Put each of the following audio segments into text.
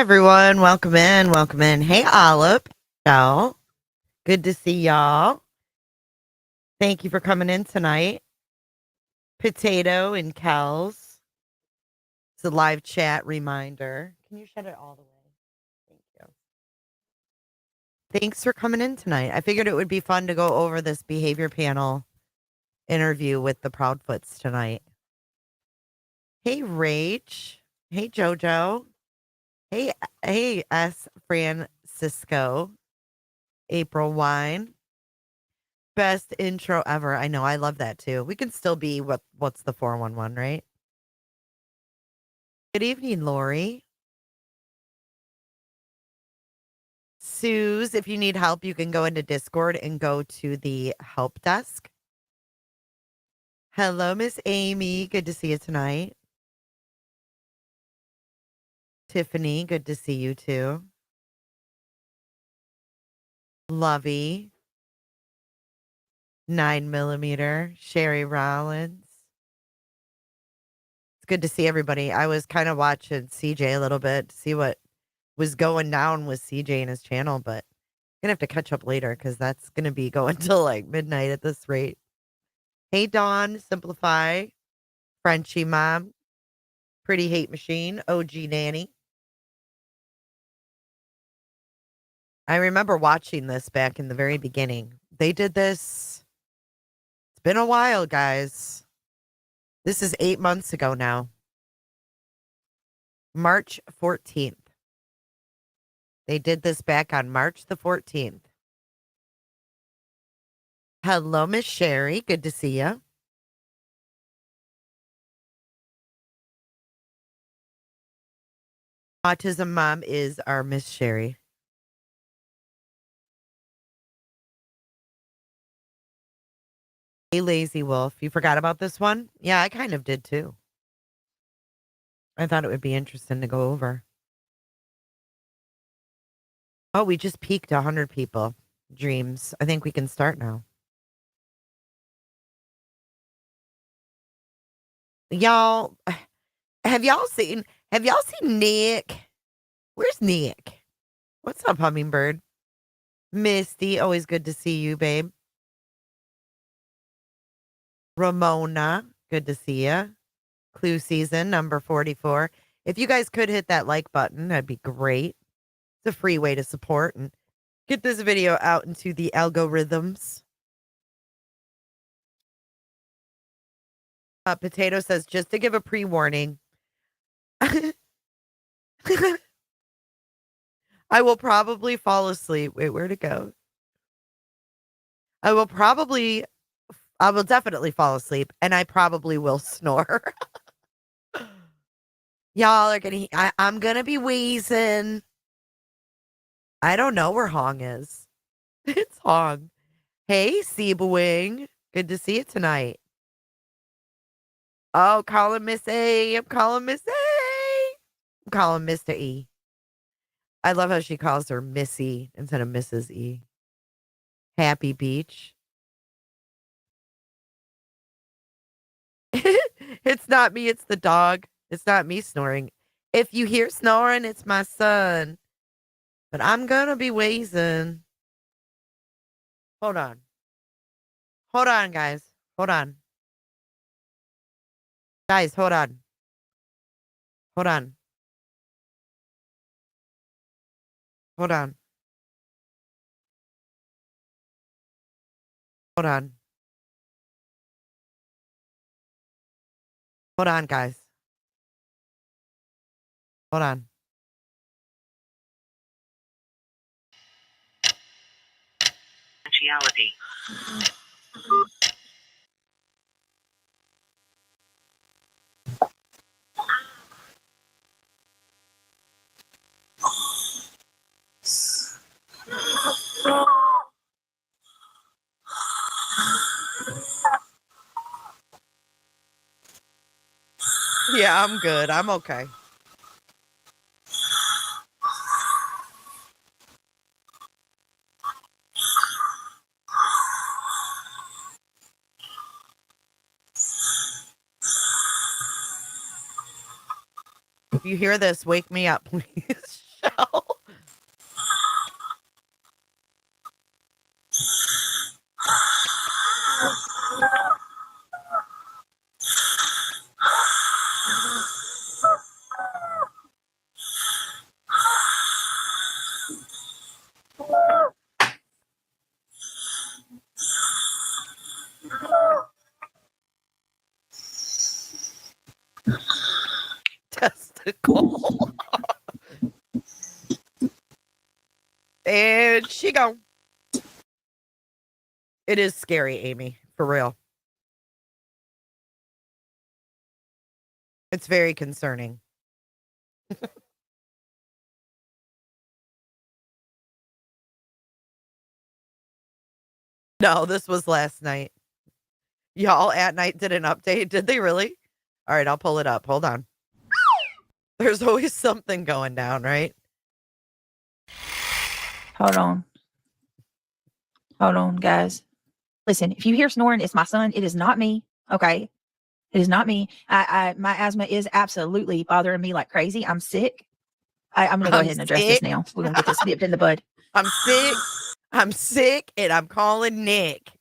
everyone. Welcome in. Welcome in. Hey, Olive. Y'all. Good to see y'all. Thank you for coming in tonight. Potato and Kels. It's a live chat reminder. Can you shut it all the way? Thank you. Thanks for coming in tonight. I figured it would be fun to go over this behavior panel interview with the Proudfoots tonight. Hey, Rach. Hey, Jojo. Hey, S. Francisco. April Wine. Best intro ever. I know. I love that too. We can still be what's the 411, right? Good evening, Lori. Suze, if you need help, you can go into Discord and go to the help desk. Hello, Miss Amy. Good to see you tonight. Tiffany, good to see you too. Lovey. 9mm. Sherry Rollins. It's good to see everybody. I was kind of watching CJ a little bit to see what was going down with CJ and his channel, but I'm gonna have to catch up later because that's gonna be going till like midnight at this rate. Hey Dawn, Simplify, Frenchie Mom, Pretty Hate Machine, OG Nanny. I remember watching this back in the very beginning. They did this. It's been a while, guys. This is 8 months ago now. March 14th. They did this back on March the 14th. Hello, Miss Sherry. Good to see you. Autism Mom is our Miss Sherry. Hey, Lazy Wolf. You forgot about this one? Yeah, I kind of did too. I thought it would be interesting to go over. Oh, we just peaked 100 people. Dreams. I think we can start now. Y'all, have y'all seen Nick? Where's Nick? What's up, Hummingbird? Misty, always good to see you, babe. Ramona, good to see you. Clue season number 44. If you guys could hit that like button, that'd be great. It's a free way to support and get this video out into the algorithms. Potato says, just to give a pre-warning. I will probably fall asleep. Wait, where'd it go? I will definitely fall asleep, and I probably will snore. Y'all are gonna, I'm gonna be wheezing. I don't know where Hong is. It's Hong. Hey, Seabwing. Good to see you tonight. Oh, calling Miss A. I'm calling Miss A. I'm calling Mr. E. I love how she calls her Missy instead of Mrs. E. Happy Beach. It's not me, it's the dog. It's not me snoring. If you hear snoring, it's my son. But I'm gonna be wheezing. Hold on. Hold on, guys. Hold on. Guys, hold on. Hold on. Hold on. Hold on. Hold on, guys. Hold on. Yeah, I'm good. I'm okay. If you hear this, wake me up, please. bicycle. And she gone. It is scary, Amy, for real. It's very concerning. No, this was last night. Y'all at night did an update. Did they really? All right, I'll pull it up. Hold on. There's always something going down, right? Hold on, guys. Listen, if you hear snoring, it's my son. It is not me. Okay. It is not me. My asthma is absolutely bothering me like crazy. I'm sick. I'm going to go ahead and address this now. We're going to get this nipped in the bud. I'm sick, and I'm calling Nick.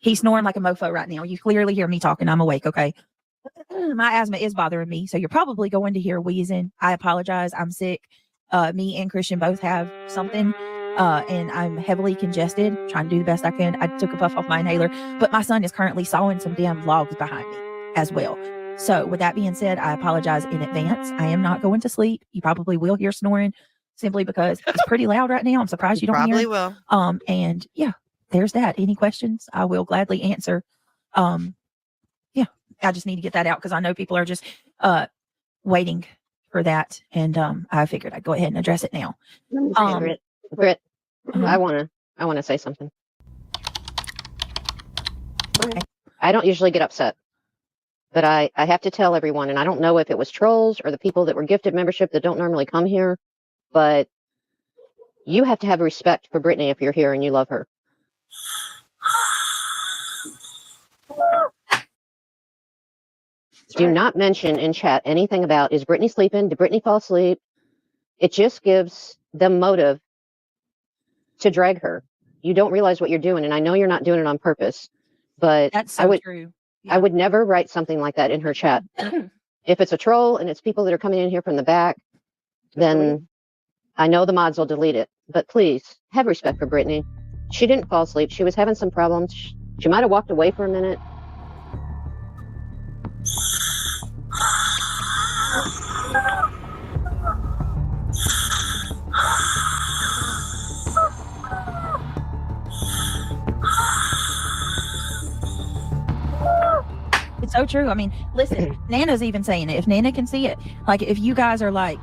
He's snoring like a mofo right now. You clearly hear me talking. I'm awake, okay? My asthma is bothering me, so you're probably going to hear wheezing. I apologize. I'm sick. Me and Christian both have something, and I'm heavily congested, trying to do the best I can. I took a puff off my inhaler, but my son is currently sawing some damn logs behind me as well. So with that being said, I apologize in advance. I am not going to sleep. You probably will hear snoring simply because it's pretty loud right now. I'm surprised you don't probably hear it. Will. And yeah, there's that. Any questions? I will gladly answer. Yeah, I just need to get that out because I know people are just waiting for that, and I figured I'd go ahead and address it now. Britt, I want to say something. Okay. I don't usually get upset, but I have to tell everyone, and I don't know if it was trolls or the people that were gifted membership that don't normally come here, but you have to have respect for Brittany if you're here and you love her. Do not mention in chat anything about, is Brittany sleeping? Did Brittany fall asleep? It just gives them motive to drag her. You don't realize what you're doing, and I know you're not doing it on purpose, but That's so true. Yeah. I would never write something like that in her chat. If it's a troll and it's people that are coming in here from the back, then I know the mods will delete it. But please, have respect for Brittany. She didn't fall asleep. She was having some problems. She might have walked away for a minute. It's so true. I mean, listen, Nana's even saying it. If Nana can see it, like if you guys are like,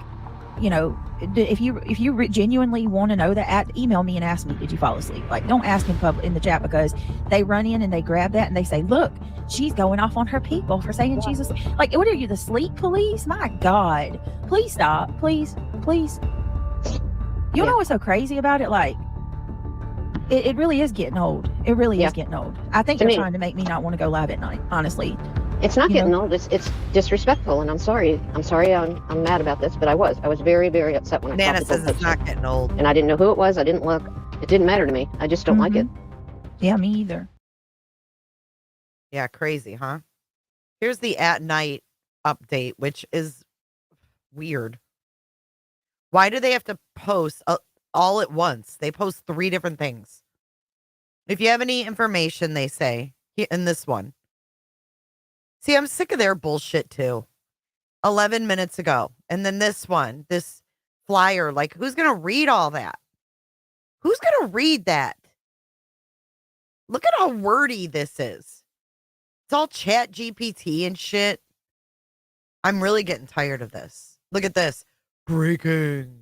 you know, if you genuinely want to know that, email me and ask me, did you fall asleep? Like, don't ask in the chat, because they run in and they grab that and they say, look, she's going off on her people for saying she's asleep. Like, what are you, the sleep police? My God, please stop, please. You know what's so crazy about it? Like, it really is getting old. It really is getting old. I think they're trying to make me not want to go live at night, honestly. It's not getting old. It's disrespectful, and I'm sorry. I'm mad about this, but I was very, very upset when I Nana saw says it's not getting old. And I didn't know who it was. I didn't look. It didn't matter to me. I just don't like it. Yeah, me either. Yeah, crazy, huh? Here's the at night update, which is weird. Why do they have to post all at once? They post 3 different things. If you have any information, they say in this one. See, I'm sick of their bullshit too. 11 minutes ago. And then this one, this flyer, like, who's going to read all that? Who's going to read that? Look at how wordy this is. It's all chat GPT and shit. I'm really getting tired of this. Look at this. Breaking.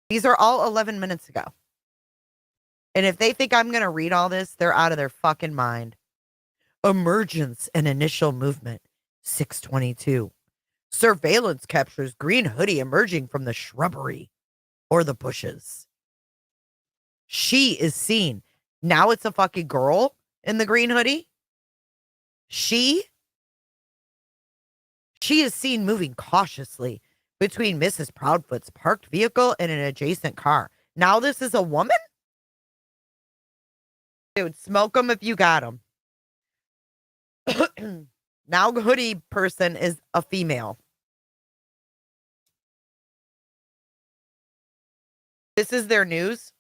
These are all 11 minutes ago. And if they think I'm going to read all this, they're out of their fucking mind. Emergence and initial movement. 6:22. Surveillance captures green hoodie emerging from the shrubbery or the bushes. She is seen. Now it's a fucking girl in the green hoodie. She is seen moving cautiously between Mrs. Proudfoot's parked vehicle and an adjacent car. Now this is a woman? Dude, smoke them if you got them. Now hoodie person is a female. This is their news.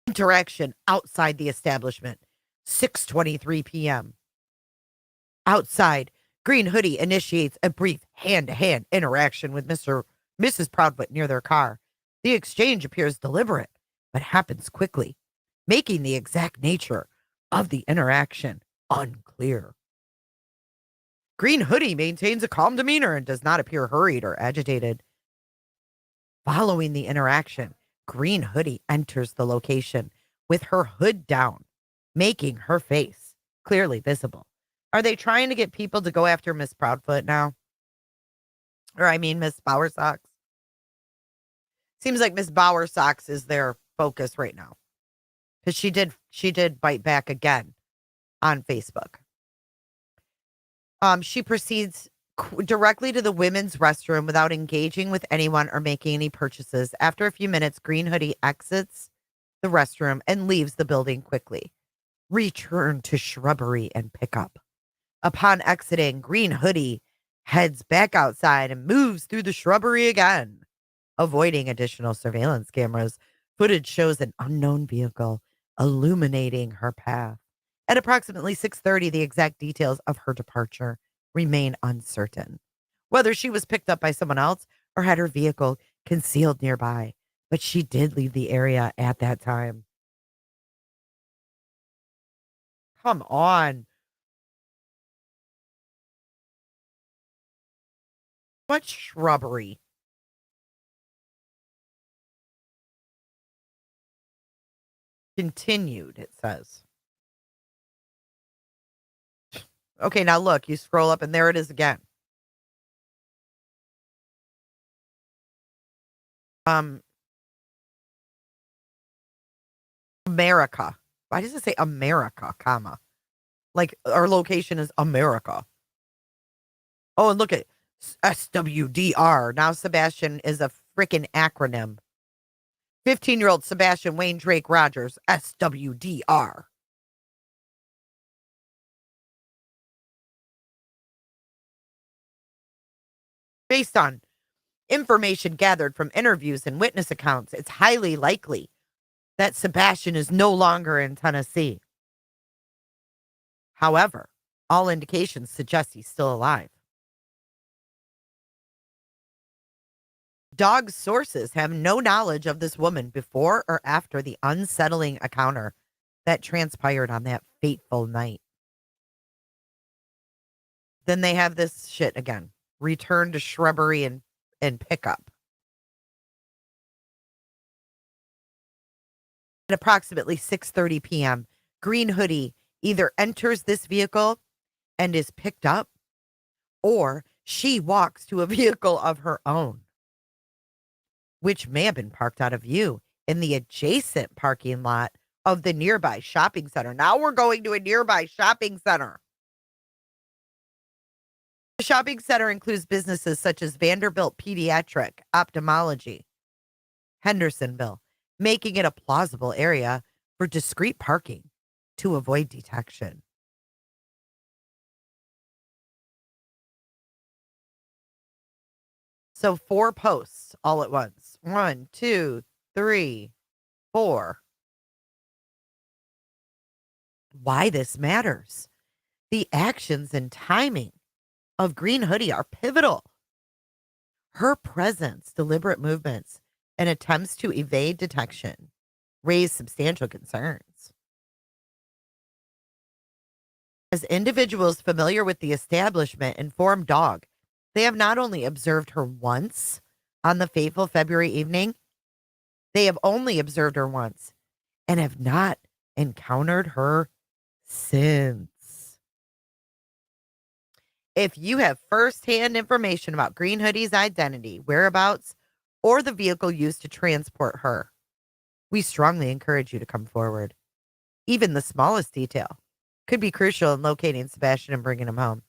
Interaction outside the establishment. 6:23 p.m. Outside, Green Hoodie initiates a brief hand-to-hand interaction with Mrs. Proudfoot near their car. The exchange appears deliberate, but happens quickly, making the exact nature of the interaction unclear. Green Hoodie maintains a calm demeanor and does not appear hurried or agitated. Following the interaction, Green Hoodie enters the location with her hood down, making her face clearly visible. Are they trying to get people to go after Miss Proudfoot now? Or I mean Miss Bowersocks? Seems like Miss Bowersocks is their focus right now. Because she did bite back again on Facebook. She proceeds directly to the women's restroom without engaging with anyone or making any purchases. After a few minutes, Green Hoodie exits the restroom and leaves the building quickly. Return to shrubbery and pick up. Upon exiting, Green Hoodie heads back outside and moves through the shrubbery again. Avoiding additional surveillance cameras, footage shows an unknown vehicle illuminating her path. At approximately 6:30, the exact details of her departure remain uncertain. Whether she was picked up by someone else or had her vehicle concealed nearby, but she did leave the area at that time. Come on. What shrubbery? Continued, it says. Okay, now look, you scroll up and there it is again. America. Why does it say America, comma? Like our location is America. Oh, and look at SWDR. Now Sebastian is a freaking acronym. 15-year-old Sebastian Wayne Drake Rogers, SWDR. Based on information gathered from interviews and witness accounts, it's highly likely that Sebastian is no longer in Tennessee. However, all indications suggest he's still alive. Dog's sources have no knowledge of this woman before or after the unsettling encounter that transpired on that fateful night. Then they have this shit again. Return to shrubbery and pick up. At approximately 6:30 p.m., Green Hoodie either enters this vehicle and is picked up, or she walks to a vehicle of her own, which may have been parked out of view in the adjacent parking lot of the nearby shopping center. Now we're going to a nearby shopping center. The shopping center includes businesses such as Vanderbilt Pediatric Ophthalmology, Hendersonville, making it a plausible area for discreet parking to avoid detection. So 4 posts all at once. 1, 2, 3, 4. Why this matters. The actions and timing of Green Hoodie are pivotal. Her presence, deliberate movements, and attempts to evade detection raise substantial concerns. As individuals familiar with the establishment inform Dog, they have not only observed her once on the fateful February evening, they have only observed her once and have not encountered her since. If you have firsthand information about Green Hoodie's identity, whereabouts, or the vehicle used to transport her, we strongly encourage you to come forward. Even the smallest detail could be crucial in locating Sebastian and bringing him home.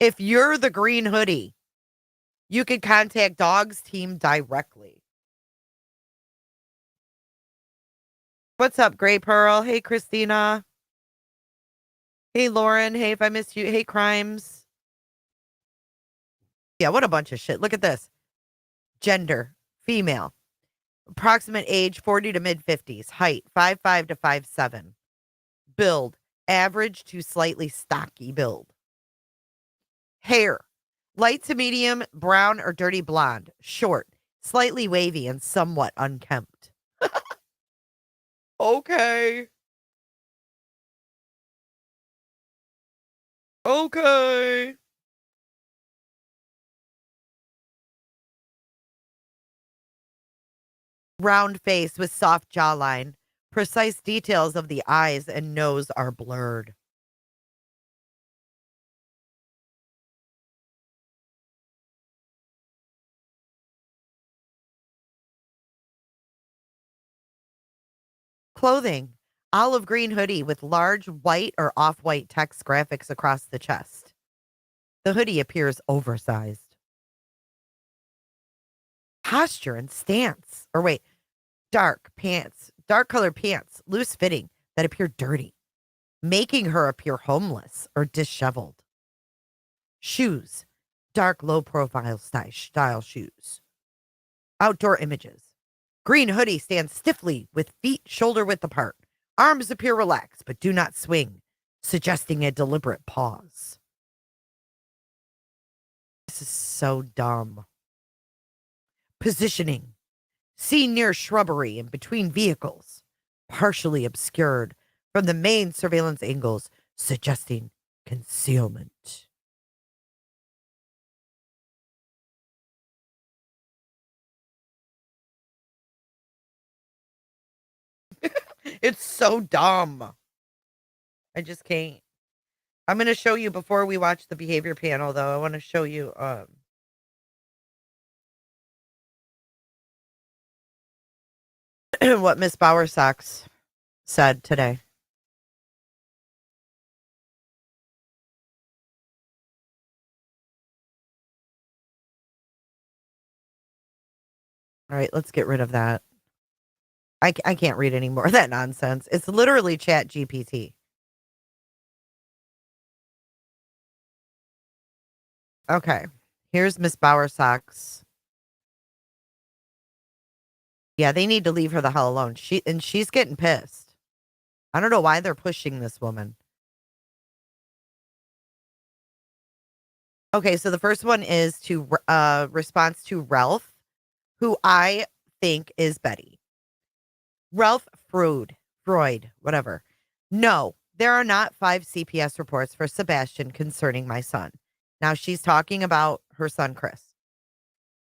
If you're the Green Hoodie, you can contact Dog's team directly. What's up, Gray Pearl? Hey, Christina. Hey, Lauren. Hey, if I missed you. Hey, Crimes. Yeah, what a bunch of shit. Look at this. Gender, female. Approximate age, 40 to mid-50s. Height, 5'5" to 5'7". Build, average to slightly stocky build. Hair, light to medium, brown or dirty blonde, short, slightly wavy, and somewhat unkempt. Okay. Okay. Round face with soft jawline. Precise details of the eyes and nose are blurred. Clothing, olive green hoodie with large white or off-white text graphics across the chest. The hoodie appears oversized. Posture and stance, or wait, dark colored pants, loose fitting that appear dirty, making her appear homeless or disheveled. Shoes, dark low profile style shoes. Outdoor images. Green hoodie stands stiffly with feet shoulder width apart. Arms appear relaxed but do not swing, suggesting a deliberate pause. This is so dumb. Positioning. Seen near shrubbery and between vehicles, partially obscured from the main surveillance angles, suggesting concealment. It's so dumb. I just can't. I'm going to show you before we watch the behavior panel, though. I want to show you what Miss Bowersox said today. All right, let's get rid of that. I can't read any more of that nonsense. It's literally Chat GPT. Okay, here's Miss Bowersox. Yeah, they need to leave her the hell alone. She's getting pissed. I don't know why they're pushing this woman. Okay, so the first one is to response to Ralph, who I think is Betty. Ralph Freud, whatever. No, there are not 5 CPS reports for Sebastian concerning my son. Now she's talking about her son, Chris.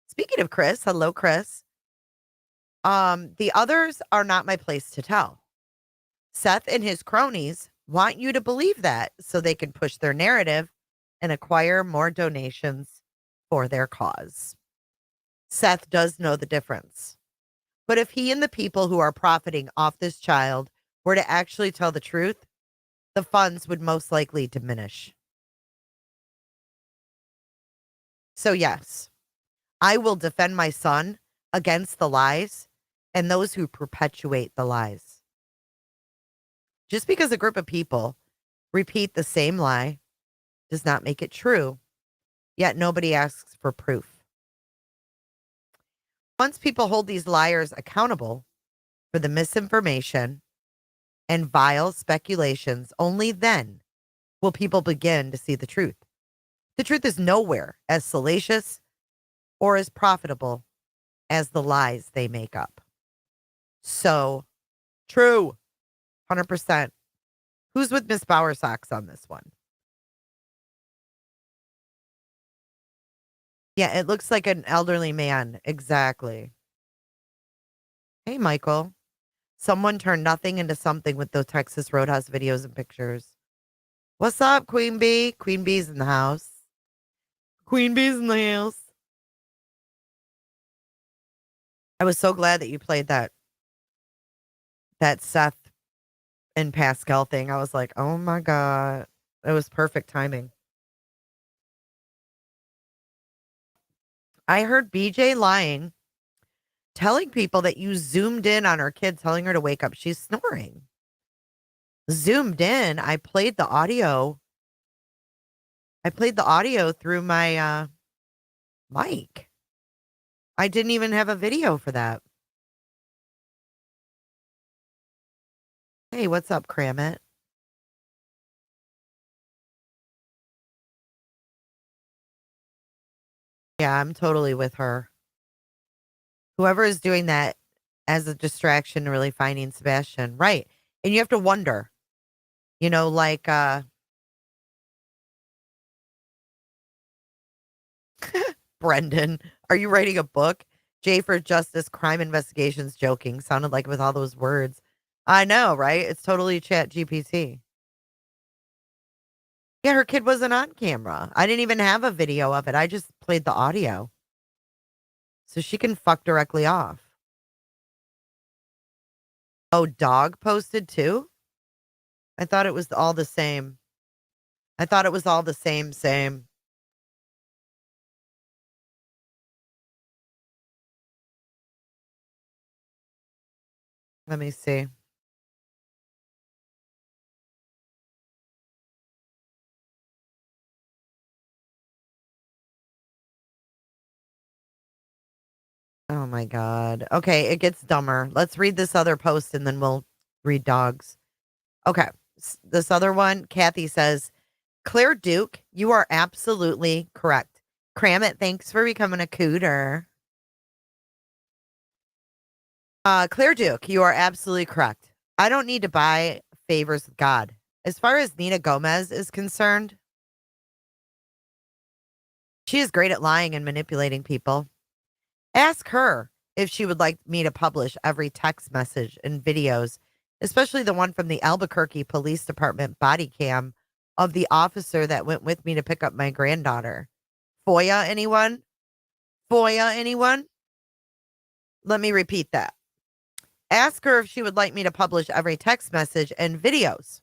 Speaking of Chris, hello, Chris. The others are not my place to tell. Seth and his cronies want you to believe that so they can push their narrative and acquire more donations for their cause. Seth does know the difference. But if he and the people who are profiting off this child were to actually tell the truth, the funds would most likely diminish. So yes, I will defend my son against the lies and those who perpetuate the lies. Just because a group of people repeat the same lie does not make it true, yet nobody asks for proof. Once people hold these liars accountable for the misinformation and vile speculations, only then will people begin to see the truth. The truth is nowhere as salacious or as profitable as the lies they make up. So, true. 100%. Who's with Miss Bowersox on this one? Yeah, it looks like an elderly man. Exactly. Hey, Michael. Someone turned nothing into something with those Texas Roadhouse videos and pictures. What's up, Queen Bee? Queen Bee's in the house. Queen Bee's in the house. I was so glad that you played that Seth and Pascal thing. I was like, oh my God. It was perfect timing. I heard BJ lying, telling people that you zoomed in on her kid, telling her to wake up. She's snoring. Zoomed in. I played the audio. Through my mic. I didn't even have a video for that. Hey, what's up, Cramit? Yeah, I'm totally with her. Whoever is doing that as a distraction to really finding Sebastian. Right. And you have to wonder, like Brendan, are you writing a book? J for Justice Crime Investigations joking. Sounded like with all those words. I know, right? It's totally Chat GPT. Yeah, her kid wasn't on camera. I didn't even have a video of it. I just played the audio. So she can fuck directly off. Oh, dog posted too? I thought it was all the same. I thought it was all the same. Let me see. Oh my God. Okay, it gets dumber. Let's read this other post and then we'll read dogs. Okay. This other one, Kathy says, Claire Duke, you are absolutely correct. Cram it. Thanks for becoming a cooter. Claire Duke, you are absolutely correct. I don't need to buy favors with God. As far as Nina Gomez is concerned, she is great at lying and manipulating people. Ask her if she would like me to publish every text message and videos, especially the one from the Albuquerque Police Department body cam of the officer that went with me to pick up my granddaughter. FOIA anyone? FOIA anyone? Let me repeat that. Ask her if she would like me to publish every text message and videos,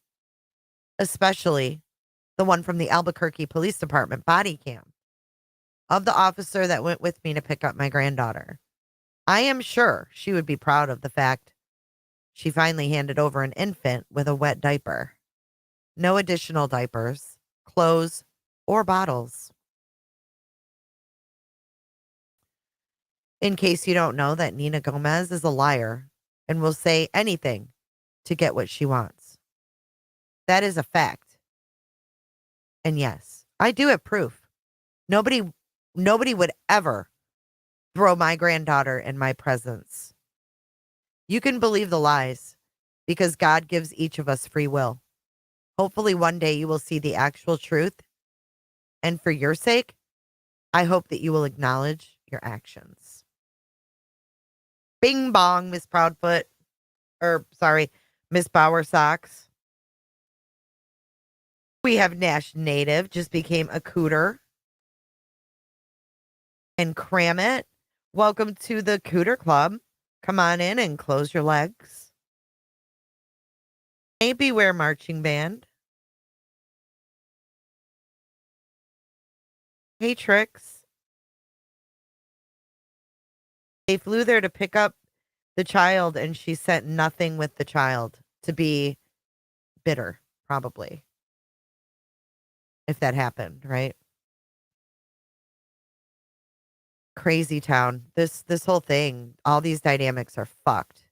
especially the one from the Albuquerque Police Department body cam of the officer that went with me to pick up my granddaughter. I am sure she would be proud of the fact she finally handed over an infant with a wet diaper. No additional diapers, clothes, or bottles. In case you don't know that Nina Gomez is a liar and will say anything to get what she wants. That is a fact. And yes, I do have proof. Nobody would ever throw my granddaughter in my presence. You can believe the lies because God gives each of us free will. Hopefully one day you will see the actual truth. And for your sake, I hope that you will acknowledge your actions. Bing bong, Miss Proudfoot. Miss Bower Socks. We have Nash Native just became a cooter. And Cram It. Welcome to the Cooter Club. Come on in and close your legs. Hey, Beware Marching Band. Hey, Tricks. They flew there to pick up the child and she sent nothing with the child to be bitter, probably. If that happened, right? Crazy town. This whole thing, all these dynamics are fucked.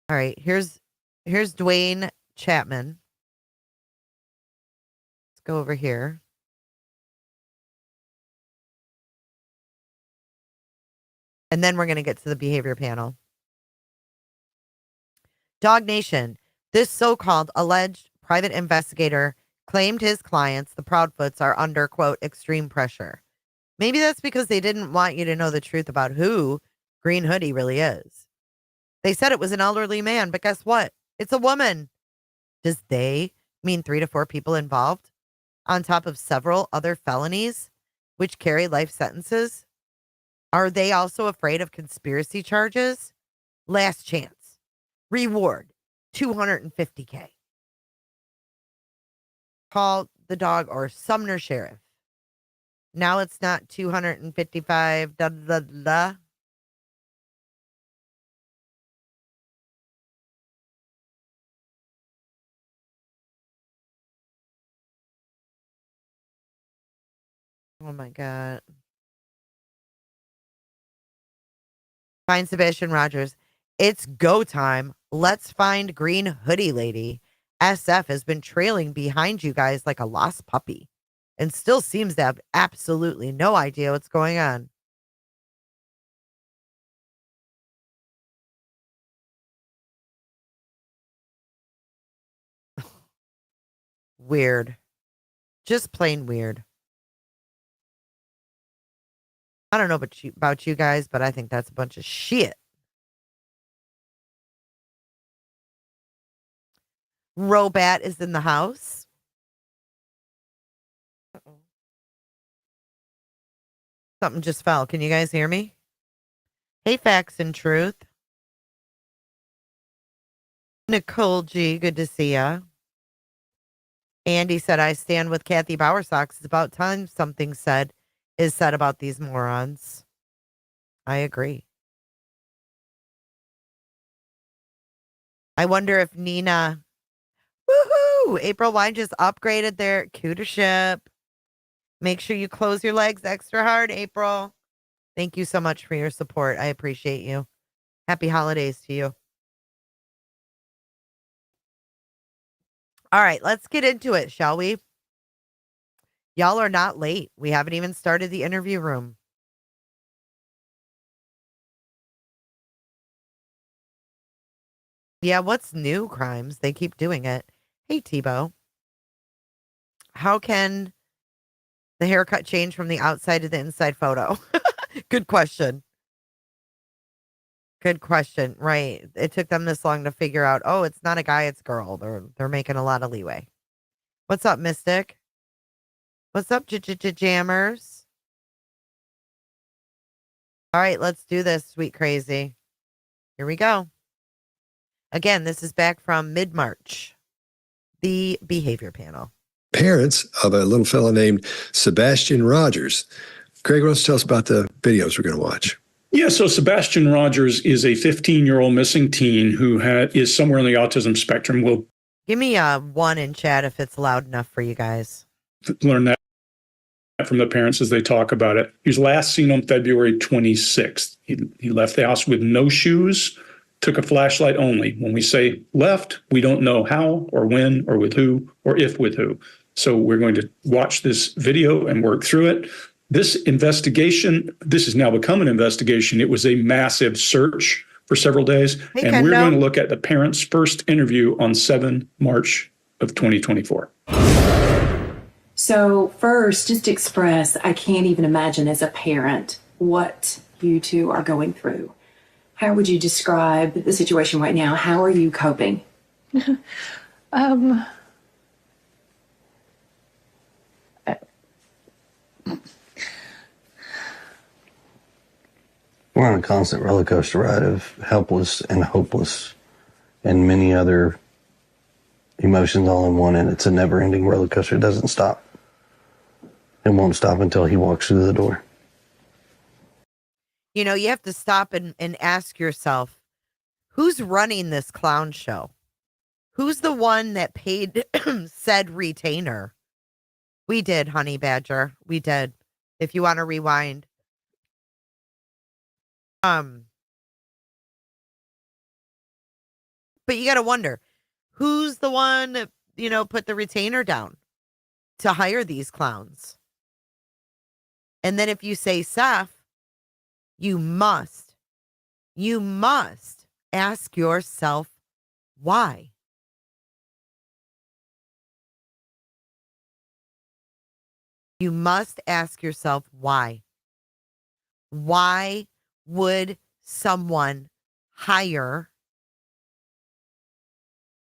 All right, here's Dwayne Chapman. Let's go over here. And then we're going to get to the behavior panel. Dog Nation. This so-called alleged private investigator claimed his clients, the Proudfoots, are under, quote, extreme pressure. Maybe that's because they didn't want you to know the truth about who Green Hoodie really is. They said it was an elderly man, but guess what? It's a woman. Does they mean 3 to 4 people involved on top of several other felonies which carry life sentences? Are they also afraid of conspiracy charges? Last chance. Reward, $250K. Call the dog or Sumner Sheriff. Now it's not 255. Da, da, da. Oh my God. Find Sebastian Rogers. It's go time. Let's find Green Hoodie Lady. SF has been trailing behind you guys like a lost puppy. and still seems to have absolutely no idea what's going on. Weird. Just plain weird. I don't know about you guys, but I think that's a bunch of shit. Robat is in the house. Uh-oh. Something just fell. Can you guys hear me? Hey, Facts and Truth. Nicole G, good to see ya. Andy said, I stand with Kathy Bowersox. It's about time something is said about these morons. I agree. I wonder if Nina... Woohoo! April Wine just upgraded their cutership. Make sure you close your legs extra hard, April. Thank you so much for your support. I appreciate you. Happy holidays to you. All right, let's get into it, shall we? Y'all are not late. We haven't even started the interview room. Yeah, what's new, Crimes? They keep doing it. Hey, Tebow. How can the haircut change from the outside to the inside photo? Good question. Good question. Right. It took them this long to figure out, oh, it's not a guy, it's a girl. They're making a lot of leeway. What's up, Mystic? What's up, jammers? All right, let's do this, sweet crazy. Here we go. Again, this is back from mid-March. The behavior panel. Parents of a little fella named Sebastian Rogers. Greg, why don't you tell us about the videos we're going to watch? Yeah, so Sebastian Rogers is a 15-year-old missing teen who is somewhere on the autism spectrum. We'll give me a 1 in chat if it's loud enough for you guys. Learn that from the parents as they talk about it. He was last seen on February 26th. He left the house with no shoes, took a flashlight only. When we say left, we don't know how or when or with who or if with who. So we're going to watch this video and work through it. This investigation, this has now become an investigation. It was a massive search for several days. Hey, and we're going to look at the parents' first interview on 7 March of 2024. So first, just express, I can't even imagine as a parent what you two are going through. How would you describe the situation right now? How are you coping? We're on a constant roller coaster ride of helpless and hopeless and many other emotions all in one, and it's a never-ending roller coaster. It doesn't stop. It won't stop until he walks through the door. You know, you have to stop and ask yourself, who's running this clown show? Who's the one that paid said retainer? We did, Honey Badger. We did. If you want to rewind. But you got to wonder, who's the one that, put the retainer down to hire these clowns? And then if you say Seth, you must ask yourself why. You must ask yourself why. Why would someone hire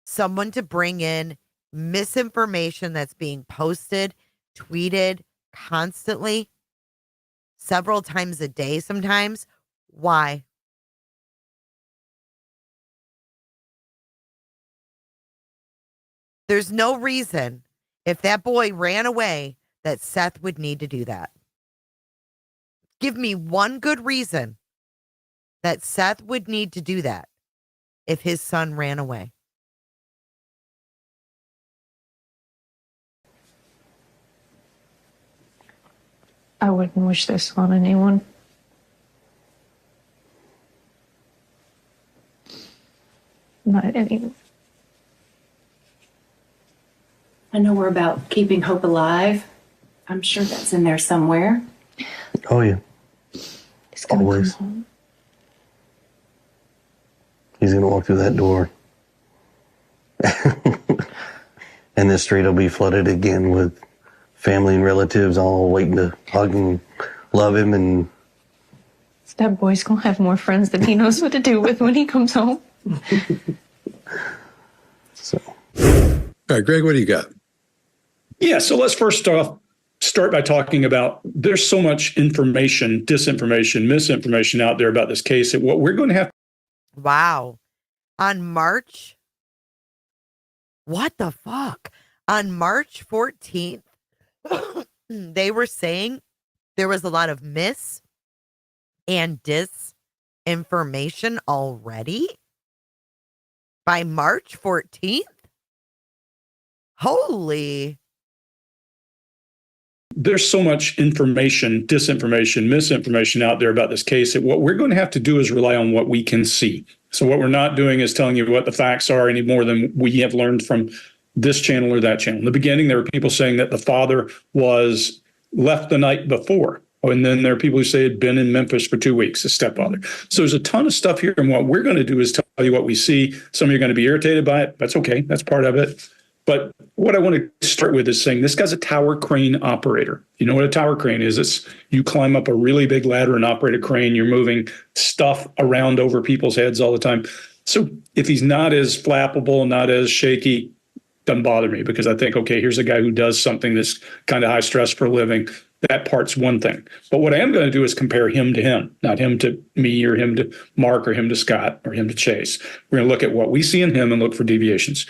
someone to bring in misinformation that's being posted, tweeted constantly, several times a day sometimes? Why? There's no reason, if that boy ran away, that Seth would need to do that. Give me one good reason that Seth would need to do that if his son ran away. I wouldn't wish this on anyone. Not anyone. I know we're about keeping hope alive, I'm sure that's in there somewhere. Oh, yeah. He's gonna Always. come home. He's going to walk through that door. And the street will be flooded again with family and relatives all waiting to hug and love him. And That boy's gonna have more friends than he knows what to do with when he comes home. so, All right, Greg, what do you got? Yeah, so let's first off start by talking about there's so much information, disinformation, misinformation out there about this case that what we're going to have. Wow. On March, what the fuck? On March 14th, they were saying there was a lot of mis and disinformation already by March 14th. Holy. There's so much information, disinformation, misinformation out there about this case that what we're going to have to do is rely on what we can see. So what we're not doing is telling you what the facts are any more than we have learned from this channel or that channel. In the beginning, there were people saying that the father was left the night before. And then there are people who say had been in Memphis for 2 weeks, a stepfather. So there's a ton of stuff here. And what we're going to do is tell you what we see. Some of you are going to be irritated by it. That's okay. That's part of it. But what I want to start with is saying this guy's a tower crane operator. You know what a tower crane is? It's you climb up a really big ladder and operate a crane. You're moving stuff around over people's heads all the time. So if he's not as flappable, not as shaky, doesn't bother me because I think, okay, here's a guy who does something that's kind of high stress for a living. That part's one thing. But what I am going to do is compare him to him, not him to me or him to Mark or him to Scott or him to Chase. We're going to look at what we see in him and look for deviations.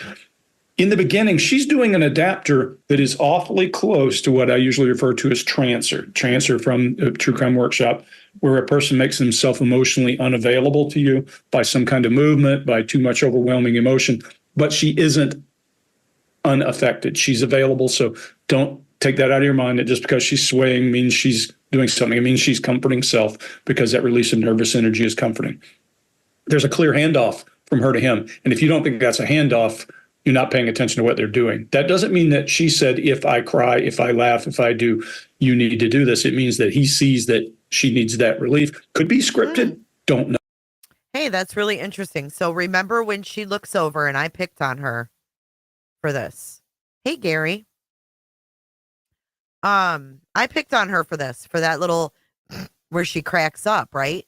In the beginning, she's doing an adapter that is awfully close to what I usually refer to as trancer. Trancer from a True Crime Workshop, where a person makes themselves emotionally unavailable to you by some kind of movement, by too much overwhelming emotion, but she isn't unaffected. She's available, so don't take that out of your mind that just because she's swaying means she's doing something. It means she's comforting self because that release of nervous energy is comforting. There's a clear handoff from her to him, and if you don't think that's a handoff, you're not paying attention to what they're doing. That doesn't mean that she said, if I cry, if I laugh, if I do, you need to do this. It means that he sees that she needs that relief. Could be scripted. Don't know. Hey, that's really interesting. So remember when she looks over and I picked on her for this. Hey, Gary. I picked on her for this, for that little where she cracks up, right?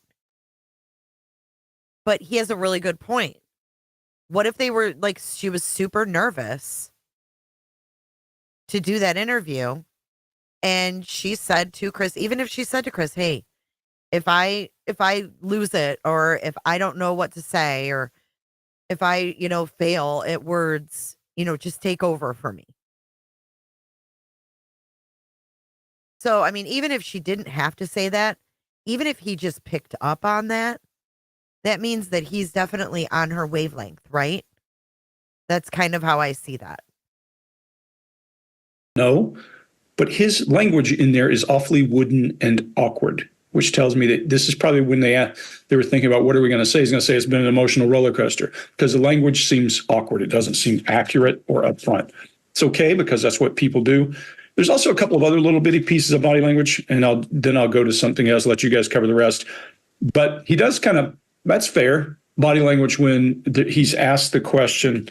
But he has a really good point. What if they were like, she was super nervous to do that interview and she said to Chris, even if she said to Chris, hey, if I lose it, or if I don't know what to say, or if I, fail at words, just take over for me. So, I mean, even if she didn't have to say that, even if he just picked up on that, that means that he's definitely on her wavelength, right? That's kind of how I see that. No, but his language in there is awfully wooden and awkward, which tells me that this is probably when they were thinking about what are we going to say. He's going to say it's been an emotional roller coaster because the language seems awkward. It doesn't seem accurate or upfront. It's okay because that's what people do. There's also a couple of other little bitty pieces of body language, and I'll go to something else, let you guys cover the rest. But he does that's fair, body language when he's asked the question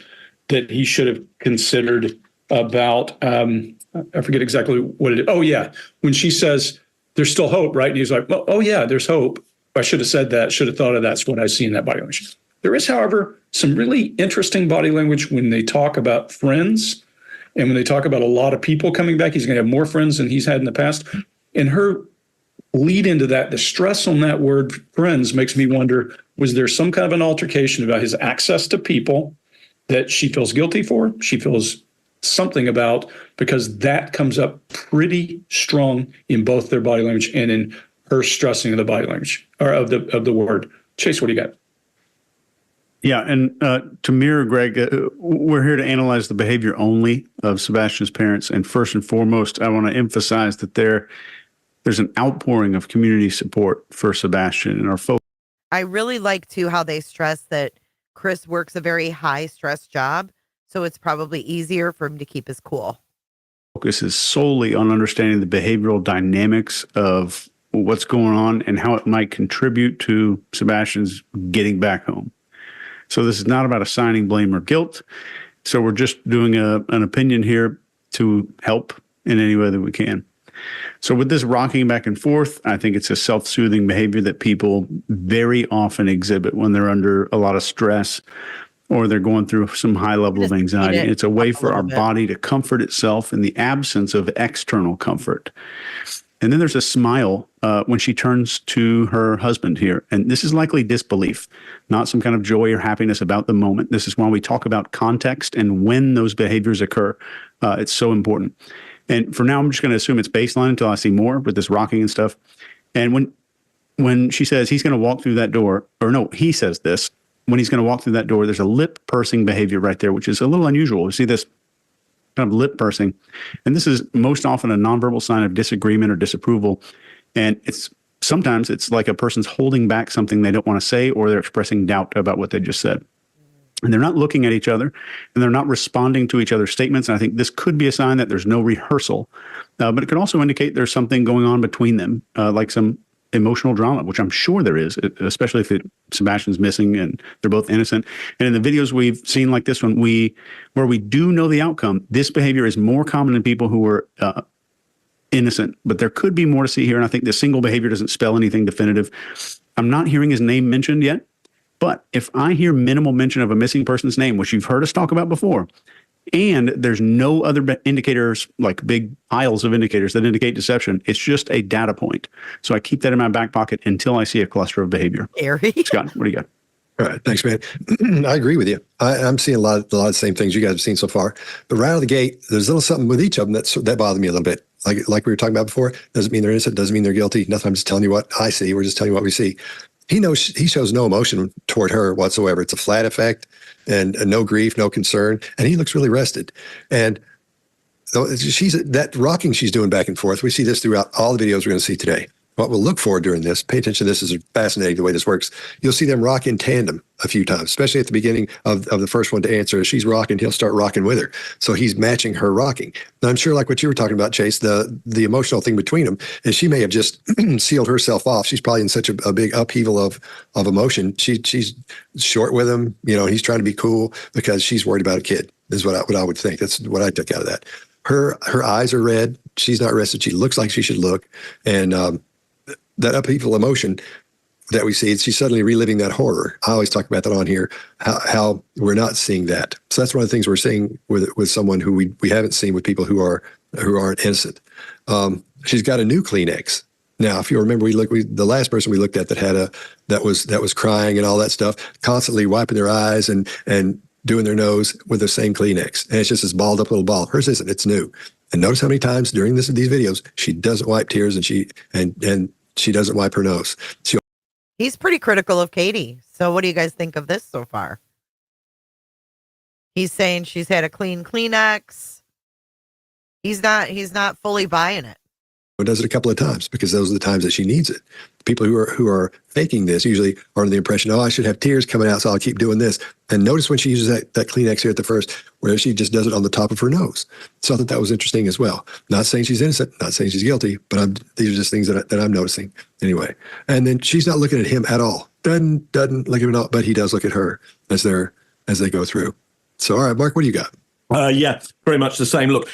that he should have considered about, I forget exactly what it is. Oh, yeah. When she says, there's still hope, right? And he's like, oh, yeah, there's hope. I should have said that, should have thought of that's what I see in that body language. There is, however, some really interesting body language when they talk about friends and when they talk about a lot of people coming back. He's going to have more friends than he's had in the past. And her lead into that, the stress on that word friends makes me wonder, was there some kind of an altercation about his access to people that she feels guilty for? She feels something about, because that comes up pretty strong in both their body language and in her stressing of the body language or of the word. Chase, what do you got? Yeah, and to mirror Greg, we're here to analyze the behavior only of Sebastian's parents. And first and foremost, I want to emphasize that there's an outpouring of community support for Sebastian and our folks. I really like too how they stress that Chris works a very high stress job, so it's probably easier for him to keep his cool. focus is solely on understanding the behavioral dynamics of what's going on and how it might contribute to Sebastian's getting back home. So this is not about assigning blame or guilt. So we're just doing an opinion here to help in any way that we can. So with this rocking back and forth, I think it's a self-soothing behavior that people very often exhibit when they're under a lot of stress or they're going through some high level of anxiety. It's a way for our body to comfort itself in the absence of external comfort. And then there's a smile when she turns to her husband here. And this is likely disbelief, not some kind of joy or happiness about the moment. This is why we talk about context and when those behaviors occur. It's so important. And for now, I'm just going to assume it's baseline until I see more with this rocking and stuff. And when she says he's going to walk through that door, or no, he says this, when he's going to walk through that door, there's a lip pursing behavior right there, which is a little unusual. We see this kind of lip pursing. And this is most often a nonverbal sign of disagreement or disapproval. And sometimes it's like a person's holding back something they don't want to say, or they're expressing doubt about what they just said. And they're not looking at each other, and they're not responding to each other's statements. And I think this could be a sign that there's no rehearsal, but it could also indicate there's something going on between them, like some emotional drama, which I'm sure there is, especially if Sebastian's missing and they're both innocent. And in the videos we've seen like this one, where we do know the outcome, this behavior is more common in people who are innocent, but there could be more to see here. And I think the single behavior doesn't spell anything definitive. I'm not hearing his name mentioned yet, but if I hear minimal mention of a missing person's name, which you've heard us talk about before, and there's no other indicators, like big piles of indicators that indicate deception, it's just a data point. So I keep that in my back pocket until I see a cluster of behavior. Scott, what do you got? All right. Thanks, man. I agree with you. I'm seeing a lot of the same things you guys have seen so far. But right out of the gate, there's a little something with each of them that bothered me a little bit. Like we were talking about before, doesn't mean they're innocent, doesn't mean they're guilty. Nothing. I'm just telling you what I see. We're just telling you what we see. He shows no emotion toward her whatsoever. It's a flat effect and no grief, no concern. And he looks really rested. And that rocking she's doing back and forth. We see this throughout all the videos we're going to see today. What we'll look for during this, pay attention to this, is fascinating the way this works. You'll see them rock in tandem a few times, especially at the beginning of the first one to answer. As she's rocking, he'll start rocking with her. So he's matching her rocking. Now, I'm sure, like what you were talking about, Chase, the emotional thing between them is she may have just sealed herself off. She's probably in such a big upheaval of emotion. She's short with him. He's trying to be cool because she's worried about a kid, is what I would think. That's what I took out of that. Her eyes are red. She's not rested. She looks like she should look. And that upheaval emotion that we see, she's suddenly reliving that horror. I always talk about that on here, how we're not seeing that. So that's one of the things we're seeing with someone who we haven't seen with people who aren't innocent. She's got a new Kleenex. Now, if you remember, the last person we looked at that was crying and all that stuff, constantly wiping their eyes and doing their nose with the same Kleenex. And it's just this balled up little ball. Hers isn't, it's new. And notice how many times during these videos, she doesn't wipe tears and she doesn't wipe her nose. He's pretty critical of Katie. So what do you guys think of this so far? He's saying she's had a clean Kleenex. He's not fully buying it. Does it a couple of times because those are the times that she needs it. People who are faking this usually are under the impression, I should have tears coming out, so I'll keep doing this. And notice when she uses that Kleenex here at the first, where she just does it on the top of her nose. So I thought that was interesting as well. Not saying she's innocent, not saying she's guilty, but these are just things that I'm noticing anyway. And then she's not looking at him at all. Doesn't look at him at all, but he does look at her as they go through. So, all right, Mark, what do you got? Yeah, very much the same. Look,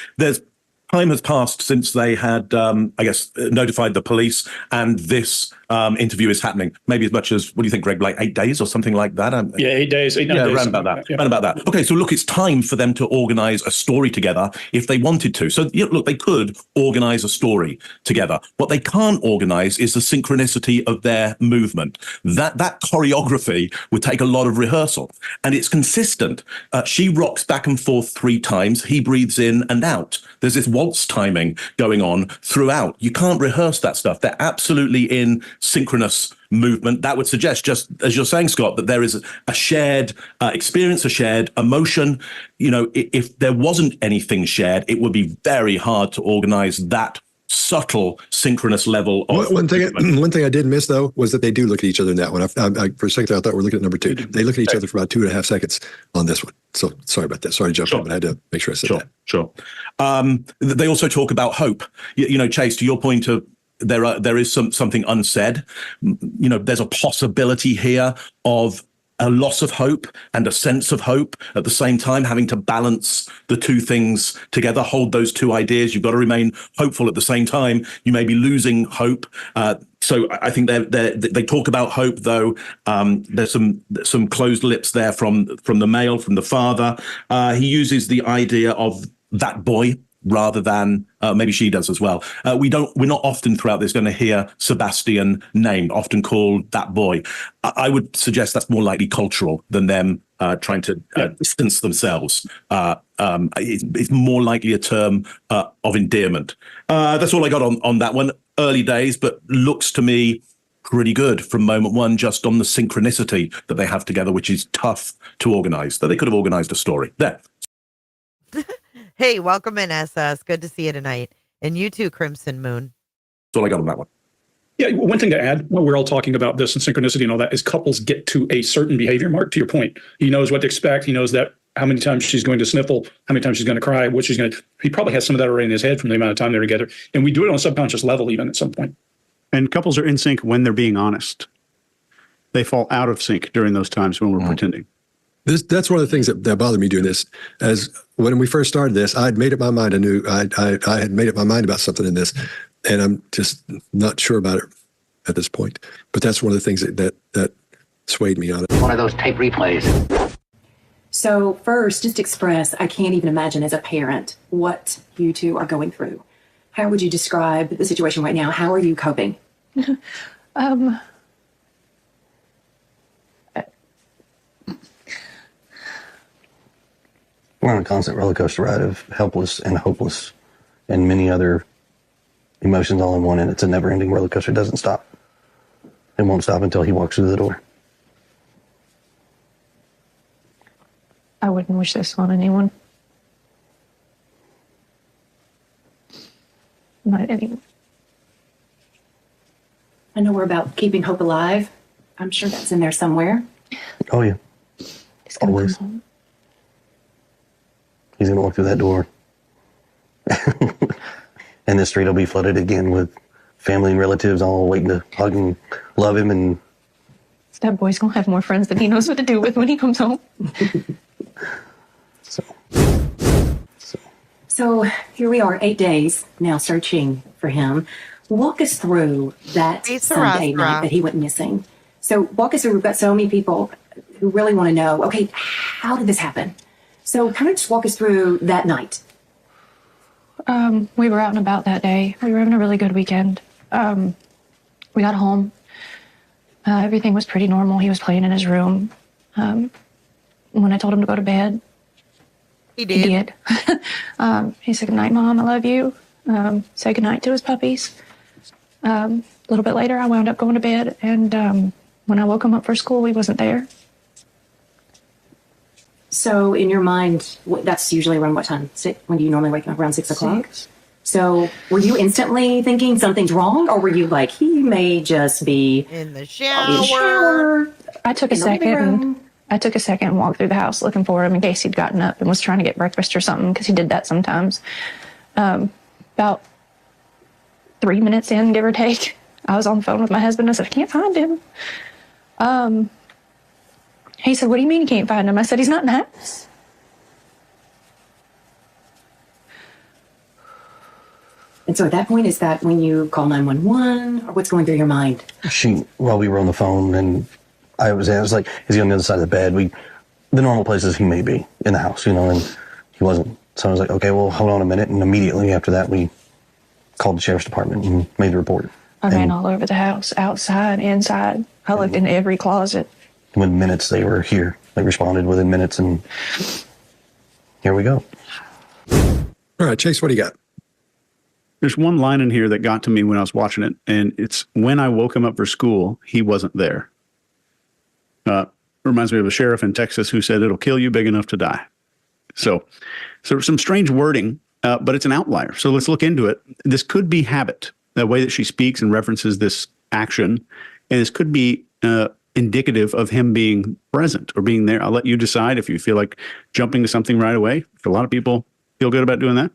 time has passed since they had, notified the police, and this interview is happening. Maybe as much as, what do you think, Greg, like 8 days or something like that? 8 days. Around about that. Okay, so look, it's time for them to organize a story together if they wanted to. So look, they could organize a story together. What they can't organize is the synchronicity of their movement. That choreography would take a lot of rehearsal, and it's consistent. She rocks back and forth 3 times. He breathes in and out. There's this waltz timing going on throughout. You can't rehearse that stuff. They're absolutely in synchronous movement. That would suggest, just as you're saying, Scott, that there is a shared experience, a shared emotion. If there wasn't anything shared, it would be very hard to organize that subtle synchronous level of One thing I did miss though was that they do look at each other in that one. I for a second I thought we're looking at number 2. They look at each other for about 2.5 seconds on this one. So sorry about that. Sorry to jump in, but I had to make sure I said that. Sure. They also talk about hope. You know, Chase, to your point of there is something unsaid. You know, there's a possibility here of a loss of hope and a sense of hope at the same time, having to balance the two things together, hold those two ideas. You've got to remain hopeful at the same time. You may be losing hope. So I think they talk about hope, though. There's some closed lips there from the male, from the father. He uses the idea of that boy rather than maybe she does as well. We're not often throughout this going to hear Sebastian named, often called that boy. I would suggest that's more likely cultural than them trying to distance themselves. It's more likely a term of endearment. That's all I got on that one. Early days, but looks to me pretty good from moment one, just on the synchronicity that they have together, which is tough to organize. That they could have organized a story there. Hey, welcome in, SS. Good to see you tonight. And you too, Crimson Moon. That's all I got on that one. Yeah, one thing to add, when we're all talking about this and synchronicity and all that, is couples get to a certain behavior mark, to your point. He knows what to expect. He knows that how many times she's going to sniffle, how many times she's going to cry, what she's going to... He probably has some of that already in his head from the amount of time they're together. And we do it on a subconscious level even at some point. And couples are in sync when they're being honest. They fall out of sync during those times when we're pretending. That's one of the things that bothered me doing this. As when we first started this, I had made up my mind. I knew I had made up my mind about something in this, and I'm just not sure about it at this point. But that's one of the things that swayed me on it. One of those tape replays. So first, just express, I can't even imagine as a parent what you two are going through. How would you describe the situation right now? How are you coping? We're on a constant roller coaster ride of helpless and hopeless and many other emotions all in one, and it's a never-ending roller coaster. It doesn't stop. It won't stop until he walks through the door. I wouldn't wish this on anyone. Not anyone. I know we're about keeping hope alive. I'm sure that's in there somewhere. Oh, yeah. He's gonna Always. come home. He's going to walk through that door. And the street will be flooded again with family and relatives all waiting to hug and love him. And That boy's gonna have more friends than he knows what to do with when he comes home. So here we are, 8 days now searching for him. Walk us through that Sunday night that he went missing. So walk us through, we've got so many people who really want to know, okay, how did this happen? So kind of just walk us through that night. We were out and about that day. We were having a really good weekend. We got home. Everything was pretty normal. He was playing in his room. When I told him to go to bed, he did. He said, "Good night, Mom. I love you." Said goodnight to his puppies. A little bit later, I wound up going to bed, and when I woke him up for school, he wasn't there. So in your mind, that's usually around what time? When do you normally wake up? Around 6 o'clock? So were you instantly thinking something's wrong, or were you like, he may just be in the shower? I took a second and walked through the house looking for him in case he'd gotten up and was trying to get breakfast or something, because he did that sometimes. About 3 minutes in, give or take, I was on the phone with my husband. I said, "I can't find him." He said, "What do you mean you can't find him?" I said, "He's not in the house." And so at that point, is that when you call 911, or what's going through your mind? While we were on the phone, and I was like, "Is he on the other side of the bed?" The normal places he may be in the house, and he wasn't. So I was like, "Okay, well, hold on a minute." And immediately after that, we called the sheriff's department and made the report. I ran all over the house, outside, inside. I looked in every closet. Within minutes, they were here. They responded within minutes, and here we go. All right, Chase, what do you got? There's one line in here that got to me when I was watching it, and it's when I woke him up for school, he wasn't there. Reminds me of a sheriff in Texas who said, "It'll kill you big enough to die." So some strange wording but it's an outlier. So let's look into it. This could be habit, the way that she speaks and references this action. And this could be indicative of him being present or being there. I'll let you decide if you feel like jumping to something right away. For a lot of people feel good about doing that.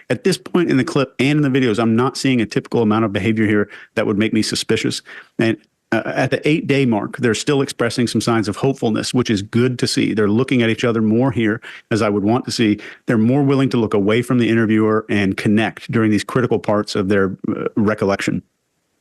At this point in the clip and in the videos, I'm not seeing a typical amount of behavior here that would make me suspicious. And at the 8-day mark, they're still expressing some signs of hopefulness, which is good to see. They're looking at each other more here, as I would want to see. They're more willing to look away from the interviewer and connect during these critical parts of their recollection.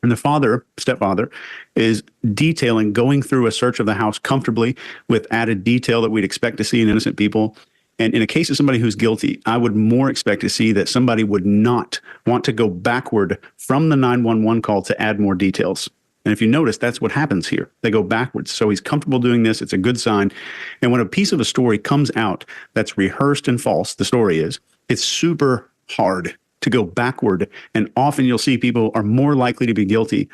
And the stepfather, is detailing going through a search of the house comfortably with added detail that we'd expect to see in innocent people. And in a case of somebody who's guilty, I would more expect to see that somebody would not want to go backward from the 911 call to add more details. And if you notice, that's what happens here. They go backwards. So he's comfortable doing this. It's a good sign. And when a piece of a story comes out that's rehearsed and false, the story is, it's super hard to go backward. And often you'll see people are more likely to be guilty,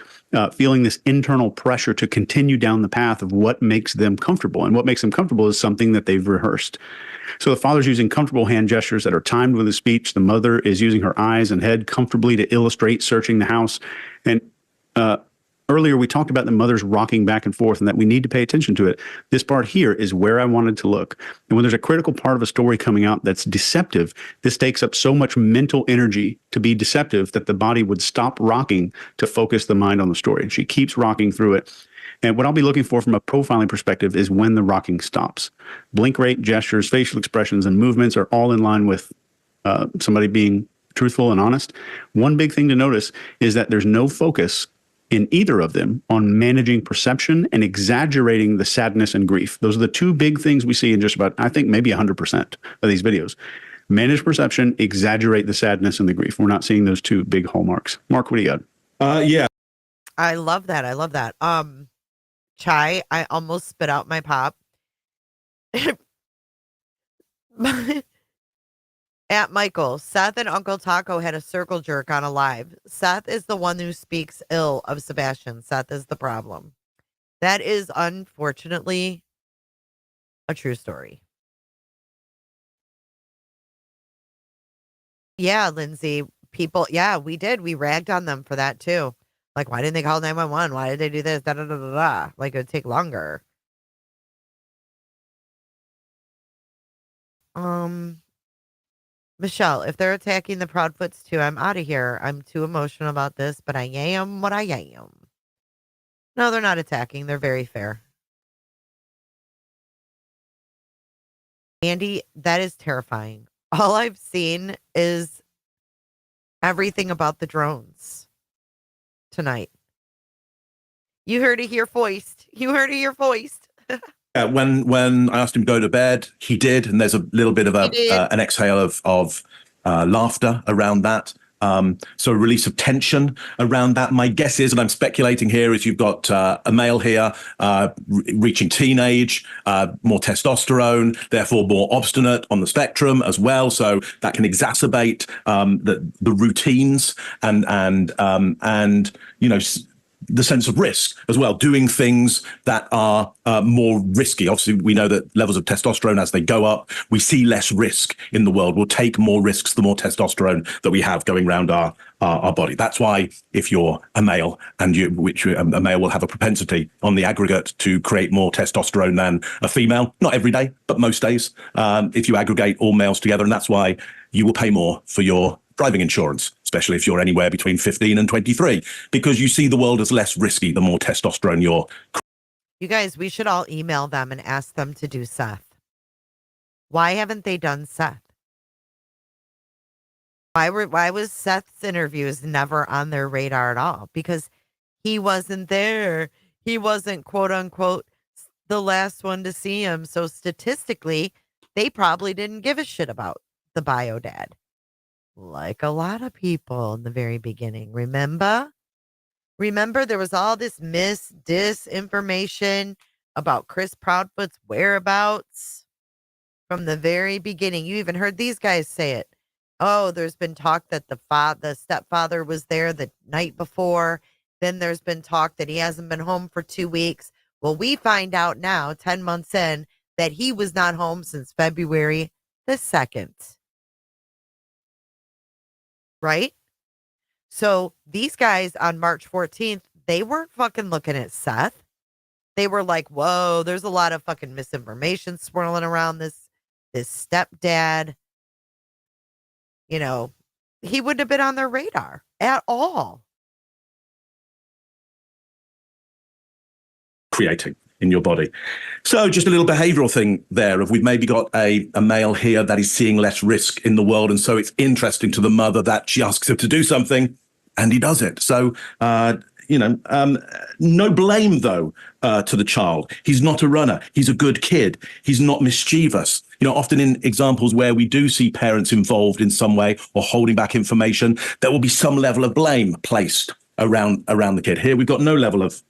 feeling this internal pressure to continue down the path of what makes them comfortable. And what makes them comfortable is something that they've rehearsed. So the father's using comfortable hand gestures that are timed with his speech. The mother is using her eyes and head comfortably to illustrate searching the house. And earlier, we talked about the mother's rocking back and forth and that we need to pay attention to it. This part here is where I wanted to look. And when there's a critical part of a story coming out that's deceptive, this takes up so much mental energy to be deceptive that the body would stop rocking to focus the mind on the story. And she keeps rocking through it. And what I'll be looking for from a profiling perspective is when the rocking stops. Blink rate, gestures, facial expressions, and movements are all in line with somebody being truthful and honest. One big thing to notice is that there's no focus in either of them on managing perception and exaggerating the sadness and grief. Those are the two big things we see in just about, I think, maybe 100% of these videos. Manage perception, exaggerate the sadness and the grief. We're not seeing those two big hallmarks. Mark, what do you got? Yeah. I love that. I love that. Chai, I almost spit out my pop. At Michael, Seth and Uncle Taco had a circle jerk on a live. Seth is the one who speaks ill of Sebastian. Seth is the problem. That is unfortunately a true story. Yeah, Lindsay, people, yeah, we did. We ragged on them for that too. Like, why didn't they call 911? Why did they do this? Da, da, da, da, da. Like, it would take longer. Michelle, if they're attacking the Proudfoots too, I'm out of here. I'm too emotional about this, but I am what I am. No, they're not attacking. They're very fair. Andy, that is terrifying. All I've seen is everything about the drones tonight. You heard it here voiced. You heard it here voiced. When I asked him to go to bed, he did, and there's a little bit of an exhale of laughter around that. So a release of tension around that. My guess is, and I'm speculating here, is you've got a male here reaching teenage, more testosterone, therefore more obstinate on the spectrum as well. So that can exacerbate the routines and you know, the sense of risk as well, doing things that are more risky. Obviously, we know that levels of testosterone, as they go up, we see less risk in the world. We'll take more risks the more testosterone that we have going around our body. That's why if you're a male, and a male will have a propensity on the aggregate to create more testosterone than a female, not every day, but most days, if you aggregate all males together. And that's why you will pay more for your driving insurance, especially if you're anywhere between 15 and 23, because you see the world as less risky the more testosterone you're. You guys, we should all email them and ask them to do Seth. Why haven't they done Seth? Why was Seth's interviews never on their radar at all? Because he wasn't there. He wasn't, quote unquote, the last one to see him. So statistically, they probably didn't give a shit about the bio dad. Like a lot of people in the very beginning. Remember there was all this disinformation about Chris Proudfoot's whereabouts from the very beginning. You even heard these guys say it. Oh, there's been talk that the stepfather was there the night before. Then there's been talk that he hasn't been home for 2 weeks. Well, we find out now, 10 months in, that he was not home since February the 2nd. right? So these guys on March 14th, they weren't fucking looking at Seth. They were like, whoa, there's a lot of fucking misinformation swirling around this stepdad. You know, he wouldn't have been on their radar at all. Creating in your body. So just a little behavioral thing there of we've maybe got a male here that is seeing less risk in the world. And so it's interesting to the mother that she asks him to do something and he does it. So, no blame, though, to the child. He's not a runner. He's a good kid. He's not mischievous. Often in examples where we do see parents involved in some way or holding back information, there will be some level of blame placed around the kid. Here, we've got no level of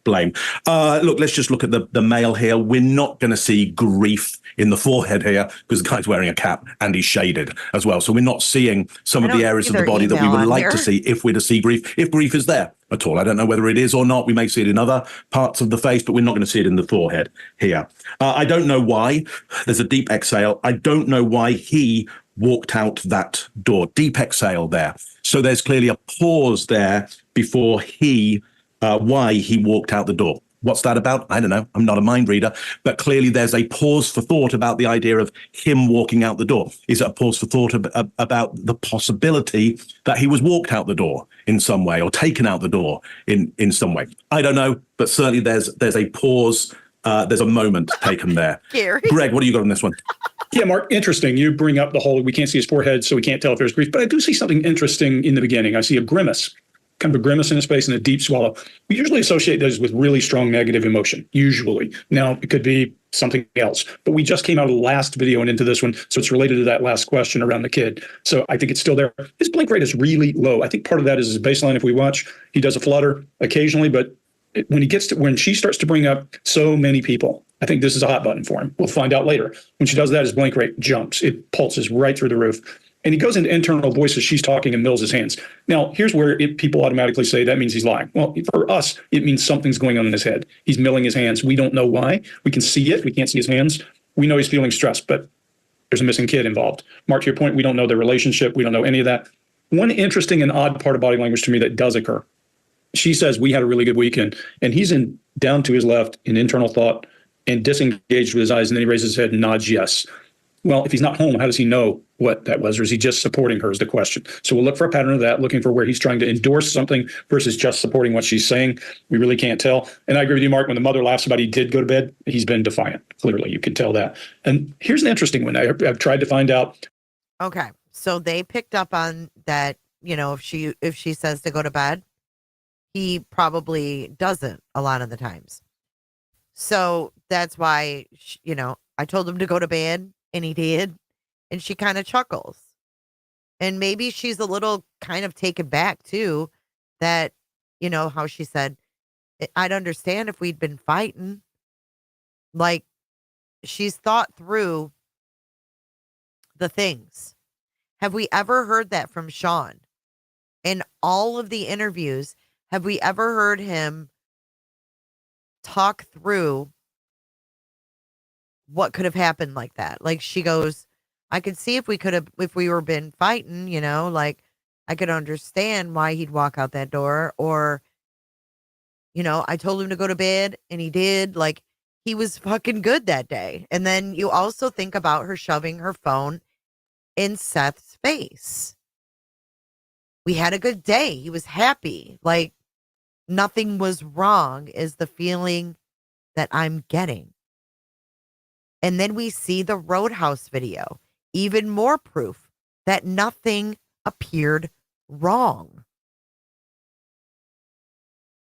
blame. Look, let's just look at the male here. We're not going to see grief in the forehead here because the guy's wearing a cap and he's shaded as well. So we're not seeing some of the areas of the body that we would like to see if we're to see grief, if grief is there at all. I don't know whether it is or not. We may see it in other parts of the face, but we're not going to see it in the forehead here. I don't know why. There's a deep exhale. I don't know why he walked out that door. Deep exhale there. So there's clearly a pause there before why he walked out the door. What's that about? I don't know. I'm not a mind reader, but clearly there's a pause for thought about the idea of him walking out the door. Is it a pause for thought about the possibility that he was walked out the door in some way or taken out the door in some way? I don't know, but certainly there's a pause. There's a moment taken there. Gary. Greg, what do you got on this one? Yeah, Mark, interesting. You bring up the whole, we can't see his forehead, so we can't tell if there's grief. But I do see something interesting in the beginning. I see a grimace, kind of a grimace in his face and a deep swallow. We usually associate those with really strong negative emotion, usually. Now, it could be something else. But we just came out of the last video and into this one, so it's related to that last question around the kid. So I think it's still there. His blink rate is really low. I think part of that is his baseline. If we watch, he does a flutter occasionally, but when she starts to bring up so many people, I think this is a hot button for him. We'll find out later. When she does that, his blink rate jumps. It pulses right through the roof. And he goes into internal voices. She's talking and mills his hands. Now, here's where people automatically say that means he's lying. Well, for us, it means something's going on in his head. He's milling his hands. We don't know why. We can see it. We can't see his hands. We know he's feeling stressed, but there's a missing kid involved. Mark, to your point, we don't know their relationship. We don't know any of that. One interesting and odd part of body language to me that does occur. She says, we had a really good weekend. And he's down to his left in internal thought and disengaged with his eyes. And then he raises his head and nods yes. Well, if he's not home, how does he know what that was? Or is he just supporting her is the question. So we'll look for a pattern of that, looking for where he's trying to endorse something versus just supporting what she's saying. We really can't tell. And I agree with you, Mark, when the mother laughs about he did go to bed, he's been defiant. Clearly, you can tell that. And here's an interesting one. I've tried to find out. Okay. So they picked up on that, if she says to go to bed, he probably doesn't a lot of the times. So that's why, I told him to go to bed and he did. And she kind of chuckles. And maybe she's a little kind of taken back too that, how she said, I'd understand if we'd been fighting. Like she's thought through the things. Have we ever heard that from Sean? In all of the interviews, have we ever heard him talk through what could have happened like that? Like she goes, I could see if we were been fighting, like I could understand why he'd walk out that door. Or, I told him to go to bed and he did. Like he was fucking good that day. And then you also think about her shoving her phone in Seth's face. We had a good day. He was happy. Like nothing was wrong is the feeling that I'm getting. And then we see the Roadhouse video. Even more proof that nothing appeared wrong.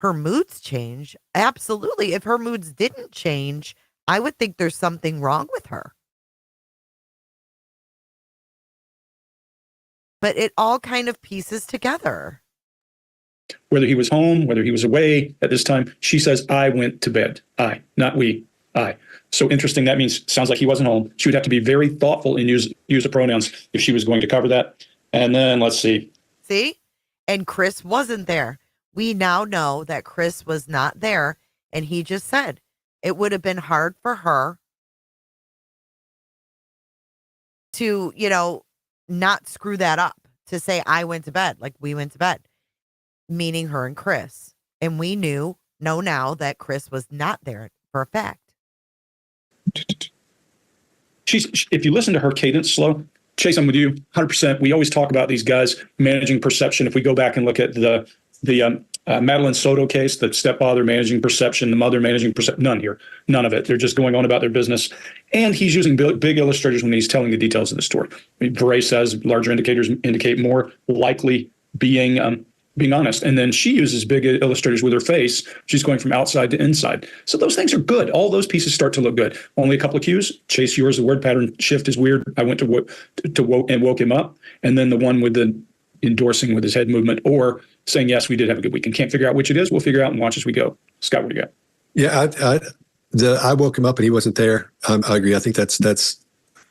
Her moods change. Absolutely. If her moods didn't change, I would think there's something wrong with her. But it all kind of pieces together. Whether he was home, whether he was away at this time, she says, I went to bed. I, not we, I. So interesting. That means, sounds like he wasn't home. She would have to be very thoughtful and use the pronouns if she was going to cover that. And then let's see. See? And Chris wasn't there. We now know that Chris was not there. And he just said it would have been hard for her to, not screw that up, to say, I went to bed, like we went to bed, meaning her and Chris. And we know now that Chris was not there for a fact. If you listen to her cadence slow, Chase, I'm with you 100%. We always talk about these guys managing perception. If we go back and look at the Madeline Soto case, the stepfather managing perception, the mother managing perception, none of it. They're just going on about their business. And he's using big illustrators when he's telling the details of the story. Veray says larger indicators indicate more likely being honest. And then she uses big illustrators with her face. She's going from outside to inside. So those things are good. All those pieces start to look good. Only a couple of cues. Chase, yours, the word pattern shift is weird. I went to woke him up. And then the one with the endorsing with his head movement or saying, yes, we did have a good weekend. Can't figure out which it is. We'll figure out and watch as we go. Scott, what do you got? Yeah, I woke him up and he wasn't there. I agree. I think that's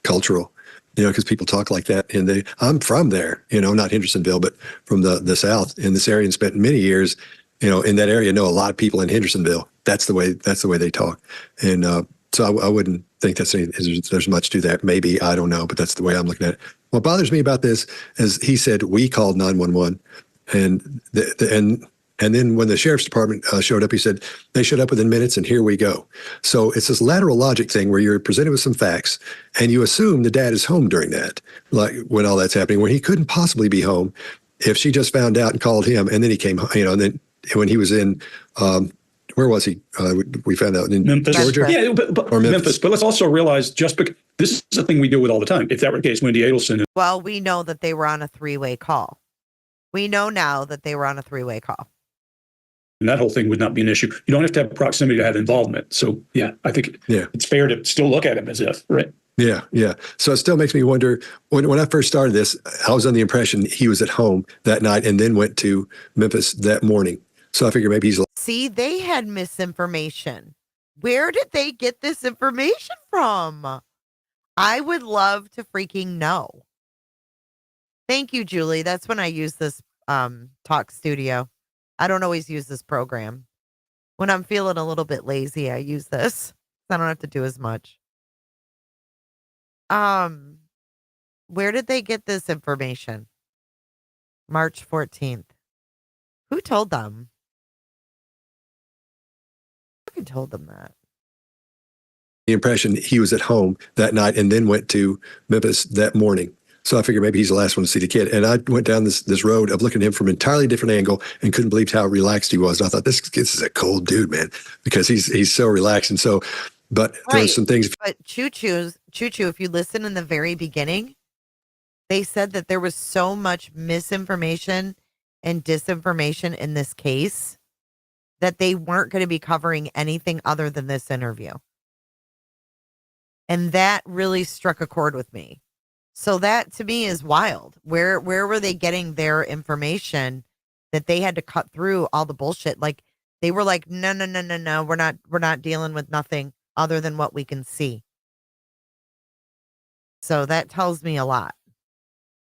cultural. Because people talk like that, and I'm from there, not Hendersonville, but from the South in this area, and spent many years, in that area. Know a lot of people in Hendersonville. That's the way they talk, and so I wouldn't think there's much to that. Maybe, I don't know, but that's the way I'm looking at it. What bothers me about this is he said we called 911, and then when the sheriff's department showed up, he said they showed up within minutes and here we go. So it's this lateral logic thing where you're presented with some facts and you assume the dad is home during that, like when all that's happening, where he couldn't possibly be home if she just found out and called him and then he came, and then when he was in, where was he? We found out in Memphis, Georgia? Yeah, but Memphis. But let's also realize just because this is a thing we deal with all the time. If that were the case, Wendy Adelson. Well, we know that they were on a 3-way call. We know now that they were on a 3-way call. And that whole thing would not be an issue. You don't have to have proximity to have involvement. So, yeah, I think it's fair to still look at him as if, right? Yeah. So it still makes me wonder, when I first started this, I was under the impression he was at home that night and then went to Memphis that morning. So I figured maybe he's... See, they had misinformation. Where did they get this information from? I would love to freaking know. Thank you, Julie. That's when I use this Talk Studio. I don't always use this program. When I'm feeling a little bit lazy, I use this. I don't have to do as much. Where did they get this information? March 14th. Who told them? Who told them that? The impression he was at home that night and then went to Memphis that morning. So I figured maybe he's the last one to see the kid. And I went down this road of looking at him from an entirely different angle and couldn't believe how relaxed he was. And I thought, this is a cold dude, man, because he's so relaxed. And so, but there were some things. But Choo Choo, if you listen in the very beginning, they said that there was so much misinformation and disinformation in this case that they weren't going to be covering anything other than this interview. And that really struck a chord with me. So that to me is wild. Where were they getting their information that they had to cut through all the bullshit? Like they were like, no, we're not dealing with nothing other than what we can see. So that tells me a lot.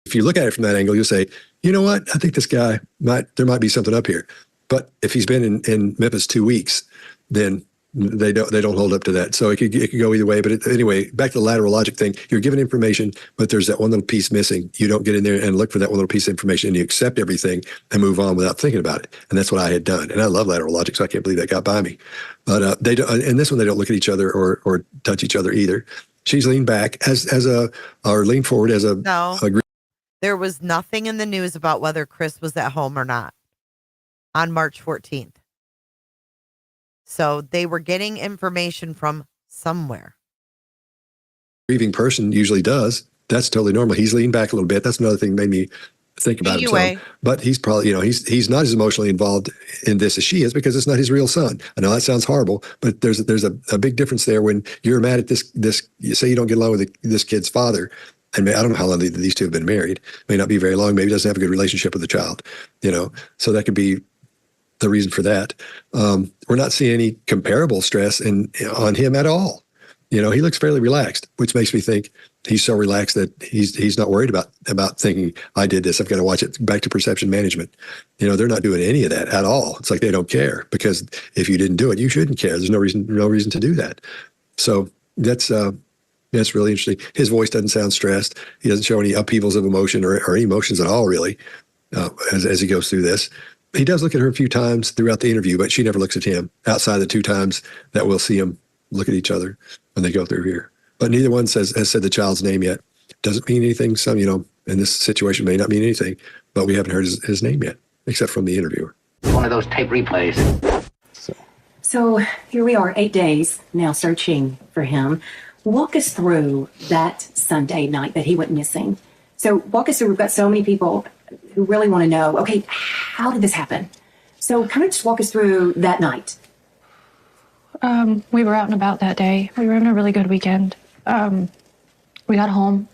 If you look at it from that angle, you'll say, you know what? I think this guy there might be something up here. But if he's been in Memphis 2 weeks, then they don't hold up to that. So it could go either way. But anyway, back to the lateral logic thing. You're given information, but there's that one little piece missing. You don't get in there and look for that one little piece of information, and you accept everything and move on without thinking about it. And that's what I had done. And I love lateral logic, so I can't believe that got by me. But they don't. In this one, they don't look at each other or touch each other either. She's leaned back or leaned forward as a. No, there was nothing in the news about whether Chris was at home or not on March 14th. So they were getting information from somewhere. Grieving person usually does. That's totally normal. He's leaned back a little bit. That's another thing that made me think about himself. But he's probably, he's not as emotionally involved in this as she is because it's not his real son. I know that sounds horrible, but there's a big difference there when you're mad at this. You say you don't get along with this kid's father. And I don't know how long these two have been married. May not be very long. Maybe doesn't have a good relationship with the child. So that could be the reason for that. We're not seeing any comparable stress on him at all. He looks fairly relaxed, which makes me think he's so relaxed that he's not worried about thinking, I did this, I've got to watch it. Back to perception management. They're not doing any of that at all. It's like they don't care, because if you didn't do it, you shouldn't care. There's no reason to do that. So that's That's really interesting. His voice doesn't sound stressed. He doesn't show any upheavals of emotion or any emotions at all, really, as he goes through this. He does look at her a few times throughout the interview, but she never looks at him outside the 2 times that we'll see them look at each other when they go through here. But neither one has said the child's name yet. Doesn't mean anything. Some, in this situation may not mean anything, but we haven't heard his name yet, except from the interviewer. One of those tape replays. So here we are, 8 days now searching for him. Walk us through that Sunday night that he went missing. So walk us through, we've got so many people who really want to know, okay, how did this happen? So kind of just walk us through that night. We were out and about that day. We were having a really good weekend. We got home.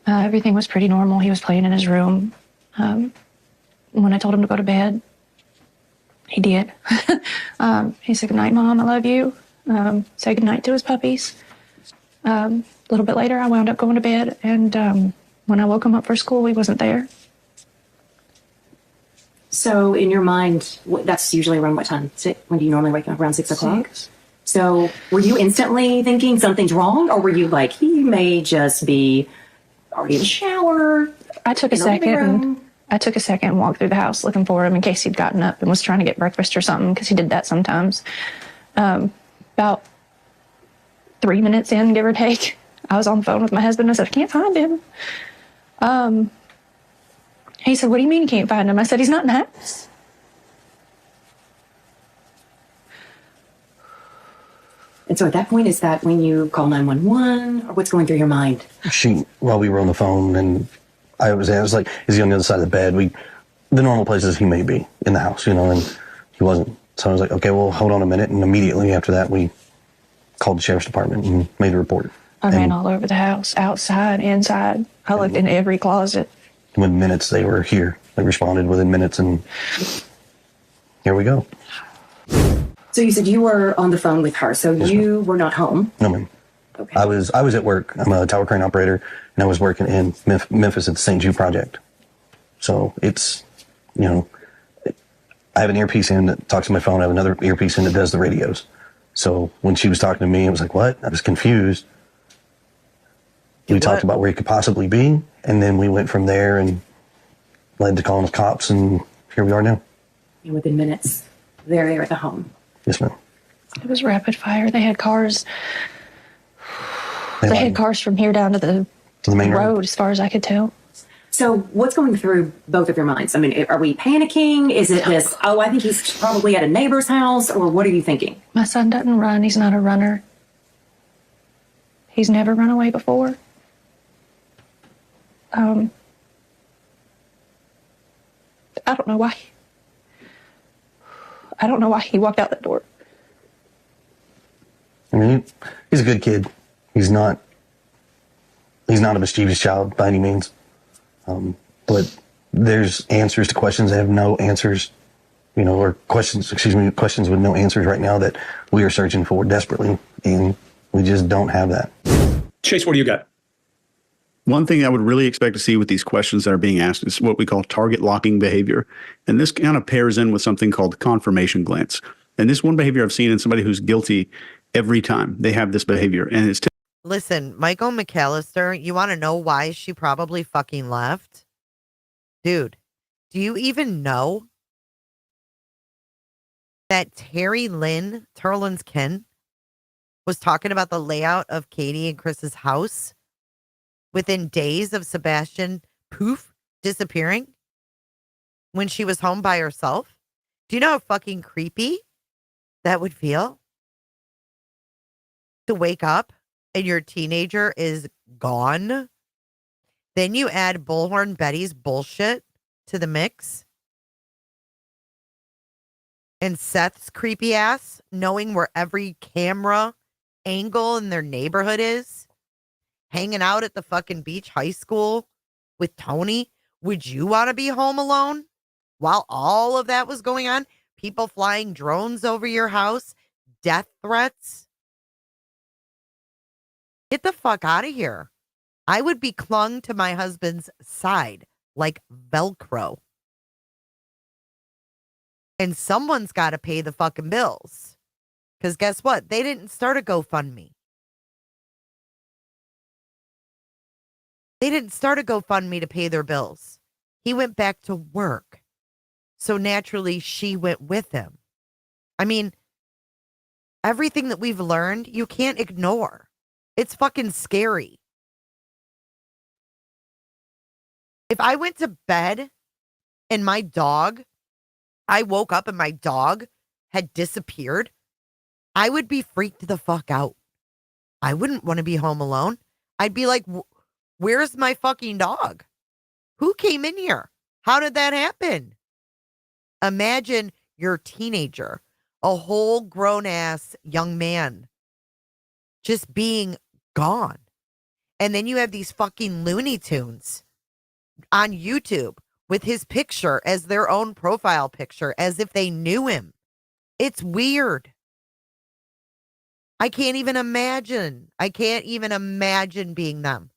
Everything was pretty normal. He was playing in his room. When I told him to go to bed, he did. He said, "Good night, Mom. I love you." Said goodnight to his puppies. A little bit later, I wound up going to bed, and when I woke him up for school, he wasn't there. So in your mind, that's usually around what time? When do you normally wake up? Around 6 o'clock? 6. So were you instantly thinking something's wrong, or were you like, he may just be already in the shower? I took a second and walked through the house looking for him in case he'd gotten up and was trying to get breakfast or something, because he did that sometimes. About 3 minutes in, give or take, I was on the phone with my husband. I said, "I can't find him." He said, "What do you mean you can't find him?" I said, "He's not in the house." And so at that point, is that when you call 911, or what's going through your mind? While we were on the phone, and I was like, "Is he on the other side of the bed?" The normal places he may be in the house, and he wasn't. So I was like, "Okay, well, hold on a minute." And immediately after that, we called the sheriff's department and made a report. I ran all over the house, outside, inside. I looked in every closet. Within minutes, they were here. They responded within minutes, and here we go. So you said you were on the phone with her, so Yes, you were not home. No, ma'am. Okay. I was at work. I'm a tower crane operator, and I was working in Memphis at the St. Jude Project. So it's, I have an earpiece in that talks to my phone. I have another earpiece in that does the radios. So when she was talking to me, I was like, "What?" I was confused. We talked about where he could possibly be, and then we went from there and led to calling the cops, and here we are now. And within minutes, they're there at the home. Yes, ma'am. It was rapid fire. They had cars. They had cars from here down to the main road, as far as I could tell. So what's going through both of your minds? I mean, are we panicking? Is it this, "Oh, I think he's probably at a neighbor's house," or what are you thinking? My son doesn't run. He's not a runner. He's never run away before. I don't know why. I don't know why he walked out that door. I mean, he's a good kid. He's not a mischievous child by any means. But there's answers to questions that have no answers, or questions with no answers right now that we are searching for desperately, and we just don't have that. Chase, what do you got? One thing I would really expect to see with these questions that are being asked is what we call target locking behavior. And this kind of pairs in with something called confirmation glance. And this one behavior I've seen in somebody who's guilty every time they have this behavior. And it's Listen, Michael McAllister, you want to know why she probably fucking left? Dude, do you even know that Terry Lynn, Terlin's Ken, was talking about the layout of Katie and Chris's house within days of Sebastian disappearing when she was home by herself? Do you know how fucking creepy that would feel? To wake up and your teenager is gone. Then you add Bullhorn Betty's bullshit to the mix. And Seth's creepy ass knowing where every camera angle in their neighborhood is. Hanging out at the fucking beach high school with Tony. Would you want to be home alone while all of that was going on? People flying drones over your house. Death threats. Get the fuck out of here. I would be clung to my husband's side like Velcro. And someone's got to pay the fucking bills. Because guess what? They didn't start a GoFundMe. They didn't start a GoFundMe to pay their bills. He went back to work. So naturally, she went with him. I mean, everything that we've learned, you can't ignore. It's fucking scary. If I went to bed and I woke up and my dog had disappeared, I would be freaked the fuck out. I wouldn't want to be home alone. I'd be like, where's my fucking dog? Who came in here? How did that happen? Imagine your teenager, a whole grown ass young man, just being gone. And then you have these fucking Looney Tunes on YouTube with his picture as their own profile picture, as if they knew him. It's weird. I can't even imagine. I can't even imagine being them.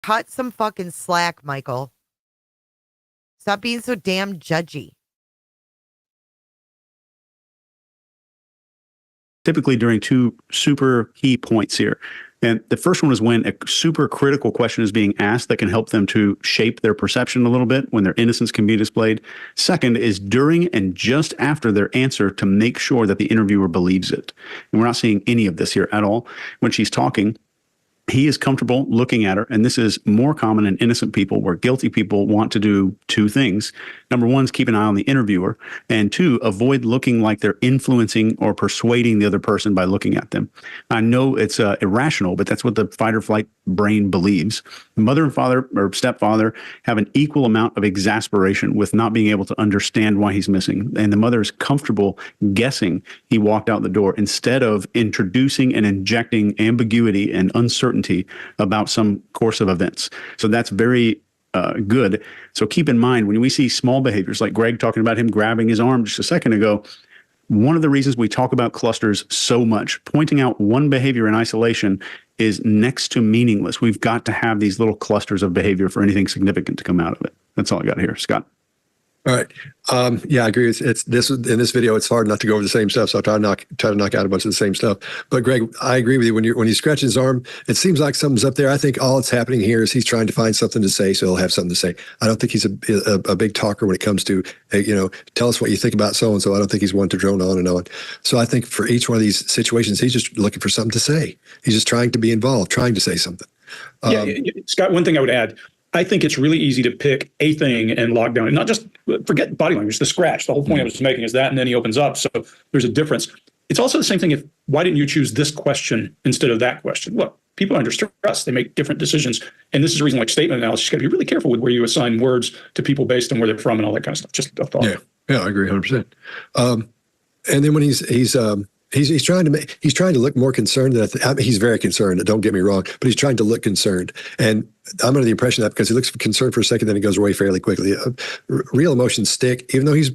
Cut some fucking slack, Michael. Stop being so damn judgy. Typically during two super key points here. And the first one is when a super critical question is being asked that can help them to shape their perception a little bit, when their innocence can be displayed. Second is during and just after their answer to make sure that the interviewer believes it. And we're not seeing any of this here at all. When she's talking, he is comfortable looking at her, and this is more common in innocent people, where guilty people want to do two things. Number one is keep an eye on the interviewer, and two, avoid looking like they're influencing or persuading the other person by looking at them. I know it's irrational, but that's what the fight or flight brain believes. Mother and father or stepfather have an equal amount of exasperation with not being able to understand why he's missing, and the mother is comfortable guessing he walked out the door instead of introducing and injecting ambiguity and uncertainty about some course of events. So that's very good. So keep in mind, when we see small behaviors like Greg talking about him grabbing his arm just a second ago, one of the reasons we talk about clusters so much, pointing out one behavior in isolation is next to meaningless. We've got to have these little clusters of behavior for anything significant to come out of it. That's all I got here. Scott. All right. Yeah, I agree. It's this in this video. It's hard not to go over the same stuff, so I'll try to knock out a bunch of the same stuff. But Greg, I agree with you. When he's scratching his arm, it seems like something's up there. I think all that's happening here is he's trying to find something to say, so he'll have something to say. I don't think he's a big talker when it comes to tell us what you think about so and so. I don't think he's one to drone on and on. So I think for each one of these situations, he's just looking for something to say. He's just trying to be involved, trying to say something. Scott, one thing I would add. I think it's really easy to pick a thing and lock down, and not just forget body language, the scratch. The whole point I was making is that, and then he opens up. So there's a difference. It's also the same thing. Why didn't you choose this question instead of that question? Look, people are under stress. They make different decisions. And this is a reason like statement analysis, you got to be really careful with where you assign words to people based on where they're from and all that kind of stuff. Just a thought. Yeah, I agree 100%. And then when he's trying to look more concerned than he's very concerned. Don't get me wrong, but he's trying to look concerned. And I'm under the impression that because he looks concerned for a second, then he goes away fairly quickly. Real emotions stick, even though he's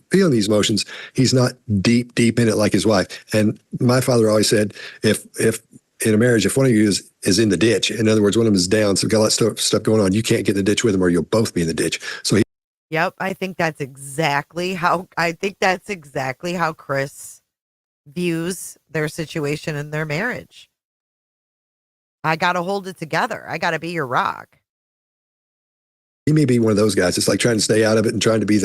feeling these emotions. He's not deep in it like his wife. And my father always said, if in a marriage, if one of you is in the ditch, in other words, one of them is down, so got a lot of stuff going on, you can't get in the ditch with him, or you'll both be in the ditch. So Yep, I think that's exactly how Chris views their situation in their marriage. I got to hold it together. I got to be your rock. He may be one of those guys. It's like trying to stay out of it and trying to be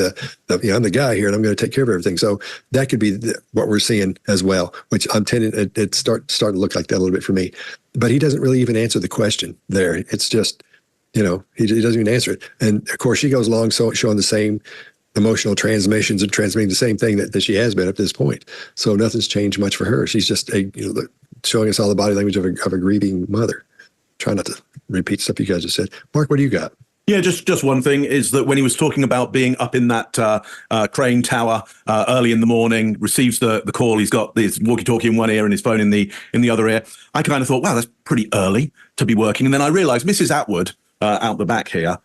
I'm the guy here and I'm going to take care of everything. So that could be what we're seeing as well, which I'm tending it starting to look like that a little bit for me. But he doesn't really even answer the question there. It's just, he doesn't even answer it. And of course she goes along showing the same emotional transmissions and transmitting the same thing that she has been up to this point. So nothing's changed much for her. She's just showing us all the body language of a grieving mother. Try not to repeat stuff you guys just said. Mark, what do you got? Yeah, just one thing is that when he was talking about being up in that crane tower early in the morning, receives the call, he's got his walkie-talkie in one ear and his phone in the other ear. I kind of thought, wow, that's pretty early to be working. And then I realized Mrs. Atwood out the back here,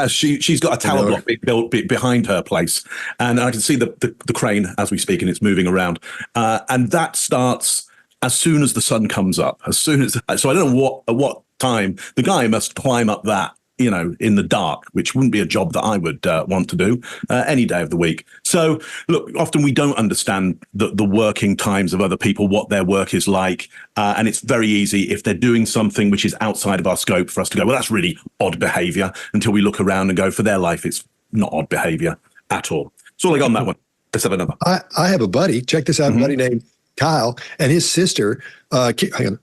she's got a tower block built behind her place, and I can see the crane as we speak, and it's moving around. And that starts as soon as the sun comes up. So I don't know at what time the guy must climb up that in the dark, which wouldn't be a job that I would want to do any day of the week. So look, often we don't understand the working times of other people, what their work is like. And it's very easy if they're doing something which is outside of our scope for us to go, well, that's really odd behavior, until we look around and go, for their life, it's not odd behavior at all. That's all I got on that one. Let's have another. I have a buddy. Check this out. A buddy named Kyle, and his sister, hang on.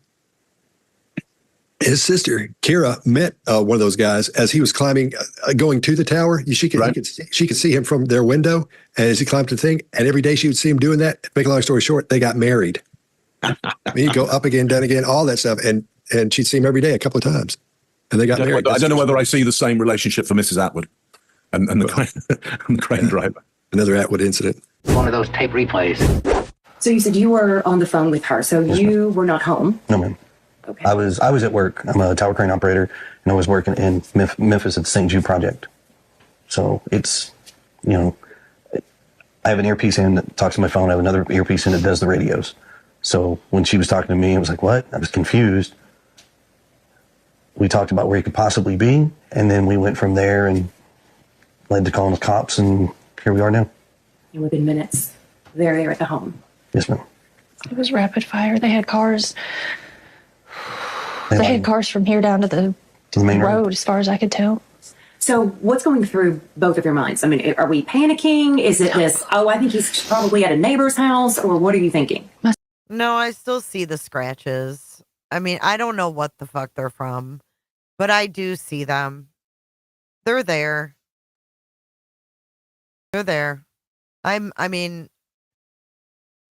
His sister, Kira, met one of those guys as he was climbing, going to the tower. She could see him from their window, and as he climbed the thing, and every day she would see him doing that. Make a long story short, they got married. I mean, he'd go up again, down again, all that stuff, and she'd see him every day a couple of times, and they got married. I don't know whether I see the same relationship for Mrs. Atwood and the crane driver. Another Atwood incident. One of those tape replays. So you said you were on the phone with her, so you were not home. No, ma'am. Okay. I was at work. I'm a tower crane operator, and I was working in Memphis at the St. Jude project. So it's, I have an earpiece in that talks to my phone. I have another earpiece in that does the radios. So when she was talking to me, I was like, what? I was confused. We talked about where he could possibly be, and then we went from there and led to calling the cops, and here we are now. And within minutes, they're there at the home. Yes, ma'am. It was rapid fire. They had cars. They had cars from here down to the main road, as far as I could tell. So what's going through both of your minds? I mean, are we panicking? Is it this, I think he's probably at a neighbor's house, or what are you thinking? No, I still see the scratches. I mean, I don't know what the fuck they're from, but I do see them. They're there. They're there.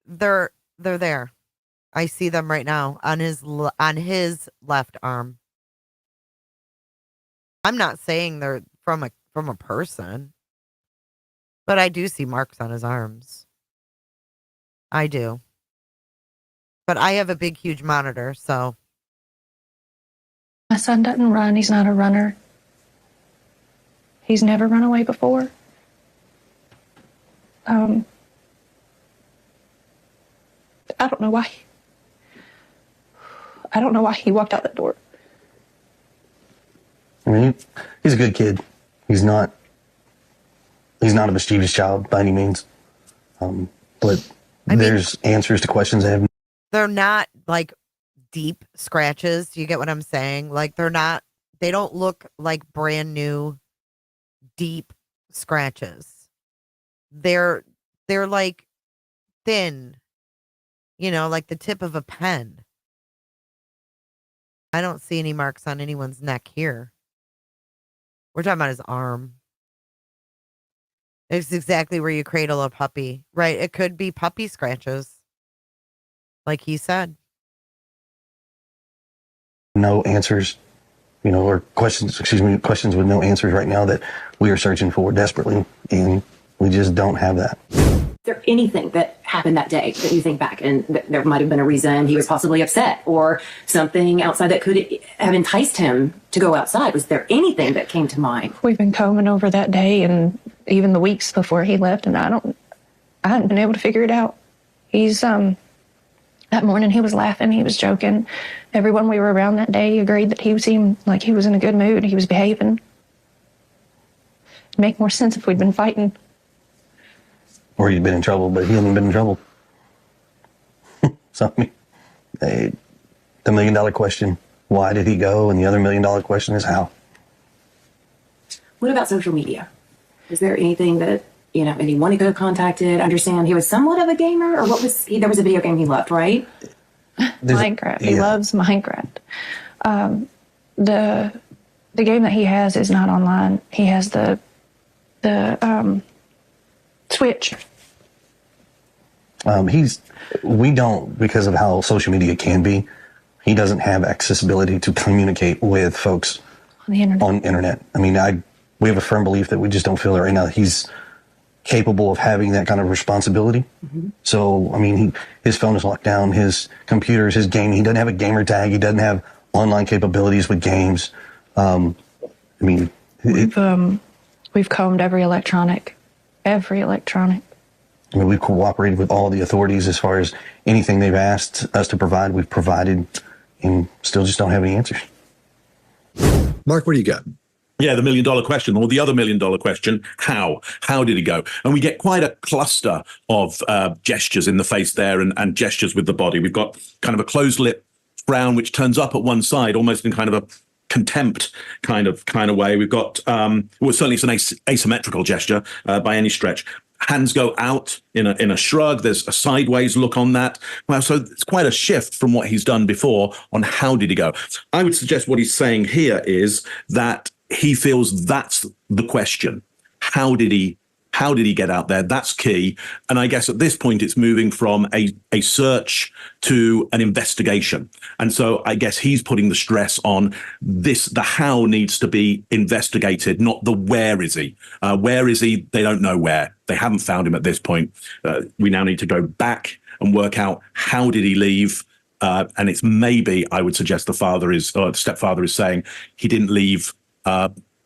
They're there. I see them right now on his left arm. I'm not saying they're from a person, but I do see marks on his arms. I do. But I have a big, huge monitor, so. My son doesn't run. He's not a runner. He's never run away before. I don't know why. I don't know why he walked out that door. I mean, he's a good kid. He's not a mischievous child by any means. But there's answers to questions I have. They're not like deep scratches. Do you get what I'm saying? Like they don't look like brand new deep scratches. They're like thin, like the tip of a pen. I don't see any marks on anyone's neck here. We're talking about his arm. It's exactly where you cradle a puppy, right? It could be puppy scratches, like he said. No answers, or questions with no answers right now that we are searching for desperately, and we just don't have that. Is there anything that happened that day that you think back and there might have been a reason he was possibly upset, or something outside that could have enticed him to go outside? Was there anything that came to mind? We've been combing over that day and even the weeks before he left, and I hadn't been able to figure it out. He's that morning he was laughing, he was joking. Everyone we were around that day agreed that he seemed like he was in a good mood, he was behaving. It'd make more sense if we'd been fighting. Or he'd been in trouble, but he hadn't been in trouble. So, I mean, the $1 million question, why did he go? And the other $1 million question is how. What about social media? Is there anything that, anyone he could have contacted? Understand he was somewhat of a gamer, or what was he? There was a video game he loved, right? Minecraft. He loves Minecraft. The game that he has is not online. He has the Switch. We don't, because of how social media can be, he doesn't have accessibility to communicate with folks on the internet. I mean, we have a firm belief that we just don't feel that right now he's capable of having that kind of responsibility. Mm-hmm. So, I mean, his phone is locked down, his computers, his gaming. He doesn't have a gamer tag. He doesn't have online capabilities with games. We've combed every electronic. I mean, we've cooperated with all the authorities as far as anything they've asked us to provide. We've provided, and still just don't have any answers. Mark, what do you got? Yeah, the $1 million question, or the other $1 million question, how? How did he go? And we get quite a cluster of gestures in the face there and gestures with the body. We've got kind of a closed lip frown, which turns up at one side, almost in kind of a contempt kind of way. We've got, well, certainly it's an asymmetrical gesture by any stretch. Hands go out in a shrug. There's a sideways look on that. Well, so it's quite a shift from what he's done before on how did he go. I would suggest what he's saying here is that he feels that's the question. How did he get out there? That's key. And I guess at this point, it's moving from a search to an investigation. And so I guess he's putting the stress on this. The how needs to be investigated, not the where is he? Where is he? They don't know where. They haven't found him at this point. We now need to go back and work out how did he leave? And it's maybe, I would suggest the stepfather is saying he didn't leave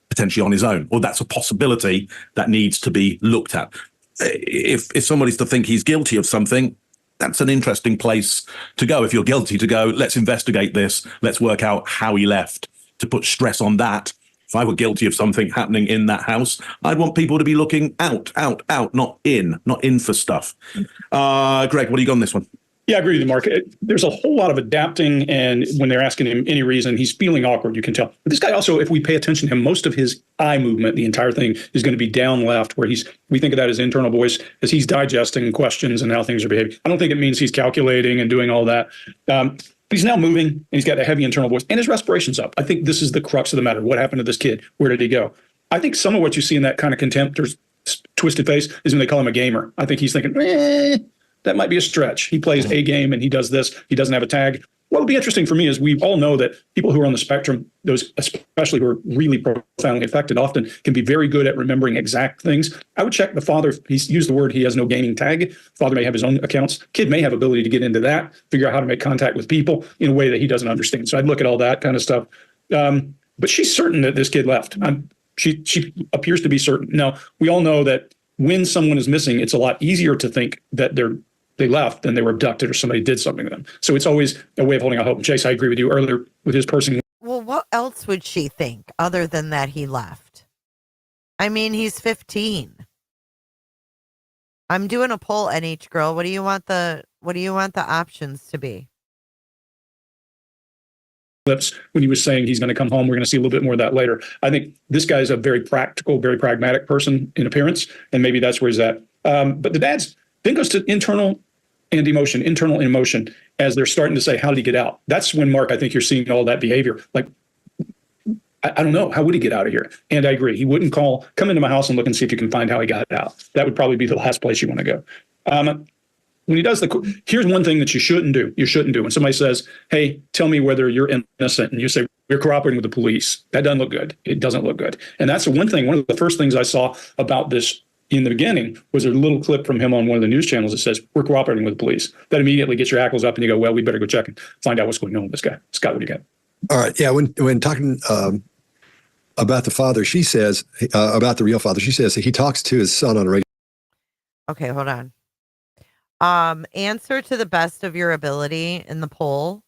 potentially on his own, or that's a possibility that needs to be looked at. If somebody's to think he's guilty of something, that's an interesting place to go. If you're guilty, to go, let's investigate this, let's work out how he left, to put stress on that. If I were guilty of something happening in that house, I'd want people to be looking out, not in for stuff. Greg, what do you got on this one? Yeah, I agree with you, Mark. There's a whole lot of adapting, and when they're asking him any reason, he's feeling awkward, you can tell. But this guy also, if we pay attention to him, most of his eye movement, the entire thing, is going to be down left, where we think of that as internal voice, as he's digesting questions and how things are behaving. I don't think it means he's calculating and doing all that. He's now moving, and he's got a heavy internal voice, and his respiration's up. I think this is the crux of the matter. What happened to this kid? Where did he go? I think some of what you see in that kind of contempt or twisted face is when they call him a gamer. I think he's thinking, that might be a stretch. He plays a game and he does this. He doesn't have a tag. What would be interesting for me is we all know that people who are on the spectrum, those especially who are really profoundly affected, often can be very good at remembering exact things. I would check the father. He's used the word he has no gaming tag. Father may have his own accounts. Kid may have ability to get into that, figure out how to make contact with people in a way that he doesn't understand. So I'd look at all that kind of stuff. But she's certain that this kid left. She appears to be certain. Now, we all know that when someone is missing, it's a lot easier to think that they left than they were abducted or somebody did something to them. So it's always a way of holding out hope. Chase, I agree with you earlier with his person. Well, what else would she think other than that he left? I mean, he's 15. I'm doing a poll, NH girl. What do you want the options to be? When he was saying he's going to come home, we're going to see a little bit more of that later. I think this guy's a very practical, very pragmatic person in appearance, and maybe that's where he's at. But the dad's then goes to internal and emotion, as they're starting to say, how did he get out? That's when, Mark, I think you're seeing all that behavior. Like, I don't know, how would he get out of here? And I agree, he wouldn't come into my house and look and see if you can find how he got out. That would probably be the last place you want to go. When he does here's one thing that you shouldn't do. You shouldn't do when somebody says, hey, tell me whether you're innocent, and you say, we're cooperating with the police. That doesn't look good. It doesn't look good. And that's the one thing, one of the first things I saw about this in the beginning was a little clip from him on one of the news channels that says, we're cooperating with the police. That immediately gets your hackles up and you go, well, we better go check and find out what's going on with this guy. Scott, what do you got? All right. Yeah. When talking about the father, she says, about the real father, she says he talks to his son on a regular. Okay, hold on. Answer to the best of your ability in the poll.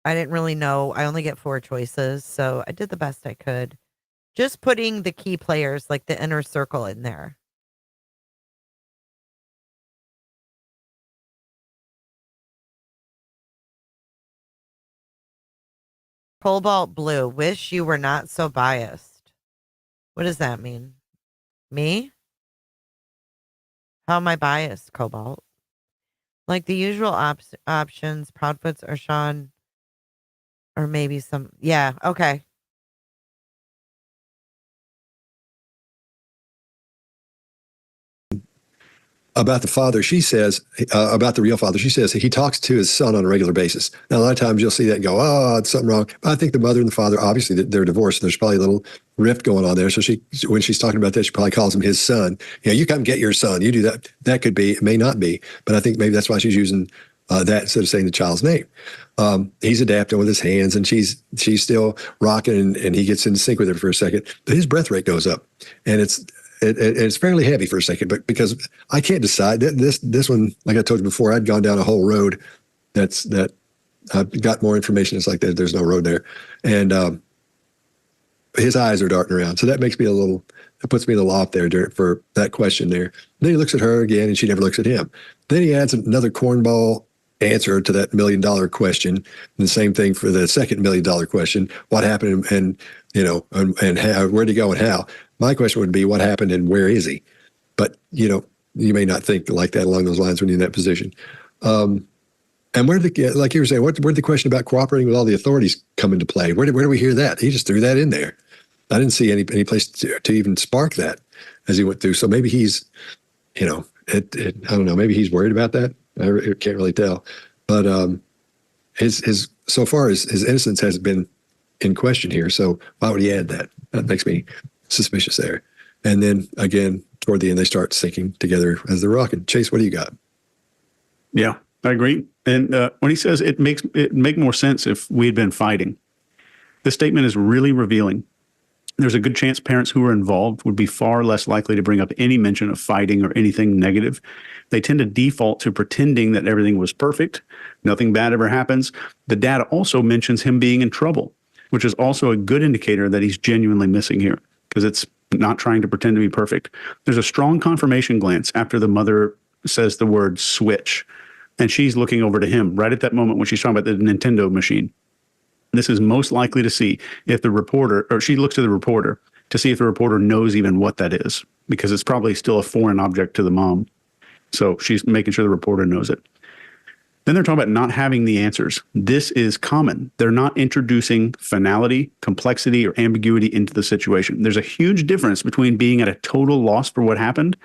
I didn't really know. I only get 4 choices, so I did the best I could. Just putting the key players, like the inner circle, in there. Cobalt blue. Wish you were not so biased. What does that mean? Me? How am I biased, Cobalt? Like the usual options, Proudfoots or Sean, or maybe some. Yeah, okay. About the father, she says, about the real father, she says he talks to his son on a regular basis. Now, a lot of times you'll see that and go, oh, it's something wrong. But I think the mother and the father, obviously, they're divorced. There's probably a little rift going on there. So when she's talking about that, she probably calls him his son. Yeah, you come get your son. You do that. That could be, it may not be. But I think maybe that's why she's using that instead of saying the child's name. He's adapting with his hands, and she's still rocking, and he gets in sync with her for a second. But his breath rate goes up, and it's fairly heavy for a second, but because I can't decide this one, like I told you before, I'd gone down a whole road that I've got more information. It's like there's no road there. And his eyes are darting around. So that puts me a little off there for that question there. Then he looks at her again and she never looks at him. Then he adds another cornball answer to that $1 million question. And the same thing for the second $1 million question. What happened and how, where'd he go and how? My question would be what happened and where is he? But, you may not think like that along those lines when you're in that position. And like you were saying, where'd the question about cooperating with all the authorities come into play? Where do we hear that? He just threw that in there. I didn't see any place to even spark that as he went through. So maybe he's, I don't know, maybe he's worried about that. I can't really tell. But his so far his innocence has been in question here. So why would he add that? That makes me suspicious there. And then again, toward the end, they start sinking together as they're rocking. Chase, what do you got? Yeah, I agree. And when he says it make more sense if we had been fighting, this statement is really revealing. There's a good chance parents who are involved would be far less likely to bring up any mention of fighting or anything negative. They tend to default to pretending that everything was perfect. Nothing bad ever happens. The dad also mentions him being in trouble, which is also a good indicator that he's genuinely missing here because it's not trying to pretend to be perfect. There's a strong confirmation glance after the mother says the word switch, and she's looking over to him right at that moment when she's talking about the Nintendo machine. This is most likely to see if the reporter, or she looks to the reporter to see if the reporter knows even what that is, because it's probably still a foreign object to the mom. So she's making sure the reporter knows it. Then they're talking about not having the answers. This is common. They're not introducing finality, complexity, or ambiguity into the situation. There's a huge difference between being at a total loss for what happened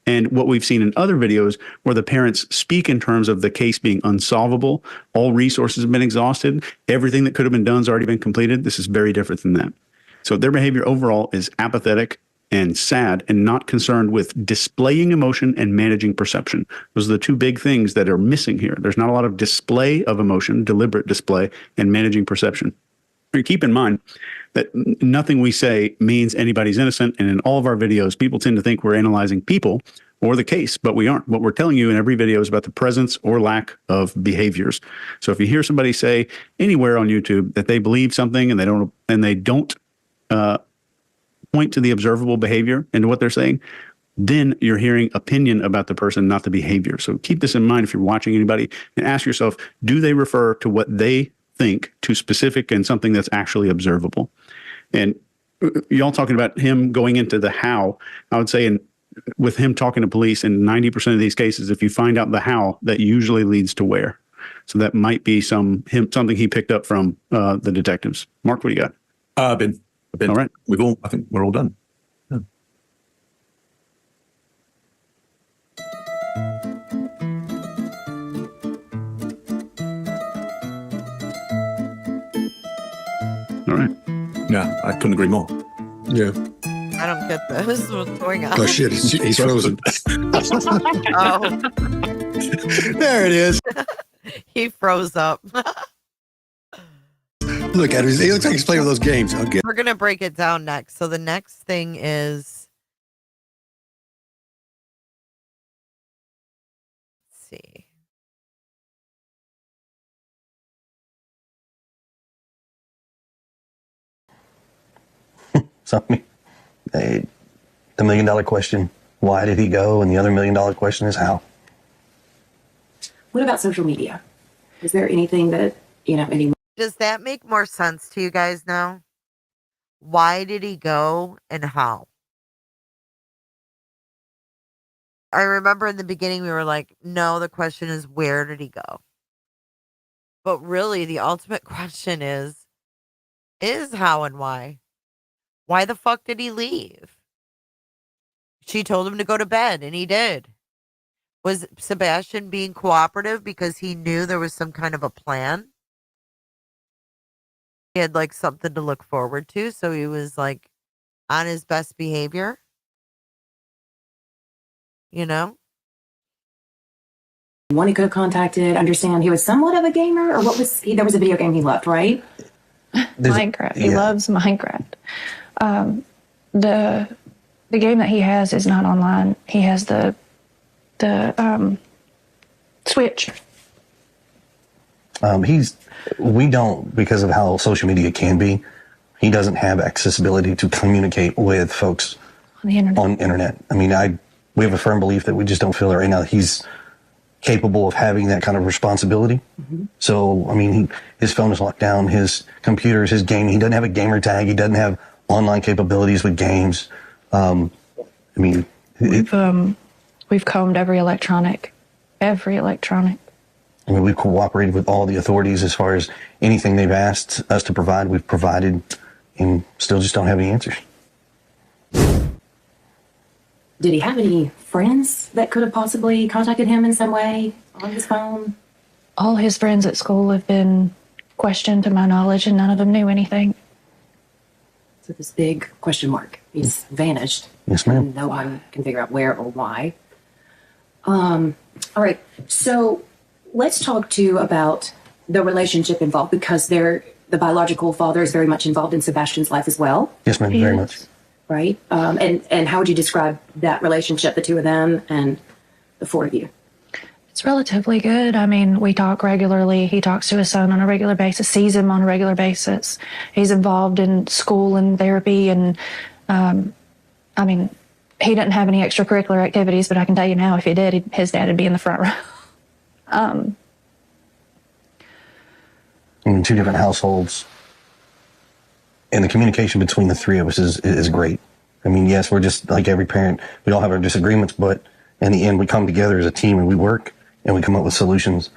and what we've seen in other videos where the parents speak in terms of the case being unsolvable, all resources have been exhausted, everything that could have been done has already been completed. This is very different than that. So their behavior overall is apathetic and sad and not concerned with displaying emotion and managing perception. Those are the two big things that are missing here. There's not a lot of display of emotion, deliberate display, and managing perception. And keep in mind that nothing we say means anybody's innocent. And in all of our videos, people tend to think we're analyzing people or the case, but we aren't. What we're telling you in every video is about the presence or lack of behaviors. So if you hear somebody say anywhere on YouTube that they believe something and they don't point to the observable behavior and what they're saying, then you're hearing opinion about the person, not the behavior. So keep this in mind if you're watching anybody and ask yourself, do they refer to what they think to specific and something that's actually observable? And y'all talking about him going into the how, I would say with him talking to police in 90% of these cases, if you find out the how, that usually leads to where. So that might be something he picked up from the detectives. Mark, what do you got? I've been. All right. I think we're all done. Yeah. All right. Yeah, I couldn't agree more. Yeah. I don't get this. What's going on? Oh, shit. He's frozen. Oh. There it is. He froze up. Look at him. He looks like he's playing with those games. Okay. We're going to break it down next. So the next thing is, let's see. So, the $1 million question, why did he go? And the other $1 million question is how. What about social media? Is there anything that, any... Does that make more sense to you guys now? Why did he go and how? I remember in the beginning we were like, no, the question is where did he go? But really the ultimate question is how and why? Why the fuck did he leave? She told him to go to bed and he did. Was Sebastian being cooperative because he knew there was some kind of a plan? He had like something to look forward to, so he was like on his best behavior. One he could have contacted, understand he was somewhat of a gamer, or what was he? There was a video game he loved, right? Minecraft. He loves Minecraft. The game that he has is not online. He has the Switch. We don't, because of how social media can be, he doesn't have accessibility to communicate with folks on internet. I mean, we have a firm belief that we just don't feel that right now he's capable of having that kind of responsibility. So, I mean, his phone is locked down, his computers, his gaming. He doesn't have a gamer tag. He doesn't have online capabilities with games. I mean, we've combed every electronic. I mean, we've cooperated with all the authorities as far as anything they've asked us to provide. We've provided, and still just don't have any answers. Did he have any friends that could have possibly contacted him in some way on his phone? All his friends at school have been questioned to my knowledge, and none of them knew anything. So this big question mark. He's vanished. Yes, ma'am. And no one can figure out where or why. All right. So let's talk too about the relationship involved, because the biological father is very much involved in Sebastian's life as well. Yes, ma'am. Very much. Right? And how would you describe that relationship, the two of them and the four of you? It's relatively good. I mean, we talk regularly. He talks to his son on a regular basis, sees him on a regular basis. He's involved in school and therapy. And, I mean, he doesn't have any extracurricular activities, but I can tell you now, if he did, his dad would be in the front row. In two different households. And the communication between the three of us is great. I mean, yes, we're just like every parent. We all have our disagreements, but in the end, we come together as a team and we work and we come up with solutions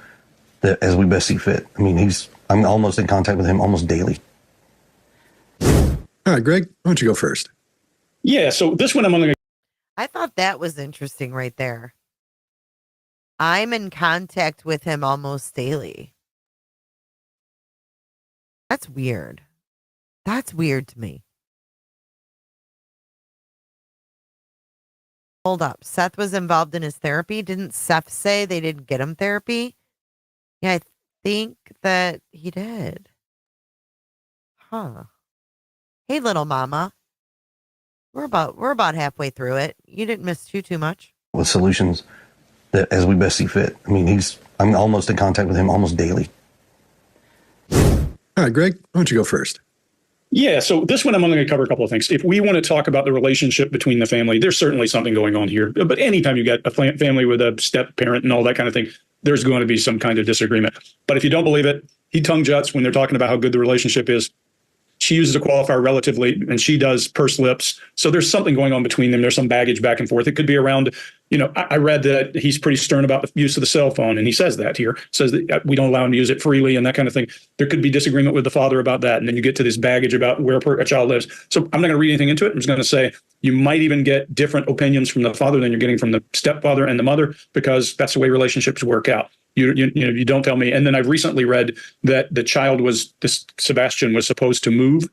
that as we best see fit. I mean, I'm almost in contact with him almost daily. All right, Greg, why don't you go first? Yeah, so this one I'm only going to. I thought that was interesting right there. I'm in contact with him almost daily. That's weird. That's weird to me. Hold up. Seth was involved in his therapy. Didn't Seth say they didn't get him therapy? Yeah, I think that he did. Huh. Hey, little mama. We're about halfway through it. You didn't miss too much. With solutions that as we best see fit. I mean, I'm almost in contact with him almost daily. All right, Greg, why don't you go first? Yeah, so this one I'm only going to cover a couple of things. If we want to talk about the relationship between the family, there's certainly something going on here. But anytime you get a family with a step parent and all that kind of thing, there's going to be some kind of disagreement. But if you don't believe it, he tongue juts when they're talking about how good the relationship is. She uses a qualifier relatively, and she does purse lips. So there's something going on between them. There's some baggage back and forth. It could be around, I read that he's pretty stern about the use of the cell phone, and he says that here, says that we don't allow him to use it freely and that kind of thing. There could be disagreement with the father about that. And then you get to this baggage about where a child lives. So I'm not going to read anything into it. I'm just going to say you might even get different opinions from the father than you're getting from the stepfather and the mother, because that's the way relationships work out. You don't tell me. And then I've recently read that the child Sebastian was supposed to move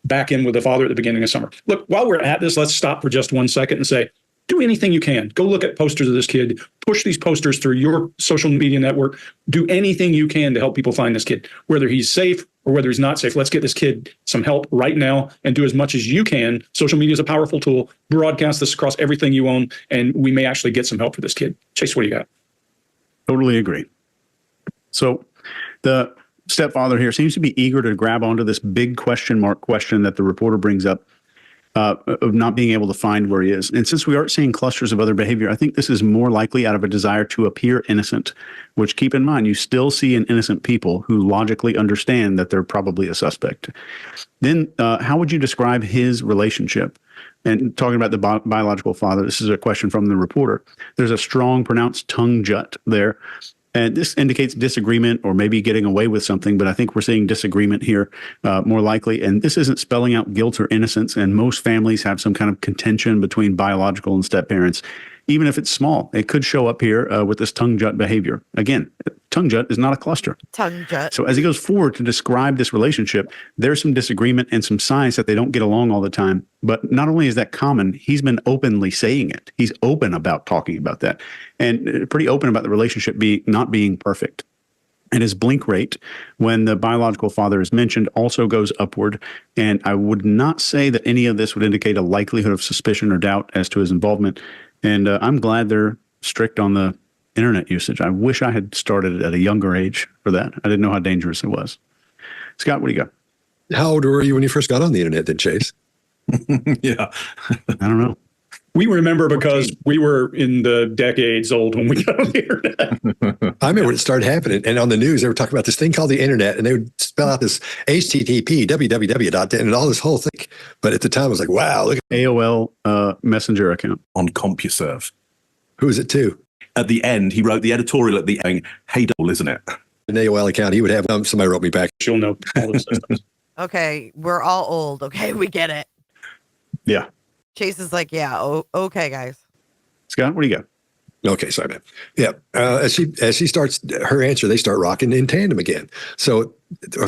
back in with the father at the beginning of summer. Look, while we're at this, let's stop for just 1 second and say, do anything you can. Go look at posters of this kid, push these posters through your social media network, do anything you can to help people find this kid, whether he's safe or whether he's not safe. Let's get this kid some help right now and do as much as you can. Social media is a powerful tool. Broadcast this across everything you own, and we may actually get some help for this kid. Chase, what do you got? Totally agree. So the stepfather here seems to be eager to grab onto this big question that the reporter brings up of not being able to find where he is. And since we aren't seeing clusters of other behavior, I think this is more likely out of a desire to appear innocent, which, keep in mind, you still see in innocent people who logically understand that they're probably a suspect. Then how would you describe his relationship? And talking about the biological father, this is a question from the reporter. There's a strong, pronounced tongue jut there. And this indicates disagreement or maybe getting away with something, but I think we're seeing disagreement here more likely. And this isn't spelling out guilt or innocence. And most families have some kind of contention between biological and step parents. Even if it's small, it could show up here with this tongue jut behavior. Again, tongue jut is not a cluster. Tongue jut. So as he goes forward to describe this relationship, there's some disagreement and some signs that they don't get along all the time. But not only is that common, he's been openly saying it. He's open about talking about that, and pretty open about the relationship not being perfect. And his blink rate, when the biological father is mentioned, also goes upward. And I would not say that any of this would indicate a likelihood of suspicion or doubt as to his involvement. And I'm glad they're strict on the internet usage. I wish I had started at a younger age for that. I didn't know how dangerous it was. Scott, what do you got? How old were you when you first got on the internet then, Chase? Yeah. I don't know. We remember because we were in the decades old when we got on the internet. I remember when it started happening, and on the news, they were talking about this thing called the internet, and they would spell out this HTTP, www, and all this whole thing. But at the time, I was like, wow, look at AOL Messenger account. On CompuServe. who is it to? At the end, he wrote the editorial at the end, hey, double, isn't it? An AOL account, he would have somebody wrote me back. You'll know all the systems. Okay, we're all old. Okay, we get it. Yeah. Chase is like, yeah, okay, guys. Scott, what do you got? Okay, sorry, man. Yeah, as she starts her answer, they start rocking in tandem again. So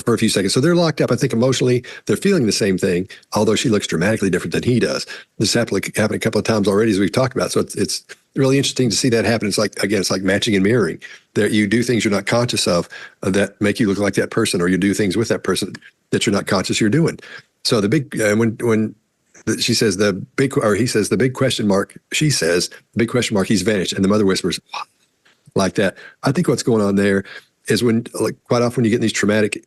for a few seconds, so they're locked up. I think emotionally, they're feeling the same thing, although she looks dramatically different than he does. This happened a couple of times already, as we've talked about. So it's really interesting to see that happen. It's like, again, it's like matching and mirroring. That you do things you're not conscious of that make you look like that person, or you do things with that person that you're not conscious you're doing. So the big when she says he says the big question mark, she says the big question mark, he's vanished, and the mother whispers like that. I think what's going on there is when, like, quite often when you get in these traumatic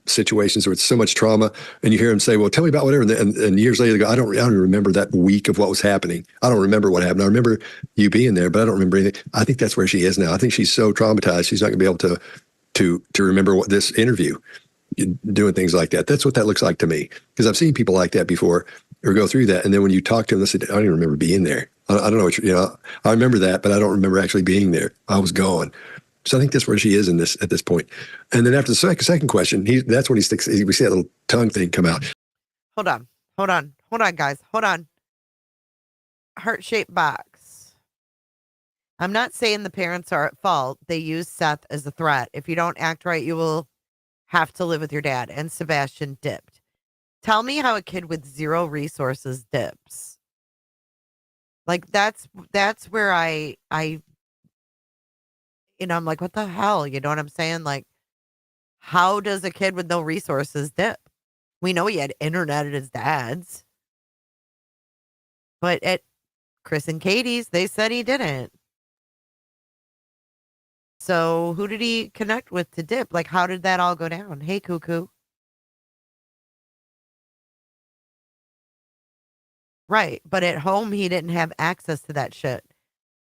situations where it's so much trauma, and you hear them say, well, tell me about whatever, and years later they go, I don't remember that week of what was happening. I don't remember what happened. I remember you being there, but I don't remember anything. I think that's where she is now. I think she's so traumatized she's not going to be able to remember what this interview, doing things like that. That's what that looks like to me, because I've seen people like that before, or go through that, and then when you talk to them, they say, I don't even remember being there. I don't know what I remember that, but I don't remember actually being there. I was gone. So I think that's where she is at this point. And then after the second question, that's when he sticks. We see that little tongue thing come out. Hold on, guys. Hold on. Heart-shaped box. I'm not saying the parents are at fault. They use Seth as a threat. If you don't act right, you will have to live with your dad. And Sebastian dipped. Tell me how a kid with zero resources dips. Like that's where I I'm like, what the hell? You know what I'm saying? Like, how does a kid with no resources dip? We know he had internet at his dad's. But at Chris and Katie's, they said he didn't. So who did he connect with to dip? Like, how did that all go down? Hey, cuckoo. Right. But at home, he didn't have access to that shit.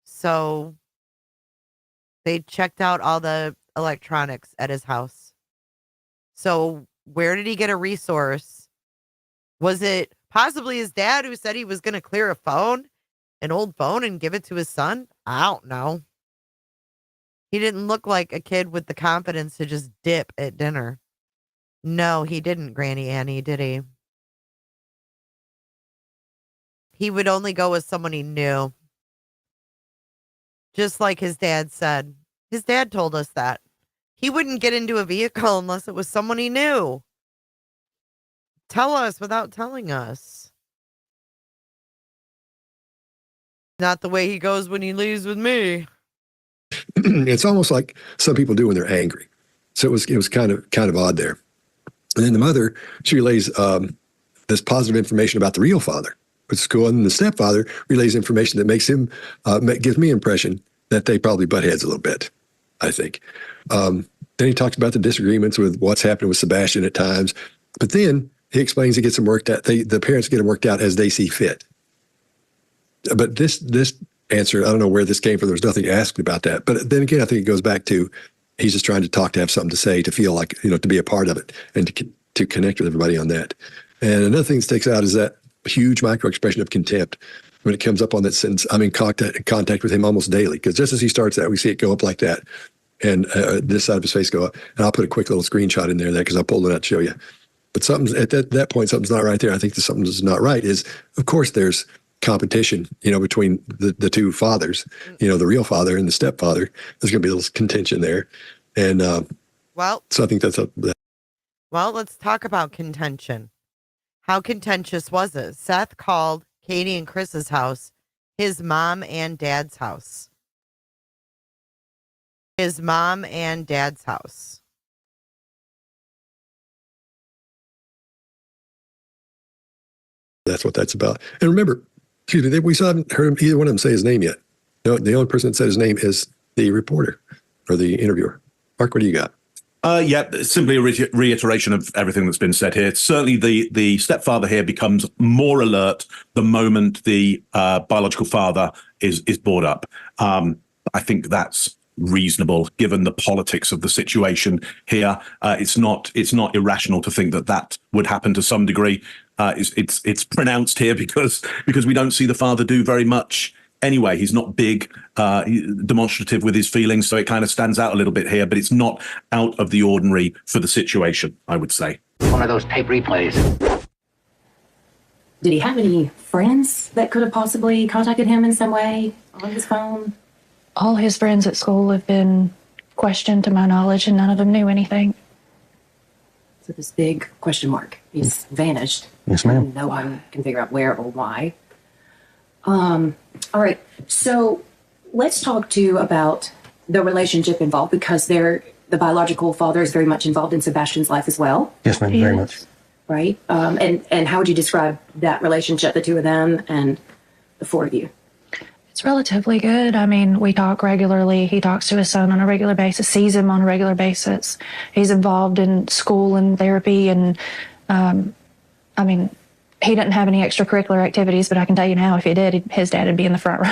So they checked out all the electronics at his house. So where did he get a resource? Was it possibly his dad who said he was going to clear an old phone, and give it to his son? I don't know. He didn't look like a kid with the confidence to just dip at dinner. No, he didn't, Granny Annie, did he? He would only go with someone he knew. Just like his dad said. His dad told us that. He wouldn't get into a vehicle unless it was someone he knew. Tell us without telling us. Not the way he goes when he leaves with me. It's almost like some people do when they're angry. So it was kind of odd there. And then the mother, she relays this positive information about the real father, which is cool. And then the stepfather relays information that makes him, gives me impression that they probably butt heads a little bit, I think. Then he talks about the disagreements with what's happening with Sebastian at times. But then he explains he gets them worked out. The parents get them worked out as they see fit. But this answer, I don't know where this came from. There was nothing asked about that. But then again, I think it goes back to he's just trying to talk, to have something to say, to feel like, to be a part of it, and to connect with everybody on that. And another thing that sticks out is that huge micro expression of contempt when it comes up on that sentence. I'm in contact with him almost daily, because just as he starts that, we see it go up like that, and this side of his face go up. And I'll put a quick little screenshot in there because I pulled it out to show you. But something's at that point, something's not right there. I think that something that's not right is, of course, there's competition, between the two fathers, the real father and the stepfather. There's going to be a little contention there. And so I think that's well, let's talk about contention. How contentious was it? Seth called Katie and Chris's house his mom and dad's house. His mom and dad's house. That's what that's about. And remember, we still haven't heard either one of them say his name yet. No, the only person that said his name is the reporter or the interviewer. Mark, what do you got? Yeah, simply a reiteration of everything that's been said here. Certainly the stepfather here becomes more alert the moment the biological father is brought up. I think that's reasonable given the politics of the situation here. It's not irrational to think that would happen to some degree. It's pronounced here because we don't see the father do very much. Anyway, he's not big, demonstrative with his feelings, so it kind of stands out a little bit here, but it's not out of the ordinary for the situation, I would say. One of those tape replays. Did he have any friends that could have possibly contacted him in some way on his phone? All his friends at school have been questioned to my knowledge, and none of them knew anything. So this big question mark. He's vanished. Yes, ma'am. No one can figure out where or why. All right. So let's talk too about the relationship involved, because the biological father is very much involved in Sebastian's life as well. Yes, ma'am. Very much. Right. And how would you describe that relationship, the two of them and the four of you? It's relatively good. I mean, we talk regularly. He talks to his son on a regular basis, sees him on a regular basis. He's involved in school and therapy. And, I mean, he didn't have any extracurricular activities, but I can tell you now, if he did, his dad would be in the front row.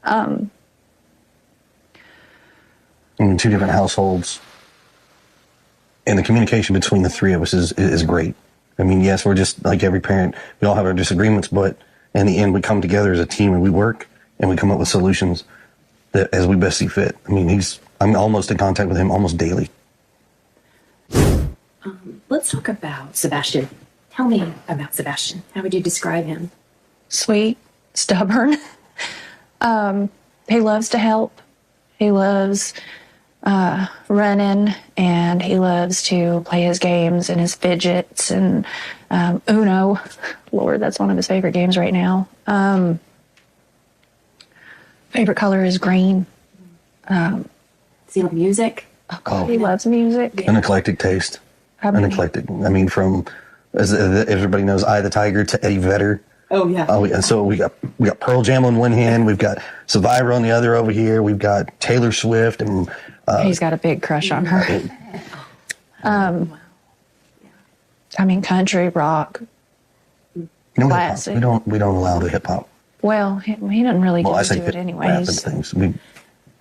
I mean, two different households, and the communication between the three of us is great. I mean, yes, we're just like every parent. We all have our disagreements, but in the end, we come together as a team and we work and we come up with solutions that as we best see fit. I mean, I'm almost in contact with him almost daily. Let's talk about Sebastian. Tell me about Sebastian. How would you describe him? Sweet, stubborn. He loves to help. He loves running, and he loves to play his games and his fidgets and Uno. Lord, that's one of his favorite games right now. Favorite color is green. Does he love music? Oh, he loves music. An eclectic taste. An eclectic. I mean, from, as everybody knows, Eye of the Tiger to Eddie Vedder. Oh, yeah. And so we got Pearl Jam on one hand, we've got Survivor on the other over here, we've got Taylor Swift, and he's got a big crush on her. I mean, country, rock, classic. We don't allow the hip hop. Well, he doesn't really Well, I get say into it rap and anyways. things.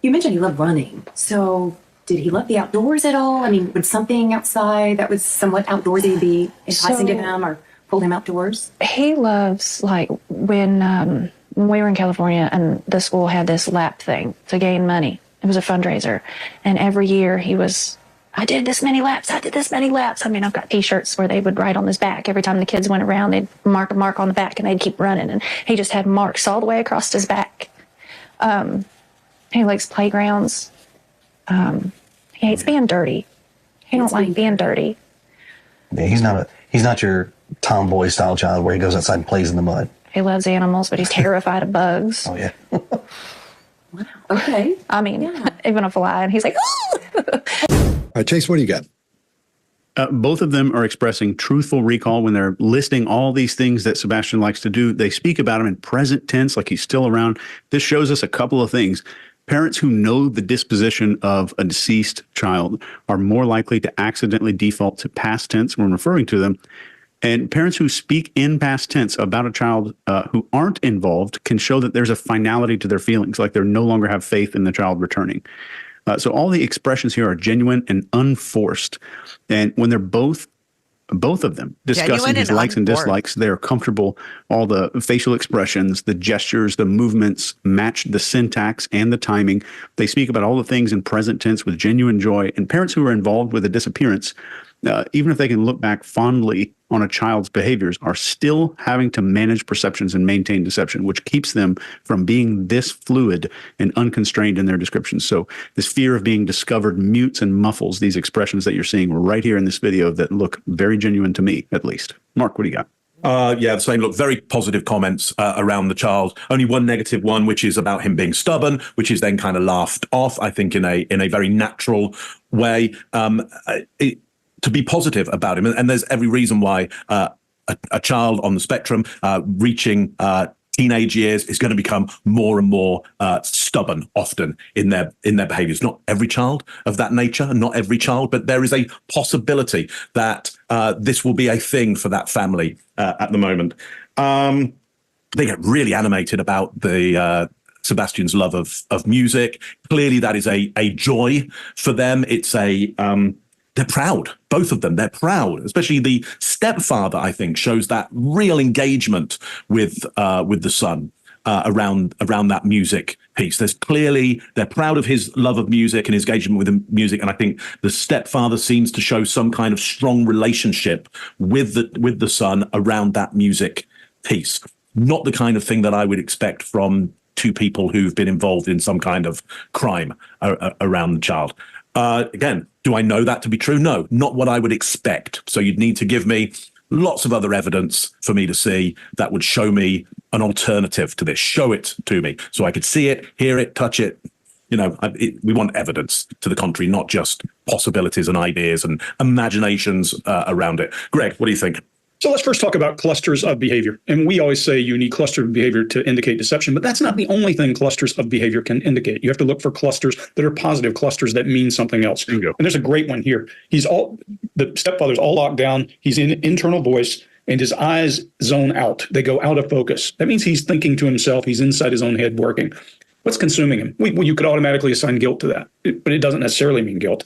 You mentioned he loved running. So did he love the outdoors at all? I mean, would something outside that was somewhat outdoorsy be enticing to him or pull him outdoors? He loves, like, when we were in California and the school had this lap thing to gain money. It was a fundraiser. And every year I did this many laps. I did this many laps. I mean, I've got T-shirts where they would write on his back. Every time the kids went around, they'd mark a mark on the back and they'd keep running. And he just had marks all the way across his back. He likes playgrounds. He hates being dirty. He don't like being dirty. Yeah, he's not your tomboy style child where he goes outside and plays in the mud. He loves animals, but he's terrified of bugs. Oh, yeah. Wow. Okay. I mean, even a fly, and he's like, All right, Chase, what do you got? Both of them are expressing truthful recall when they're listing all these things that Sebastian likes to do. They speak about him in present tense, like he's still around. This shows us a couple of things. Parents who know the disposition of a deceased child are more likely to accidentally default to past tense when referring to them. And parents who speak in past tense about a child who aren't involved can show that there's a finality to their feelings, like they no longer have faith in the child returning. So all the expressions here are genuine and unforced. And when they're both of them discussing his likes and dislikes, they're comfortable. All the facial expressions, the gestures, the movements match the syntax and the timing. They speak about all the things in present tense with genuine joy. And parents who are involved with a disappearance, even if they can look back fondly on a child's behaviors, are still having to manage perceptions and maintain deception, which keeps them from being this fluid and unconstrained in their descriptions. So this fear of being discovered mutes and muffles these expressions that you're seeing right here in this video that look very genuine to me, at least. Mark, what do you got? Yeah, the same. Look, very positive comments around the child. Only one negative one, which is about him being stubborn, which is then kind of laughed off, I think, in a very natural way. To be positive about him. And there's every reason why a child on the spectrum reaching teenage years is going to become more and more stubborn often in their behaviors. Not every child of that nature, not every child, but there is a possibility that this will be a thing for that family at the moment. They get really animated about the Sebastian's love of music. Clearly that is a joy for them. It's they're proud, both of them. They're proud, especially the stepfather, I think, shows that real engagement with the son around that music piece. They're proud of his love of music and his engagement with the music. And I think the stepfather seems to show some kind of strong relationship with the son around that music piece. Not the kind of thing that I would expect from two people who've been involved in some kind of crime around the child. Again, do I know that to be true? No, not what I would expect. So you'd need to give me lots of other evidence for me to see that would show me an alternative to this. Show it to me so I could see it, hear it, touch it. We want evidence to the contrary, not just possibilities and ideas and imaginations around it. Greg, what do you think? So let's first talk about clusters of behavior. And we always say you need cluster of behavior to indicate deception, but that's not the only thing clusters of behavior can indicate. You have to look for clusters that are positive, clusters that mean something else. And there's a great one here. The stepfather's all locked down. He's in internal voice and his eyes zone out. They go out of focus. That means he's thinking to himself. He's inside his own head working. What's consuming him? You could automatically assign guilt to that, but it doesn't necessarily mean guilt.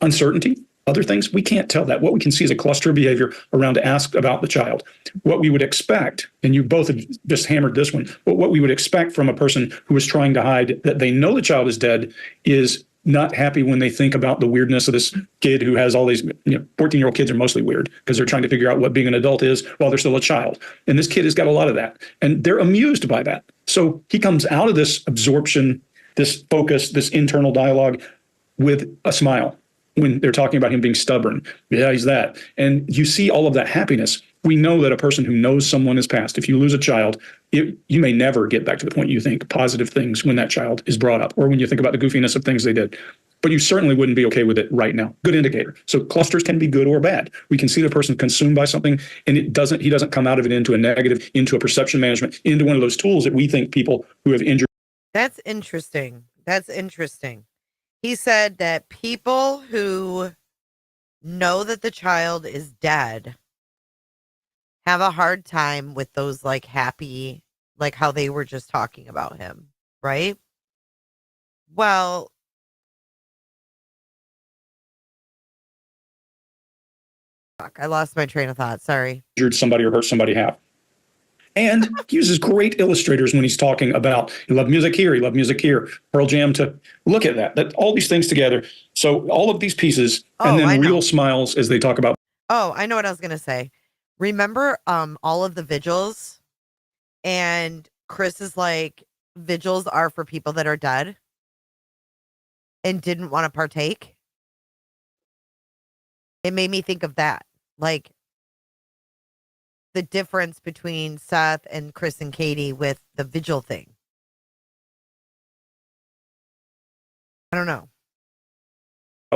Uncertainty. Other things, we can't tell that. What we can see is a cluster of behavior around to ask about the child. What we would expect, and you both have just hammered this one, but what we would expect from a person who is trying to hide that they know the child is dead is not happy when they think about the weirdness of this kid who has all these, 14-year-old kids are mostly weird because they're trying to figure out what being an adult is while they're still a child. And this kid has got a lot of that. And they're amused by that. So he comes out of this absorption, this focus, this internal dialogue with a smile. When they're talking about him being stubborn. Yeah, he's that. And you see all of that happiness. We know that a person who knows someone is passed, if you lose a child, you may never get back to the point you think positive things when that child is brought up or when you think about the goofiness of things they did. But you certainly wouldn't be okay with it right now. Good indicator. So clusters can be good or bad. We can see the person consumed by something and he doesn't come out of it into a negative, into a perception management, into one of those tools that we think people who have injured. That's interesting. He said that people who know that the child is dead have a hard time with those like happy, like how they were just talking about him, right? Well, fuck, I lost my train of thought. Sorry. Injured somebody or hurt somebody have. And he uses great illustrators when he's talking about, he loved music here, he loved music here, Pearl Jam to look at that all these things together. So all of these pieces and then real smiles as they talk about. Oh, I know what I was going to say. Remember all of the vigils? And Chris is like, vigils are for people that are dead and didn't want to partake. It made me think of that. Like, the difference between Seth and Chris and Katie with the vigil thing. I don't know.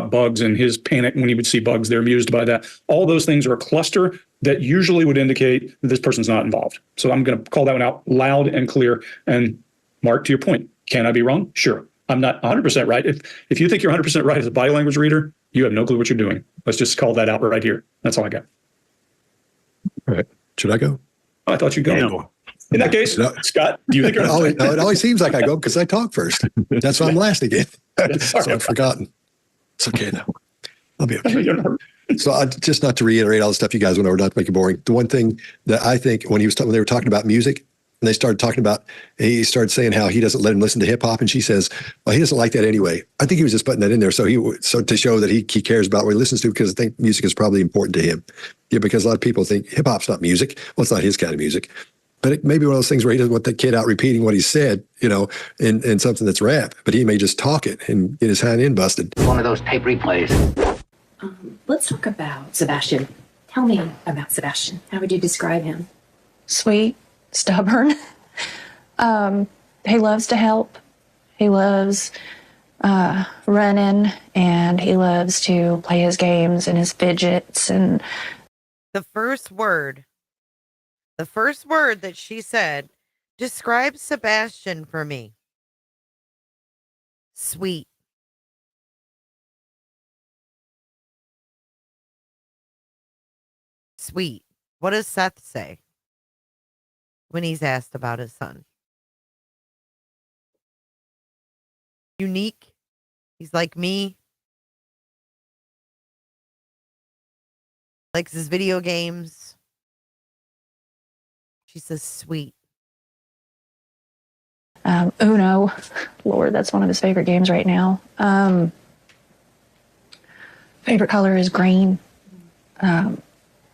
Bugs and his panic when he would see bugs, they're amused by that. All those things are a cluster that usually would indicate that this person's not involved. So I'm going to call that one out loud and clear. And Mark, to your point, can I be wrong? Sure. I'm not 100% right. If you think you're 100% right as a body language reader, you have no clue what you're doing. Let's just call that out right here. That's all I got. All right. Should I go? Oh, I thought you'd go. Yeah. In that case, Scott, do you think you're it always seems like I go because I talk first. That's why I'm last again. So I've forgotten. It's okay now. I'll be okay. So just not to reiterate all the stuff you guys went over, not to make it boring. The one thing that I think when they were talking about music, and they started talking about, he started saying how he doesn't let him listen to hip hop, and she says, well, he doesn't like that anyway. I think he was just putting that in there so to show that he cares about what he listens to, because I think music is probably important to him. Yeah, because a lot of people think hip hop's not music. Well, it's not his kind of music. But it may be one of those things where he doesn't want the kid out repeating what he said, in something that's rap. But he may just talk it and get his hind end busted. One of those tape replays. Let's talk about Sebastian. Tell me about Sebastian. How would you describe him? Sweet, stubborn. He loves to help. He loves running, and he loves to play his games and his fidgets. And the first word that she said Describe Sebastian for me. Sweet. Sweet. What does Seth say when he's asked about his son? Unique. He's like me. Likes his video games. She says sweet. Uno. Lord, that's one of his favorite games right now. Favorite color is green. Does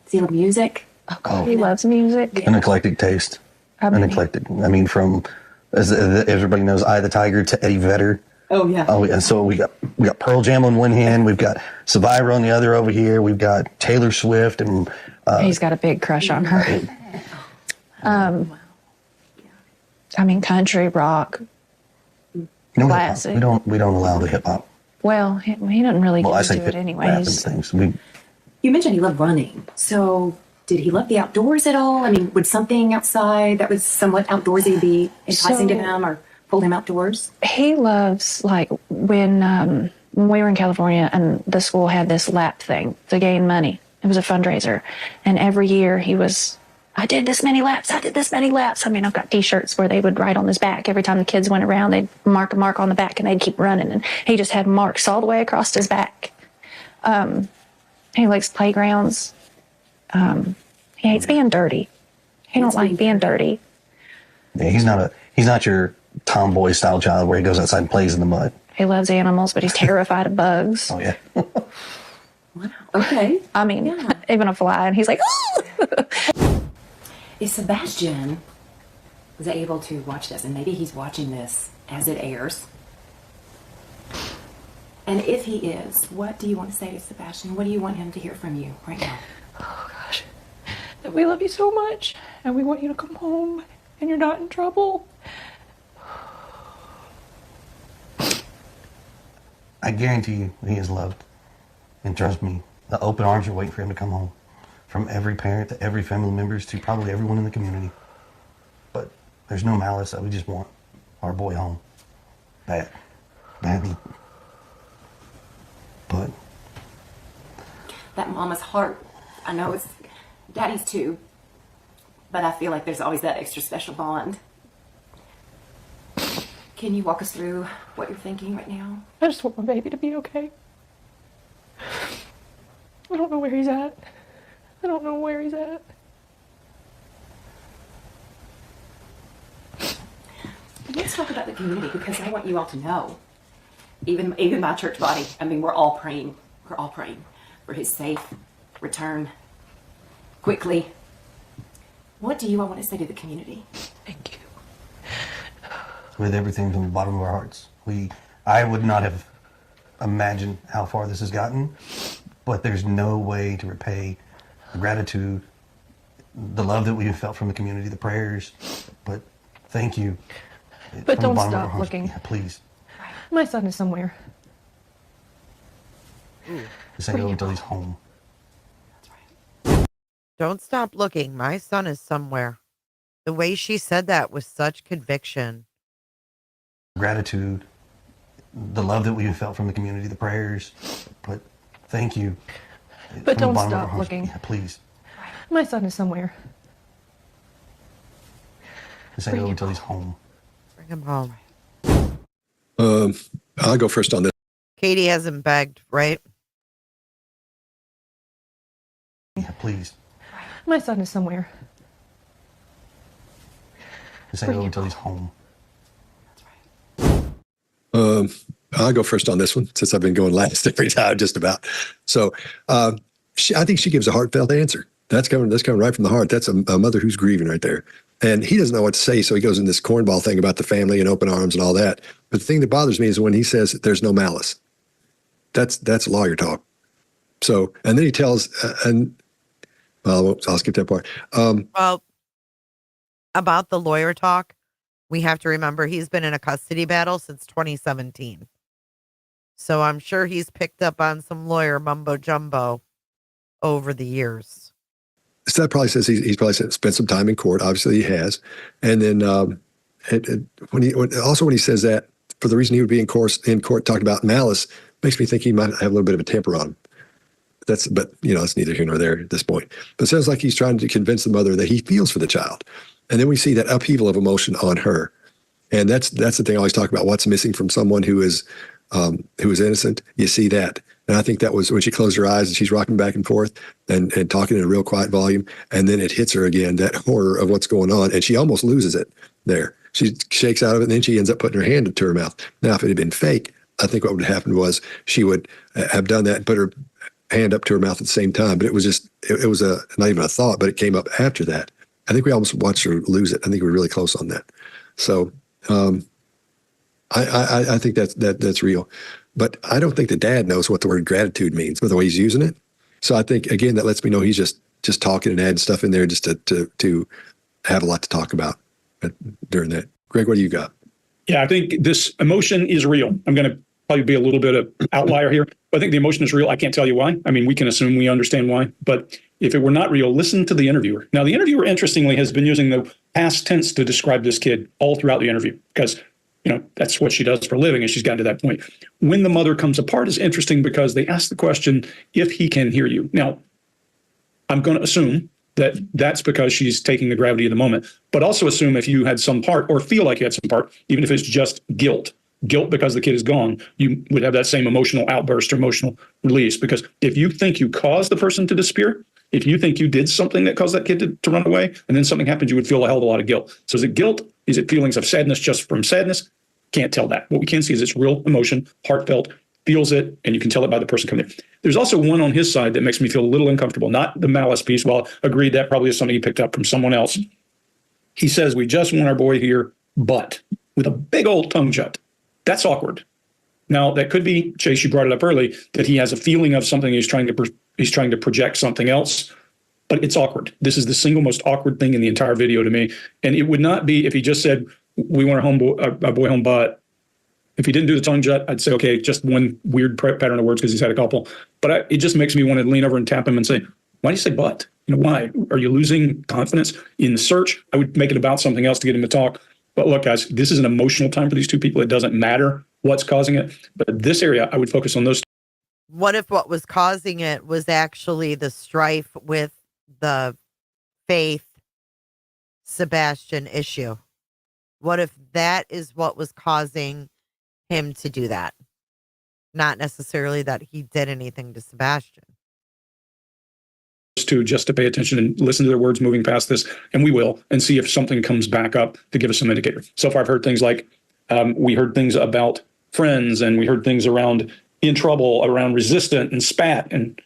he love music? Oh, God, he loves music. An eclectic taste. An eclectic. I mean, from, as everybody knows, Eye of the Tiger to Eddie Vedder. Oh, yeah. Oh, and so we got Pearl Jam on one hand, we've got Survivor on the other over here, we've got Taylor Swift, and he's got a big crush on her. I mean, country, rock, classic. We don't allow the hip hop. Well, he doesn't really Well, I get say into it rap and anyways. things. You mentioned he loved running. So did he love the outdoors at all? I mean, would something outside that was somewhat outdoorsy be enticing to him or pull him outdoors? He loves, like, when we were in California and the school had this lap thing to gain money. It was a fundraiser. And every year he was, I did this many laps. I did this many laps. I mean, I've got T-shirts where they would write on his back. Every time the kids went around, they'd mark a mark on the back and they'd keep running. And he just had marks all the way across his back. He likes playgrounds. He hates being dirty. He don't like being dirty. Yeah, he's not your tomboy style child where he goes outside and plays in the mud. He loves animals, but he's terrified of bugs. Oh, yeah. Wow. Okay. I mean, even a fly, and he's like, If Sebastian was able to watch this, and maybe he's watching this as it airs, and if he is, what do you want to say to Sebastian? What do you want him to hear from you right now? oh gosh, that we love you so much, and we want you to come home, and you're not in trouble. I guarantee you he is loved. And trust me, the open arms are waiting for him to come home. From every parent to every family members to probably everyone in the community. But there's no malice. We just want our boy home. Badly. But That mama's heart, I know it's daddy's too, but I feel like there's always that extra special bond. Can you walk us through what you're thinking right now? I just want my baby to be okay. I don't know where he's at. I don't know where he's at. Let's talk about the community, because I want you all to know, even my church body, I mean, we're all praying for his safe return quickly. What do you all want to say to the community? Thank you. with everything from the bottom of our hearts. I would not have imagined how far this has gotten, but there's no way to repay the gratitude, the love that we've felt from the community, the prayers. But thank you. But From the don't bottom of our stop hearts. looking. Yeah, please. My son is somewhere. Just ain't over until he's home. Don't stop looking. My son is somewhere. The way she said that with such conviction. Gratitude, the love that we've felt from the community, the prayers. But thank you. But From the don't bottom of our stop hearts. looking. Yeah, please. My son is somewhere. Just ain't over until he's home. Bring him home. I'll go first on this. Katie hasn't begged, right? Yeah, please. My son is somewhere. Just ain't over until he's home. I'll go first on this one since I've been going last every time, just about. So I think she gives a heartfelt answer. That's coming right from the heart. That's a mother who's grieving right there. And he doesn't know what to say, so he goes in this cornball thing about the family and open arms and all that. But the thing that bothers me is when he says there's no malice. That's lawyer talk. So, and then he tells, I'll skip that part. Well, about the lawyer talk, we have to remember he's been in a custody battle since 2017. So I'm sure he's picked up on some lawyer mumbo jumbo over the years. So that probably says he's probably spent some time in court. Obviously, he has. And then when he says that, for the reason he would be in court talking about malice, makes me think he might have a little bit of a temper on him. But it's neither here nor there at this point. But it sounds like he's trying to convince the mother that he feels for the child. And then we see that upheaval of emotion on her. And that's the thing I always talk about. What's missing from someone who is innocent? You see that. And I think that was when she closed her eyes and she's rocking back and forth and talking in a real quiet volume. And then it hits her again, that horror of what's going on. And she almost loses it there. She shakes out of it, and then she ends up putting her hand to her mouth. Now, if it had been fake, I think what would have happened was she would have done that and put her hand up to her mouth at the same time. But it was just, it was not even a thought, but it came up after that. I think we almost watched her lose it. I think we were really close on that. So I think that's real. But I don't think the dad knows what the word gratitude means by the way he's using it. So I think, again, that lets me know he's just talking and adding stuff in there just to have a lot to talk about during that. Greg, what do you got? Yeah, I think this emotion is real. I'm going to probably be a little bit of outlier here, but I think the emotion is real. I can't tell you why. I mean, we can assume we understand why, but if it were not real, listen to the interviewer. Now, the interviewer, interestingly, has been using the past tense to describe this kid all throughout the interview because, that's what she does for a living, and she's gotten to that point. When the mother comes apart is interesting because they ask the question, if he can hear you. Now, I'm going to assume that that's because she's taking the gravity of the moment, but also assume if you had some part or feel like you had some part, even if it's just guilt because the kid is gone, you would have that same emotional outburst or emotional release. Because if you think you caused the person to disappear, if you think you did something that caused that kid to run away, and then something happened, you would feel a hell of a lot of guilt. So is it guilt? Is it feelings of sadness just from sadness? Can't tell that. What we can see is it's real emotion, heartfelt, feels it, and you can tell it by the person coming in. There's also one on his side that makes me feel a little uncomfortable, not the malice piece. Well, agreed, that probably is something he picked up from someone else. He says, we just want our boy here, but with a big old tongue shut. That's awkward. Now, that could be, Chase, you brought it up early, that he has a feeling of something, he's trying to project something else, but it's awkward. This is the single most awkward thing in the entire video to me. And it would not be if he just said, we want our boy home, but if he didn't do the tongue shut, I'd say, okay, just one weird pattern of words because he's had a couple. But it just makes me want to lean over and tap him and say, why do you say but? Why? Are you losing confidence in the search? I would make it about something else to get him to talk. But look, guys, this is an emotional time for these two people. It doesn't matter what's causing it. But this area, I would focus on those. What if what was causing it was actually the strife with the Faith Sebastian issue? What if that is what was causing him to do that? Not necessarily that he did anything to Sebastian. Just to pay attention and listen to their words moving past this, and we will, and see if something comes back up to give us some indicator. So far, I've heard things like, we heard things about friends, and we heard things around in trouble, around resistant and spat, and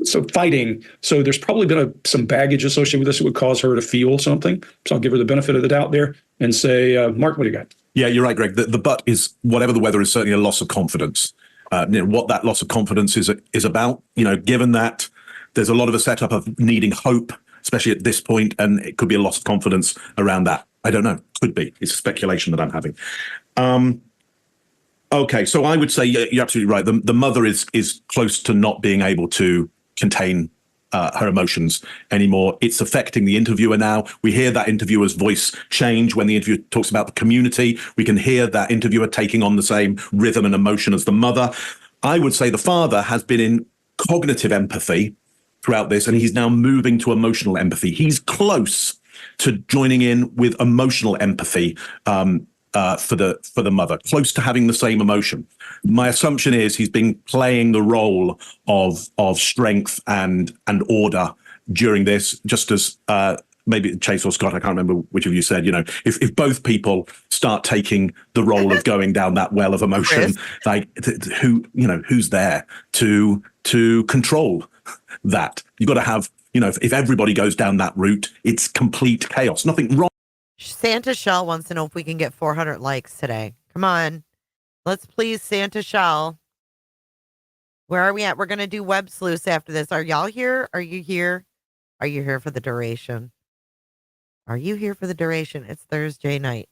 so fighting. So there's probably been some baggage associated with this that would cause her to feel something. So I'll give her the benefit of the doubt there and say, Mark, what do you got? Yeah, you're right, Greg. The but is, whatever the weather, is certainly a loss of confidence. What that loss of confidence is about, given that there's a lot of a setup of needing hope, especially at this point, and it could be a loss of confidence around that. I don't know. Could be. It's a speculation that I'm having. Okay, so I would say you're absolutely right. The mother is close to not being able to contain her emotions anymore. It's affecting the interviewer now. We hear that interviewer's voice change when the interviewer talks about the community. We can hear that interviewer taking on the same rhythm and emotion as the mother. I would say the father has been in cognitive empathy throughout this, and he's now moving to emotional empathy. He's close to joining in with emotional empathy for the mother, close to having the same emotion. My assumption is he's been playing the role of strength and order during this, just as maybe Chase or Scott, I can't remember which of you said, if both people start taking the role of going down that well of emotion, like who's there to control that? You've got to have, if everybody goes down that route, it's complete chaos. Nothing wrong. Santa Shell wants to know if we can get 400 likes today. Come on. Let's please Santa Shell. Where are we at? We're going to do Web Sleuths after this. Are y'all here? Are you here? Are you here for the duration? Are you here for the duration? It's Thursday night.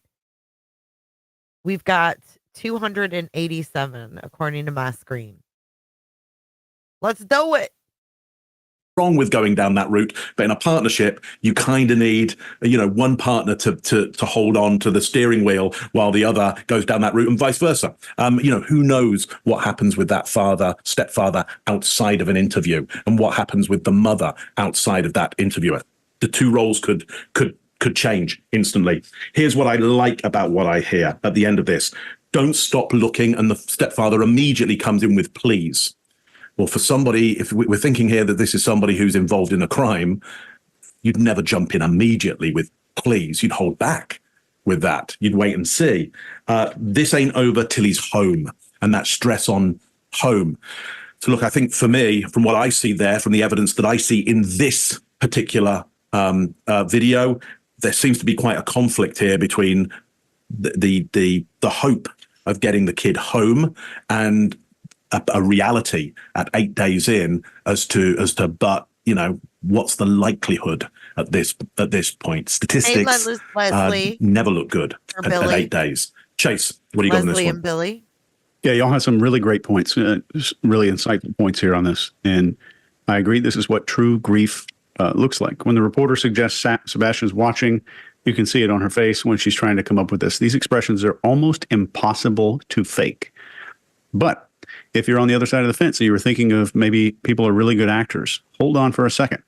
We've got 287 according to my screen. Let's do it. wrong with going down that route, but in a partnership you kind of need one partner to hold on to the steering wheel while the other goes down that route, and vice versa. Who knows what happens with that stepfather outside of an interview, and what happens with the mother outside of that interviewer. The two roles could change instantly. Here's what I like about what I hear at the end of this. Don't stop looking, and the stepfather immediately comes in with please. Well, for somebody, if we're thinking here that this is somebody who's involved in a crime, you'd never jump in immediately with please. You'd hold back with that. You'd wait and see. This ain't over till he's home, and that stress on home. So look, I think for me, from what I see there, from the evidence that I see in this particular video, there seems to be quite a conflict here between the hope of getting the kid home and a reality at 8 days in as to but what's the likelihood at this point? Statistics Leslie, never look good at 8 days. Chase, what do you got on this Leslie one? and Billy. Yeah, y'all have some really great points, really insightful points here on this. And I agree, this is what true grief looks like. When the reporter suggests Sebastian's watching, you can see it on her face when she's trying to come up with this. These expressions are almost impossible to fake. But if you're on the other side of the fence and you were thinking of maybe people are really good actors, hold on for a second.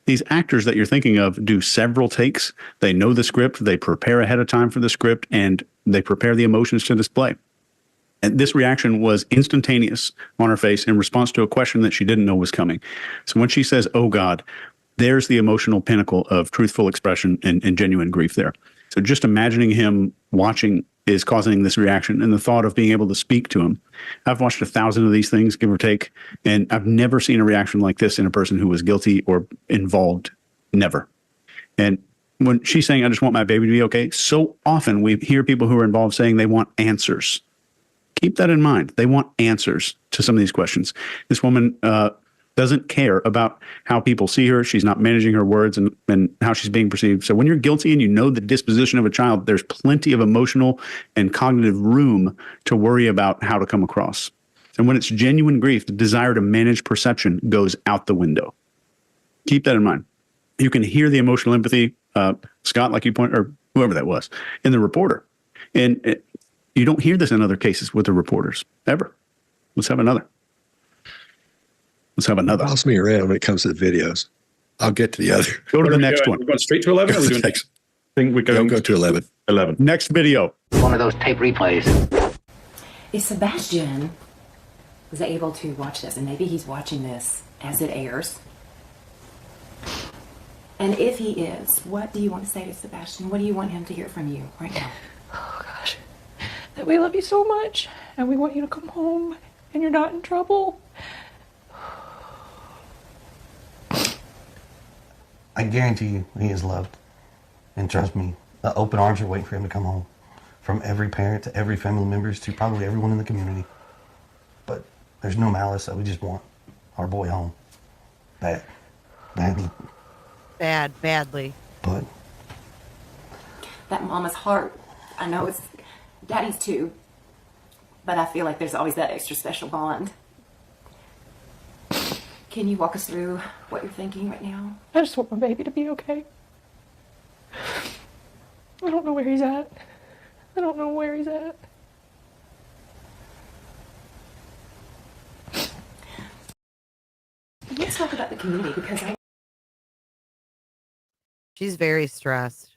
These actors that you're thinking of do several takes. They know the script. They prepare ahead of time for the script, and they prepare the emotions to display. And this reaction was instantaneous on her face in response to a question that she didn't know was coming. So when she says, "Oh God," there's the emotional pinnacle of truthful expression and genuine grief there. So just imagining him watching is causing this reaction, and the thought of being able to speak to him. I've watched 1,000 of these things, give or take, and I've never seen a reaction like this in a person who was guilty or involved. Never. And when she's saying, "I just want my baby to be okay," so often we hear people who are involved saying they want answers. Keep that in mind. They want answers to some of these questions. This woman doesn't care about how people see her. She's not managing her words and how she's being perceived. So when you're guilty and you know the disposition of a child, there's plenty of emotional and cognitive room to worry about how to come across. And when it's genuine grief, the desire to manage perception goes out the window. Keep that in mind. You can hear the emotional empathy, Scott, like you point, or whoever that was, in the reporter. And you don't hear this in other cases with the reporters, ever. Let's have another. Follows me around when it comes to the videos. I'll get to the other. Go to the next one. We're going straight to 11? Or are we doing Next. think we Go to 11. 11. Next video. One of those tape replays. If Sebastian was able to watch this, and maybe he's watching this as it airs, and if he is, what do you want to say to Sebastian? What do you want him to hear from you right now? Oh gosh, that we love you so much and we want you to come home and you're not in trouble. I guarantee you he is loved. And trust me, the open arms are waiting for him to come home. From every parent to every family members to probably everyone in the community. But there's no malice. We just want our boy home. Badly. Badly. But That mama's heart, I know it's daddy's too, but I feel like there's always that extra special bond. Can you walk us through what you're thinking right now? I just want my baby to be okay. I don't know where he's at. Let's talk about the community, because She's very stressed.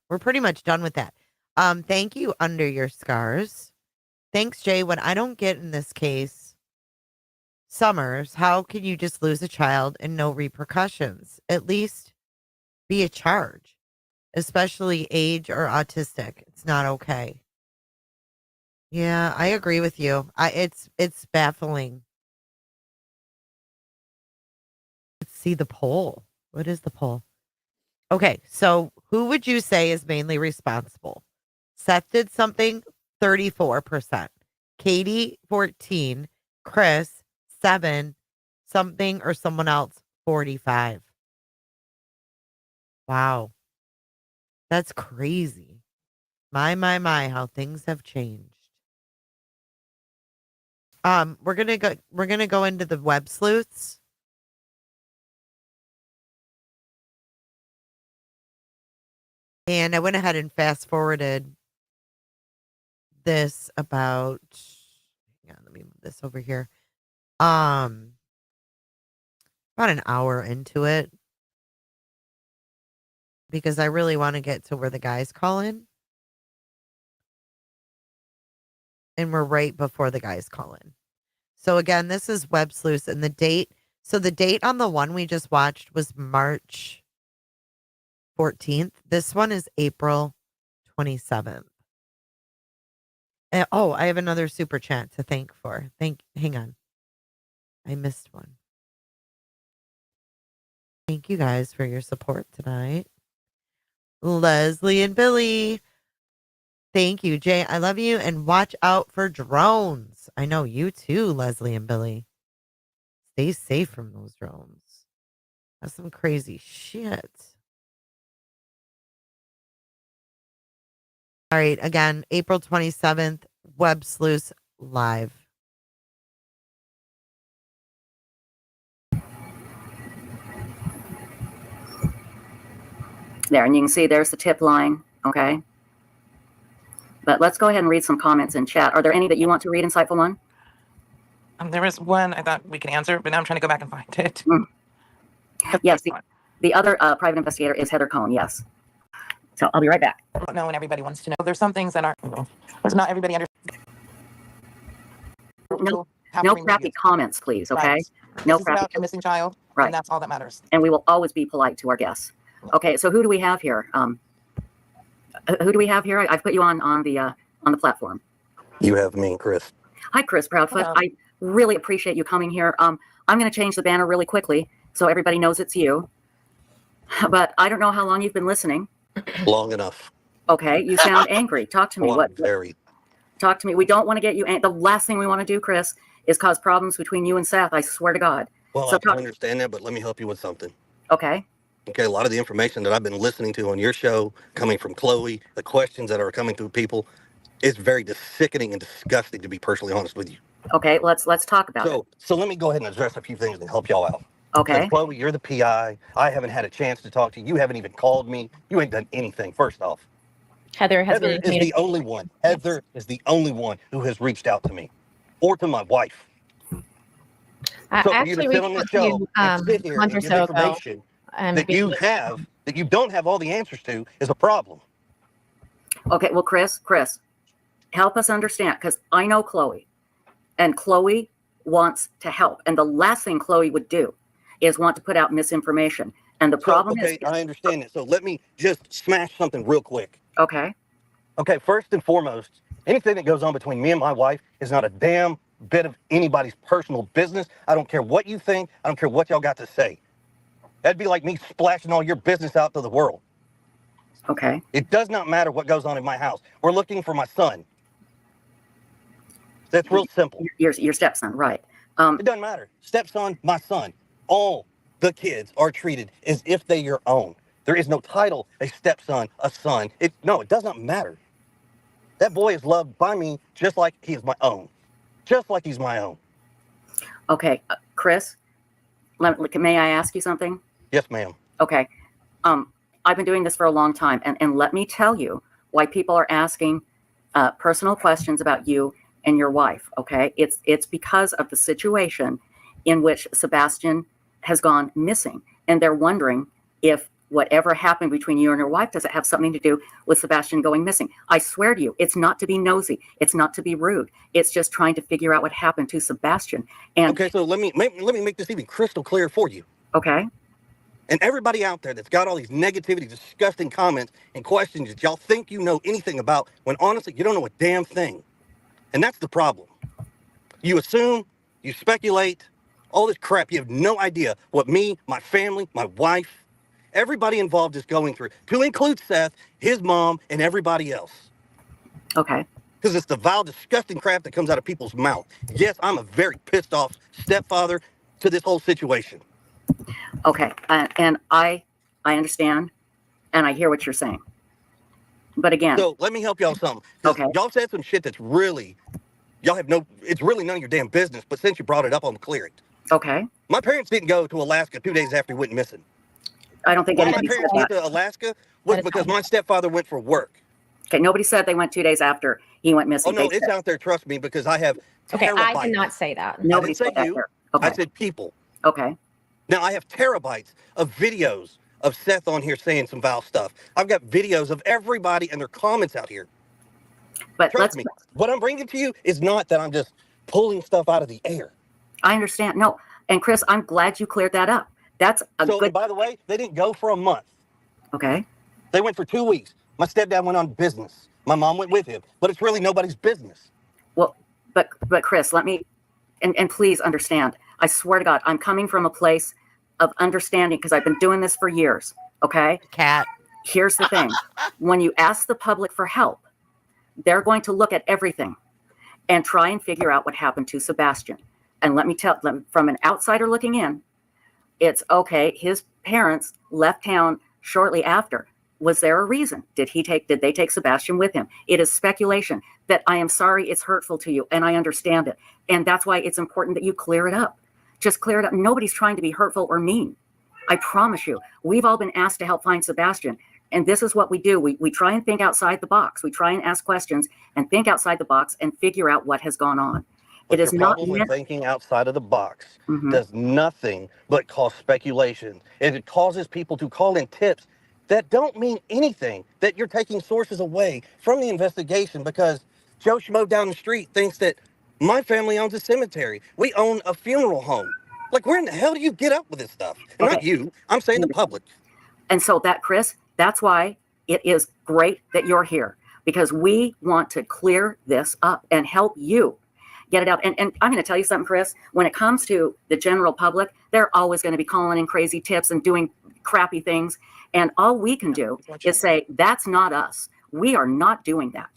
We're pretty much done with that. Thank you, Under Your Scars. Thanks, Jay. What I don't get in this case, Summers, how can you just lose a child and no repercussions? At least be a charge, especially age or autistic. It's not okay. Yeah, I agree with you. It's baffling. Let's see the poll. What is the poll? Okay, so who would you say is mainly responsible? Seth did something, 34%. Katie, 14. Chris, 7. Something or someone else, 45. Wow. That's crazy. My, how things have changed. We're gonna go into the web sleuths. And I went ahead and fast forwarded this about, hang on, let me move this over here. About an hour into it, because I really want to get to where the guys call in. And we're right before the guys call in. So again, this is web sleuths, and the date. So the date on the one we just watched was March 14th. This one is April 27th. Oh, I have another super chat to thank for. Hang on. I missed one. Thank you guys for your support tonight. Leslie and Billy. Thank you, Jay. I love you, and watch out for drones. I know you too, Leslie and Billy. Stay safe from those drones. That's some crazy shit. All right, again, April 27th, Web Sleuths live. There, and you can see there's the tip line, okay? But let's go ahead and read some comments in chat. Are there any that you want to read, Insightful One? There was one I thought we could answer, but now I'm trying to go back and find it. Yes, the other private investigator is Heather Cohn, yes. So I'll be right back. I don't know, and everybody wants to know. There's some things that aren't, there's not everybody understands. No crappy comments, please, okay? Right. No this crappy. is about a missing child, right? And that's all that matters. And we will always be polite to our guests. Okay, so who do we have here? Who do we have here? I've put you on the platform. You have me and Chris. Hi, Chris Proudfoot. Hello. I really appreciate you coming here. I'm going to change the banner really quickly so everybody knows it's you. But I don't know how long you've been listening. Long enough. Okay, you sound angry. Talk to me. Well, very. Talk to me. We don't want to get you. The last thing we want to do, Chris, is cause problems between you and Seth. I swear to God. Well, I can understand that, but let me help you with something. Okay. Okay, a lot of the information that I've been listening to on your show, coming from Chloe, the questions that are coming through people, is very sickening and disgusting, to be personally honest with you. Okay, let's talk about it. So let me go ahead and address a few things and help y'all out. Okay. Because Chloe, you're the PI. I haven't had a chance to talk to you. You haven't even called me. You ain't done anything, first off. Heather is the only one. Heather is the only one who has reached out to me or to my wife. I So for you to sit on this show and sit here and give information that you don't have all the answers to is a problem. Okay, well, Chris, help us understand, because I know Chloe, and Chloe wants to help. And the last thing Chloe would do is want to put out misinformation. And the problem is... I understand it. So let me just smash something real quick. Okay. Okay, first and foremost, anything that goes on between me and my wife is not a damn bit of anybody's personal business. I don't care what you think. I don't care what y'all got to say. That'd be like me splashing all your business out to the world. Okay. It does not matter what goes on in my house. We're looking for my son. That's real simple. Your stepson, right. It doesn't matter. Stepson, my son. All the kids are treated as if they're your own. There is no title, a stepson, a son. It does not matter. That boy is loved by me just like he is my own. Just like he's my own. Okay, Chris, may I ask you something? Yes, ma'am. Okay. I've been doing this for a long time, and let me tell you why people are asking personal questions about you and your wife, okay? It's because of the situation in which Sebastian has gone missing, and they're wondering if whatever happened between you and your wife, does it have something to do with Sebastian going missing? I swear to you, it's not to be nosy. It's not to be rude. It's just trying to figure out what happened to Sebastian. And okay, so let me make this even crystal clear for you. Okay. And everybody out there that's got all these negativity, disgusting comments and questions that y'all think you know anything about, when honestly, you don't know a damn thing. And that's the problem. You assume, you speculate, all this crap. You have no idea what me, my family, my wife, everybody involved is going through, to include Seth, his mom, and everybody else. Okay. Because it's the vile, disgusting crap that comes out of people's mouth. Yes, I'm a very pissed off stepfather to this whole situation. Okay, and I understand, and I hear what you're saying. But again... So let me help y'all with something. Okay. Y'all said some shit that's really Y'all have it's really none of your damn business, but since you brought it up, I'm gonna clear it. Okay. My parents didn't go to Alaska 2 days after he went missing. I don't think Why my anybody parents said went that. to Alaska was because my stepfather went for work. Okay, nobody said they went 2 days after he went missing. Oh, no, it's out there, trust me, because I have Okay, terabytes. I did not say that. Nobody I didn't say said that you. here. Okay. I said people. Okay. Now, I have terabytes of videos of Seth on here saying some foul stuff. I've got videos of everybody and their comments out here. But Trust me, what I'm bringing to you is not that I'm just pulling stuff out of the air. I understand. No, and Chris, I'm glad you cleared that up. That's a So, good. and by the way, they didn't go for a month. Okay. They went for 2 weeks. My stepdad went on business. My mom went with him, but it's really nobody's business. Well, but Chris, let me, and please understand. I swear to God, I'm coming from a place of understanding because I've been doing this for years. Okay. Cat. Here's the thing: when you ask the public for help, they're going to look at everything and try and figure out what happened to Sebastian. And let me tell them, from an outsider looking in, it's okay. His parents left town shortly after. Was there a reason? Did they take Sebastian with him? It is speculation that I am sorry it's hurtful to you, and I understand it. And that's why it's important that you clear it up. Just clear it up. Nobody's trying to be hurtful or mean. I promise you, we've all been asked to help find Sebastian. And this is what we do. We try and think outside the box. We try and ask questions and think outside the box and figure out what has gone on. But it is your not problem with thinking outside of the box does nothing but cause speculation. And it causes people to call in tips that don't mean anything, that you're taking sources away from the investigation because Joe Schmo down the street thinks that my family owns a cemetery. We own a funeral home. Like, where in the hell do you get up with this stuff? And not you. I'm saying the public. And so that, Chris, that's why it is great that you're here, because we want to clear this up and help you get it out. And I'm going to tell you something, Chris, when it comes to the general public, they're always going to be calling in crazy tips and doing crappy things. And all we can do is say, that's not us. We are not doing that.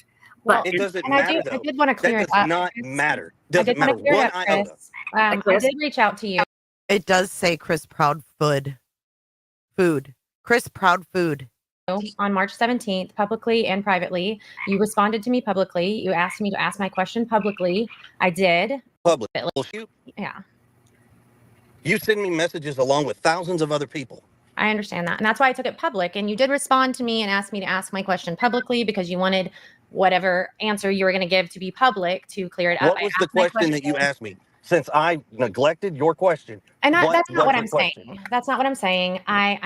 But it doesn't and matter, I did want to clear that it does up. not matter. I did Doesn't matter want to clear one it up, iota. Chris. I did reach out to you. It does say Chris Proudfoot. Chris Proudfoot. On March 17th, publicly and privately. You responded to me publicly. You asked me to ask my question publicly. I did. Public. Yeah. You send me messages along with thousands of other people. I understand that. And that's why I took it public. And you did respond to me and ask me to ask my question publicly because you wanted whatever answer you were going to give to be public to clear it up. What was the question that you asked me? Since I neglected your question. And that's not what I'm saying. That's not what I'm saying. I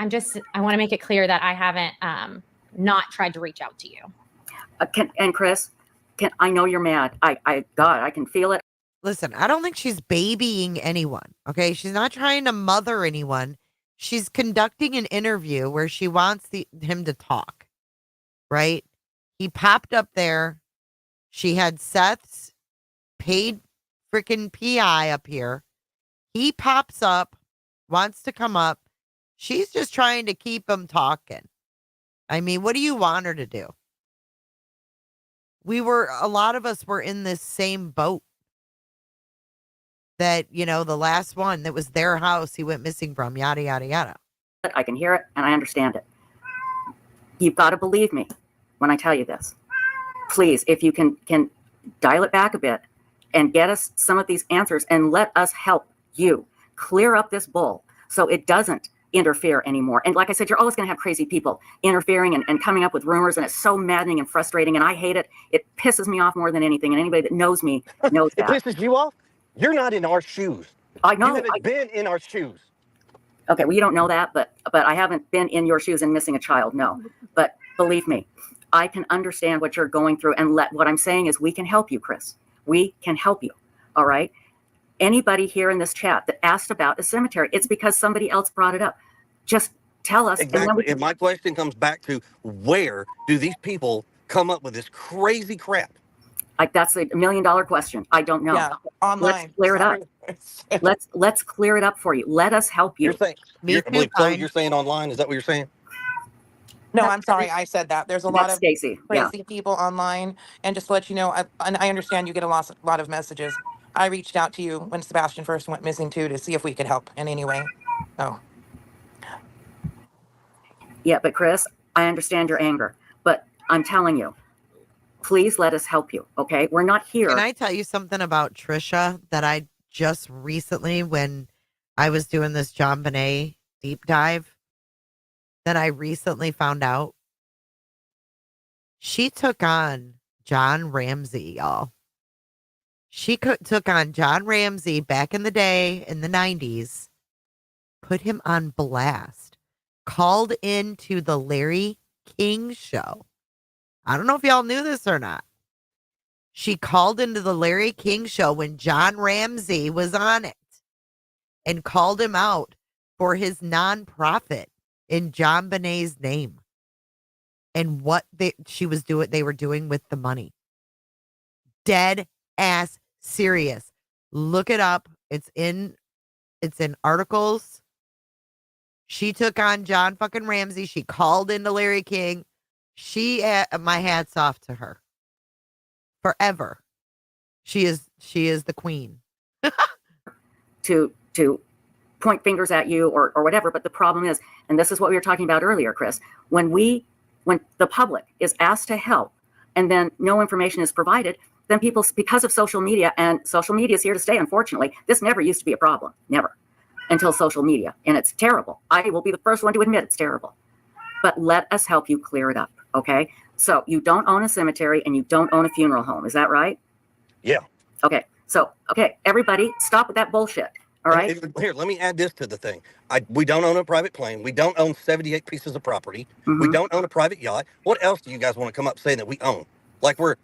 want to make it clear that I haven't not tried to reach out to you. Chris, I know you're mad. I can feel it. Listen, I don't think she's babying anyone. Okay. She's not trying to mother anyone. She's conducting an interview where she wants him to talk. Right. He popped up there. She had Seth's paid freaking PI up here. He pops up, wants to come up. She's just trying to keep him talking. I mean, what do you want her to do? A lot of us were in this same boat. That, the last one that was their house he went missing from, yada, yada, yada. I can hear it and I understand it. You've got to believe me when I tell you this. Please, if you can dial it back a bit and get us some of these answers and let us help you clear up this bull so it doesn't interfere anymore. And like I said, you're always going to have crazy people interfering and coming up with rumors, and it's so maddening and frustrating, and I hate it. It pisses me off more than anything, and anybody that knows me knows that. It pisses you off? You're not in our shoes. I know. You haven't been in our shoes. Okay, well, you don't know that, but I haven't been in your shoes and missing a child, no. But believe me, I can understand what you're going through, and what I'm saying is we can help you, Chris. We can help you, all right? Anybody here in this chat that asked about a cemetery, it's because somebody else brought it up. Just tell us. Exactly, and my question comes back to, where do these people come up with this crazy crap? That's $1 million question. I don't know. Yeah, online. Let's clear it up. Let's clear it up for you. Let us help you. You're saying online? Is that what you're saying? No, I'm sorry. I said that. There's a lot of Stacey. crazy people online. And just to let you know, I understand you get a lot of messages. I reached out to you when Sebastian first went missing too to see if we could help in any way. Oh. Yeah, but Chris, I understand your anger. But I'm telling you, please let us help you. Okay. We're not here. Can I tell you something about Trisha that I just recently, when I was doing this John Bonet deep dive, that I recently found out? She took on John Ramsey, y'all. She took on John Ramsey back in the day in the 90s, put him on blast, called into the Larry King show. I don't know if y'all knew this or not. She called into the Larry King show when John Ramsey was on it and called him out for his nonprofit in John Bonet's name and what they were doing with the money. Dead ass serious. Look it up. It's in articles. She took on John fucking Ramsey. She called into Larry King. My hat's off to her. Forever. She is the queen. to point fingers at you or whatever. But the problem is, and this is what we were talking about earlier, Chris, when the public is asked to help and then no information is provided, then people, because of social media, and social media is here to stay, unfortunately, this never used to be a problem. Never. Until social media. And it's terrible. I will be the first one to admit it's terrible. But let us help you clear it up. Okay. So you don't own a cemetery and you don't own a funeral home. Is that right? Yeah. Okay. So, everybody stop with that bullshit. All right. Here, let me add this to the thing. We don't own a private plane. We don't own 78 pieces of property. Mm-hmm. We don't own a private yacht. What else do you guys want to come up saying that we own? Like we're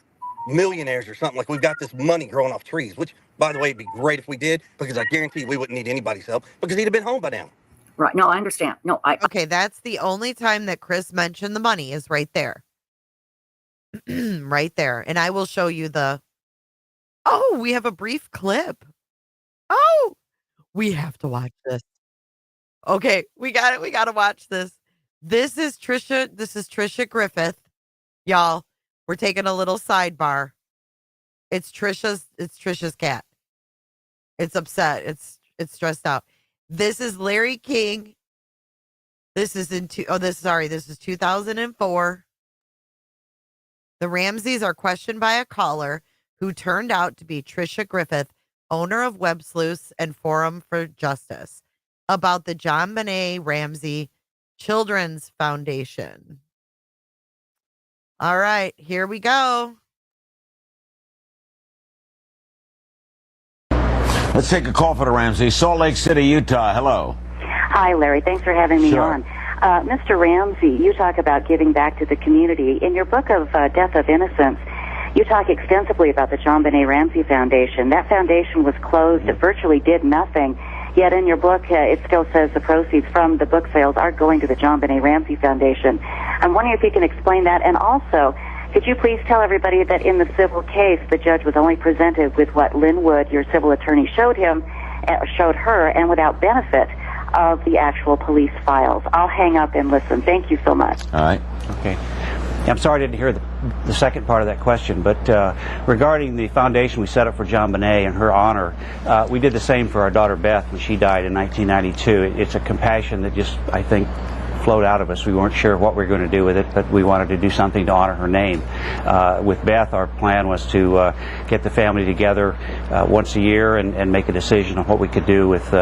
millionaires or something, like we've got this money growing off trees, which, by the way, it'd be great if we did, because I guarantee we wouldn't need anybody's help because he'd have been home by now. Right. No, I understand. No, Okay, that's the only time that Chris mentioned the money is right there. Right there. And I will show you we have a brief clip. Oh, we have to watch this. Okay, we got it. We got to watch this. This is Trisha Griffith. Y'all, we're taking a little sidebar. It's Trisha's cat. It's upset. It's stressed out. This is Larry King. This is this is 2004. The Ramseys are questioned by a caller who turned out to be Trisha Griffith, owner of Web Sleuths and Forum for Justice, about the John Bonet Ramsey Children's Foundation. All right, here we go. Let's take a call for the Ramsey. Salt Lake City, Utah. Hello. Hi, Larry. Thanks for having me on. Mr. Ramsey, you talk about giving back to the community. In your book of Death of Innocence, you talk extensively about the John Bonet Ramsey Foundation. That foundation was closed. It virtually did nothing. Yet in your book, it still says the proceeds from the book sales are going to the John Bonet Ramsey Foundation. I'm wondering if you can explain that. And also, could you please tell everybody that in the civil case, the judge was only presented with what Linwood, your civil attorney, showed her, and without benefit of the actual police files. I'll hang up and listen. Thank you so much. All right. Okay. I'm sorry I didn't hear the second part of that question, but regarding the foundation we set up for John Bonet in her honor, we did the same for our daughter Beth when she died in 1992. It's a compassion that just, I think, flowed out of us. We weren't sure what we were going to do with it, but we wanted to do something to honor her name. With Beth, our plan was to get the family together once a year and make a decision on what we could do with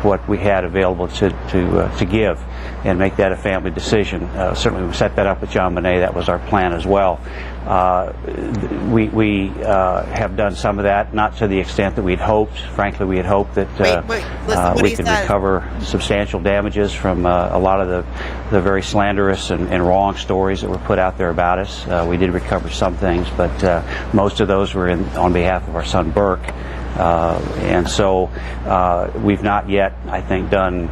what we had available to give, and make that a family decision. Certainly we set that up with John Bonet. That was our plan as well. We have done some of that, not to the extent that we'd hoped. Frankly, we had hoped that we could recover substantial damages from a lot of the very slanderous and wrong stories that were put out there about us. We did recover some things, but most of those were on behalf of our son Burke. And so we've not yet, I think, done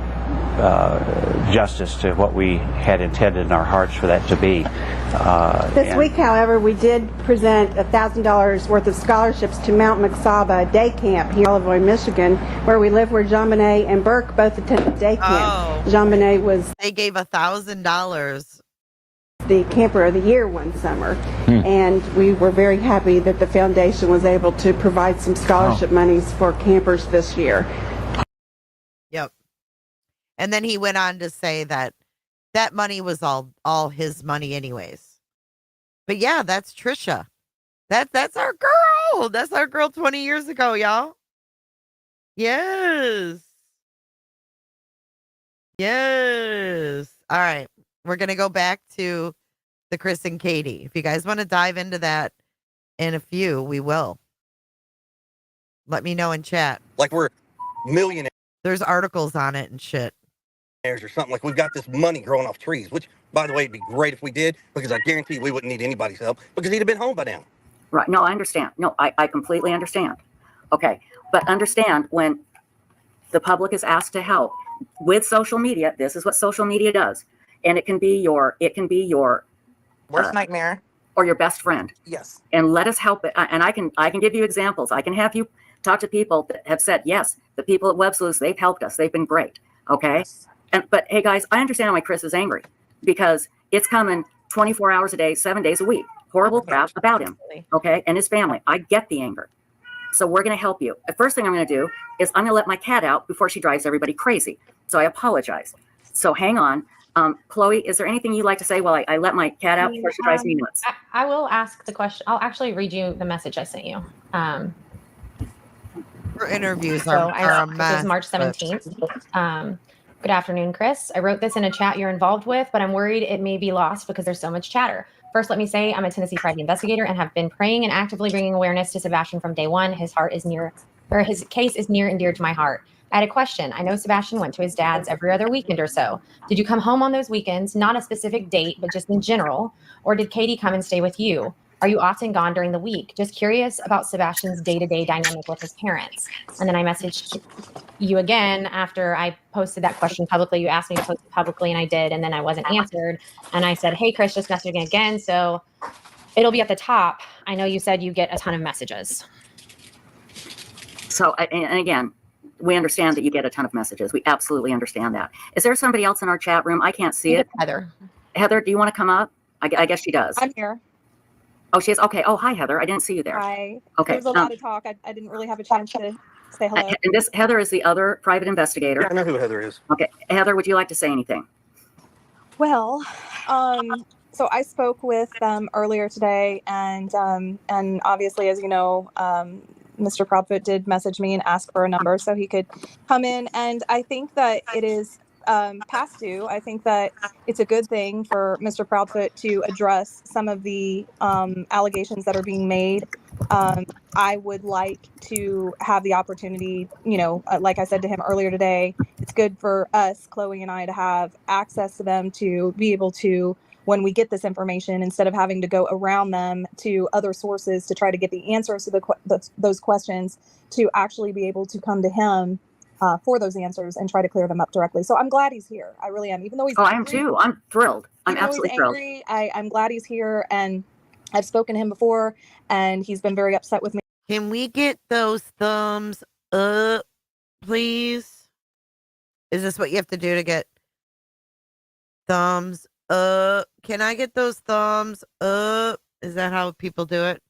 justice to what we had intended in our hearts for that to be. This week, however, we did present $1,000 worth of scholarships to Mount McSaba Day Camp here in Illinois, Michigan, where we live, where John Bonet and Burke both attended day camp. John Bonet they gave $1,000. The camper of the year one summer, and we were very happy that the foundation was able to provide some scholarship monies for campers this year. Yep. And then he went on to say that money was all his money anyways. But yeah, that's Trisha. That's our girl. That's our girl 20 years ago, y'all. Yes. Yes. All right. We're going to go back to the Chris and Katie. If you guys want to dive into that in a few, we will. Let me know in chat. Like we're millionaires. There's articles on it and shit. Or something, like we've got this money growing off trees, which, by the way, it'd be great if we did, because I guarantee we wouldn't need anybody's help because he'd have been home by now. Right. No, I understand. No, I completely understand. Okay. But understand, when the public is asked to help with social media, this is what social media does. And it can be your worst nightmare or your best friend. Yes. And let us help it. And I can give you examples. I can have you talk to people that have said, yes, the people at Web Sleuths, they've helped us. They've been great. Okay. Yes. But hey guys, I understand why Chris is angry, because it's coming 24 hours a day, 7 days a week. Horrible crap about him. Okay. And his family. I get the anger. So we're going to help you. The first thing I'm going to do is I'm going to let my cat out before she drives everybody crazy. So I apologize. So hang on. Chloe, is there anything you'd like to say while I let my cat out before she drives me nuts? I will ask the question. I'll actually read you the message I sent you. Her interviews are a mess. This is March 17th. Good afternoon, Chris. I wrote this in a chat you're involved with, but I'm worried it may be lost because there's so much chatter. First, let me say I'm a Tennessee private investigator and have been praying and actively bringing awareness to Sebastian from day one. His case is near and dear to my heart. I had a question. I know Sebastian went to his dad's every other weekend or so. Did you come home on those weekends? Not a specific date, but just in general. Or did Katie come and stay with you? Are you often gone during the week? Just curious about Sebastian's day-to-day dynamic with his parents. And then I messaged you again after I posted that question publicly. You asked me to post it publicly, and I did, and then I wasn't answered. And I said, hey, Chris, just messaging again. So it'll be at the top. I know you said you get a ton of messages. So, and again, we understand that you get a ton of messages. We absolutely understand that. Is there somebody else in our chat room? I can't see it. Heather. Heather, do you want to come up? I guess she does. I'm here. Oh, she is? Okay. Oh, hi, Heather. I didn't see you there. Hi. Okay. There was a lot of talk. I didn't really have a chance to say hello. And this Heather is the other private investigator. Yeah, I know who Heather is. Okay. Heather, would you like to say anything? Well, so I spoke with them earlier today, and obviously, as you know, Mr. Proudfoot did message me and ask for a number so he could come in. And I think that it is past due. I think that it's a good thing for Mr. Proudfoot to address some of the allegations that are being made. I would like to have the opportunity, like I said to him earlier today, it's good for us, Chloe and I, to have access to them, to be able to, when we get this information, instead of having to go around them to other sources to try to get the answers to those questions, to actually be able to come to him for those answers and try to clear them up directly. So I'm glad he's here. I really am. Even though he's I am too. I'm thrilled. I'm absolutely thrilled. I'm glad he's here, and I've spoken to him before, and he's been very upset with me. Can we get those thumbs up, please? Is this what you have to do to get thumbs up? Can I get those thumbs up? Is that how people do it?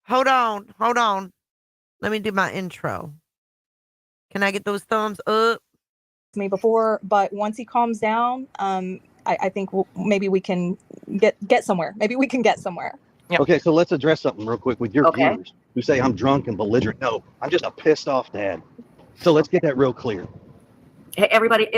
Hold on. Let me do my intro. Can I get those thumbs up? Me before, but once he calms down, I think maybe we can get somewhere. Maybe we can get somewhere. Yep. Okay, so let's address something real quick with your viewers who say I'm drunk and belligerent. No, I'm just a pissed off dad. So let's get that real clear. Hey, everybody,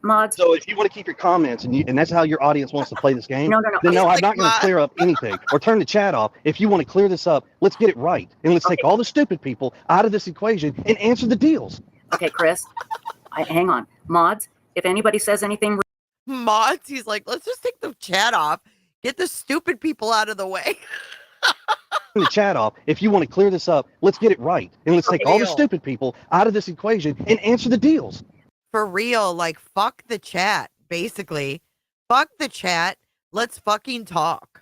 mods. So if you want to keep your comments and that's how your audience wants to play this game, no. Then no, I'm not going to clear up anything or turn the chat off. If you want to clear this up, let's get it right. And let's take all the stupid people out of this equation and answer the deals. Okay, Chris, hang on. Mods, if anybody says anything. Mods, he's like, let's just take the chat off. Get the stupid people out of the way. The chat off. If you want to clear this up, let's get it right. And let's take all the stupid people out of this equation and answer the deals. For real, like, fuck the chat, basically. Fuck the chat. Let's fucking talk.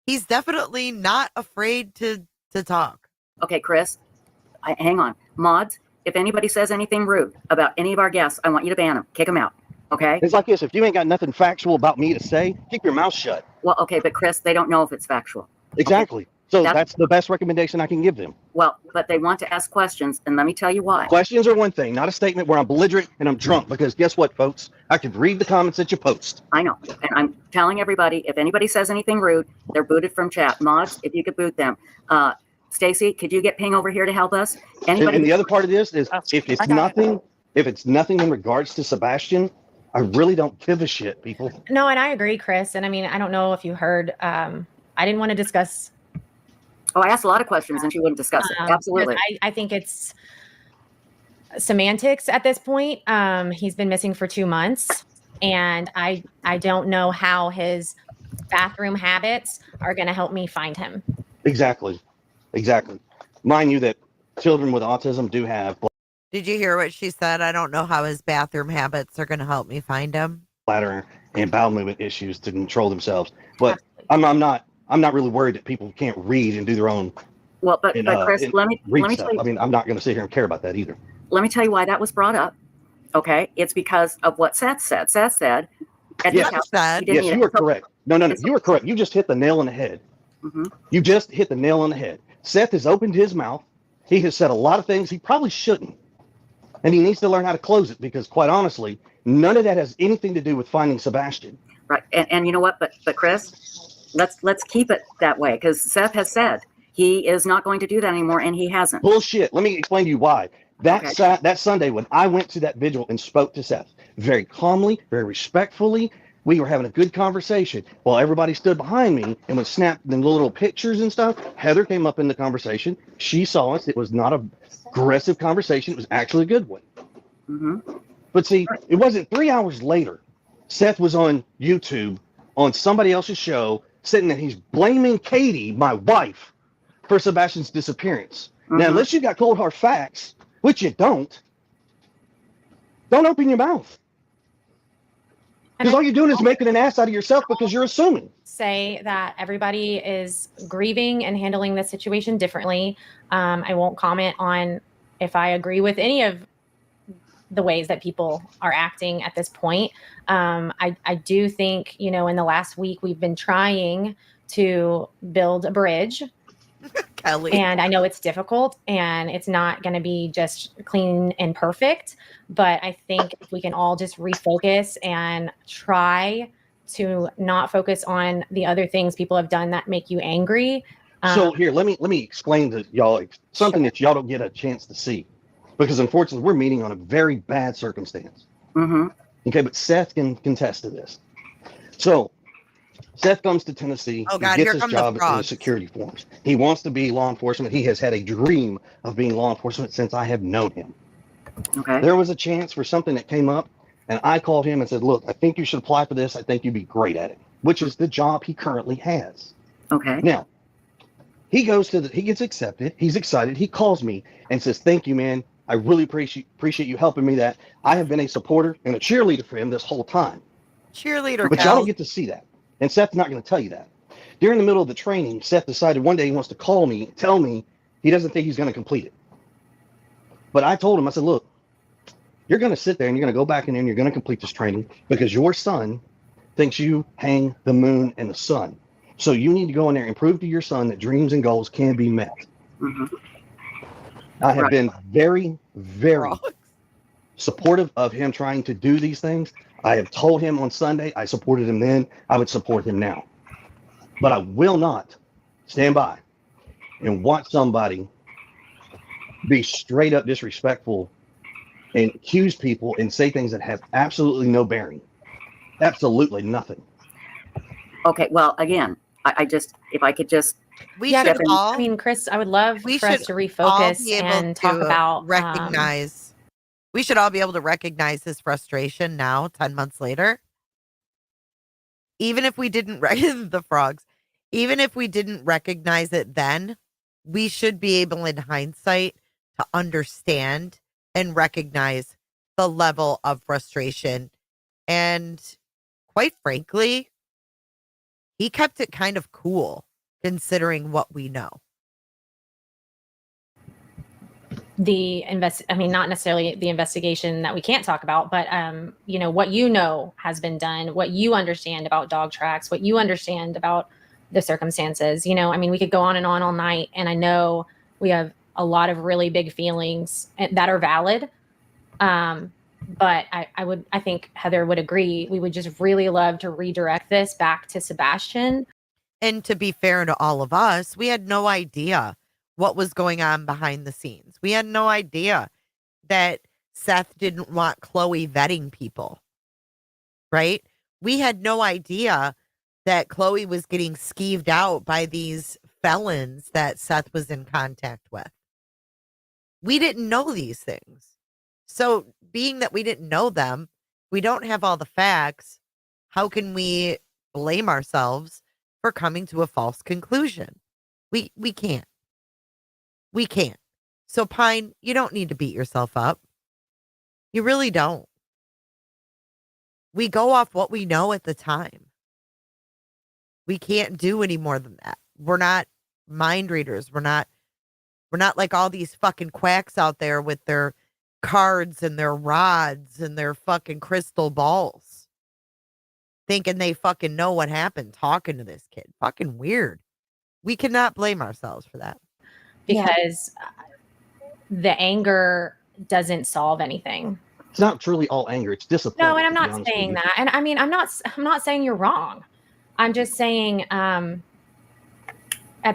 He's definitely not afraid to talk. Okay, Chris, hang on. Mods, if anybody says anything rude about any of our guests, I want you to ban them. Kick them out. Okay? It's like this. If you ain't got nothing factual about me to say, keep your mouth shut. Well, okay, but Chris, they don't know if it's factual. Exactly. Okay? So that's the best recommendation I can give them. Well, but they want to ask questions, and let me tell you why. Questions are one thing, not a statement where I'm belligerent and I'm drunk, because guess what, folks? I could read the comments that you post. I know. And I'm telling everybody, if anybody says anything rude, they're booted from chat. Mods, if you could boot them. Stacy, could you get Ping over here to help us? Anybody? And the other part of this is, if it's nothing in regards to Sebastian, I really don't give a shit, people. No, and I agree, Chris. And I mean, I don't know if you heard, I didn't want to discuss. Oh, I asked a lot of questions and she wouldn't discuss it. Absolutely. I think it's semantics at this point. He's been missing for 2 months, and I don't know how his bathroom habits are going to help me find him. Exactly. Mind you that children with autism do have. Did you hear what she said? I don't know how his bathroom habits are going to help me find him. Bladder and bowel movement issues to control themselves, but I'm not really worried that people can't read and do their own. Well, but Chris, let me tell you. I mean, I'm not going to sit here and care about that either. Let me tell you why that was brought up. Okay, it's because of what Seth said. Seth said, at his house, yes, you were correct. No, you were correct. You just hit the nail on the head. You just hit the nail on the head. Seth has opened his mouth. He has said a lot of things he probably shouldn't. And he needs to learn how to close it, because quite honestly, none of that has anything to do with finding Sebastian. Right. And you know what? But Chris, let's keep it that way, because Seth has said he is not going to do that anymore, and he hasn't. Bullshit. Let me explain to you why. That Sunday when I went to that vigil and spoke to Seth very calmly, very respectfully, we were having a good conversation while everybody stood behind me and would snap the little pictures and stuff. Heather came up in the conversation. She saw us. It was not an aggressive conversation. It was actually a good one. But see, it wasn't 3 hours later. Seth was on YouTube on somebody else's show, sitting there. He's blaming Katie, my wife, for Sebastian's disappearance. Now, unless you got cold hard facts, which you don't open your mouth. Because all you're doing is making an ass out of yourself because you're assuming. Say that everybody is grieving and handling this situation differently. I won't comment on if I agree with any of the ways that people are acting at this point. I do think, in the last week, we've been trying to build a bridge. Kelly. And I know it's difficult and it's not going to be just clean and perfect, but I think if we can all just refocus and try to not focus on the other things people have done that make you angry. So here, let me explain to y'all something that y'all don't get a chance to see, because unfortunately we're meeting on a very bad circumstance. Okay, but Seth can contest to this. So Seth comes to Tennessee. Oh God, he gets here his job in the security force. He wants to be law enforcement. He has had a dream of being law enforcement since I have known him. Okay. There was a chance for something that came up, and I called him and said, look, I think you should apply for this. I think you'd be great at it, which is the job he currently has. Okay. Now, he gets accepted. He's excited. He calls me and says, thank you, man. I really appreciate you helping me. That I have been a supporter and a cheerleader for him this whole time. Cheerleader. But y'all don't get to see that. And Seth's not going to tell you that. During the middle of the training, Seth decided one day he wants to call me, tell me he doesn't think he's going to complete it. But I told him, I said, look, you're going to sit there and you're going to go back in there and you're going to complete this training because your son thinks you hang the moon and the sun. So you need to go in there and prove to your son that dreams and goals can be met. I have been very, very supportive of him trying to do these things. I have told him on Sunday, I supported him then, I would support him now. But I will not stand by and watch somebody be straight up disrespectful and accuse people and say things that have absolutely no bearing. Absolutely nothing. Okay, well, again, if I could just. I mean, Chris, I would love for us to refocus and talk about recognize. We should all be able to recognize his frustration now, 10 months later. Even if we didn't even if we didn't recognize it then, we should be able in hindsight to understand and recognize the level of frustration. And quite frankly, he kept it kind of cool considering what we know. Not necessarily the investigation that we can't talk about, but what has been done, what you understand about dog tracks, what you understand about the circumstances. You know, I mean, we could go on and on all night, and I know we have a lot of really big feelings that are valid. But I think Heather would agree. We would just really love to redirect this back to Sebastian. And to be fair to all of us, we had no idea what was going on behind the scenes. We had no idea that Seth didn't want Chloe vetting people, right? We had no idea that Chloe was getting skeeved out by these felons that Seth was in contact with. We didn't know these things. So being that we didn't know them, we don't have all the facts. How can we blame ourselves for coming to a false conclusion? We can't. We can't. So Pine, you don't need to beat yourself up. You really don't. We go off what we know at the time. We can't do any more than that. We're not mind readers. We're not like all these fucking quacks out there with their cards and their rods and their fucking crystal balls, thinking they fucking know what happened talking to this kid. Fucking weird. We cannot blame ourselves for that. Because the anger doesn't solve anything. It's not truly all anger. It's disappointment. No, and I'm not saying that. And I mean, I'm not saying you're wrong. I'm just saying at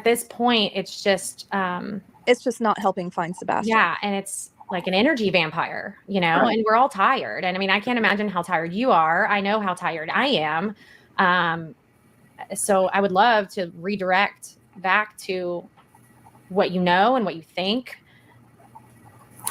this point, it's just not helping find Sebastian. Yeah. And it's like an energy vampire, you know, Right. And we're all tired. And I mean, I can't imagine how tired you are. I know how tired I am. So I would love to redirect back to what you know and what you think.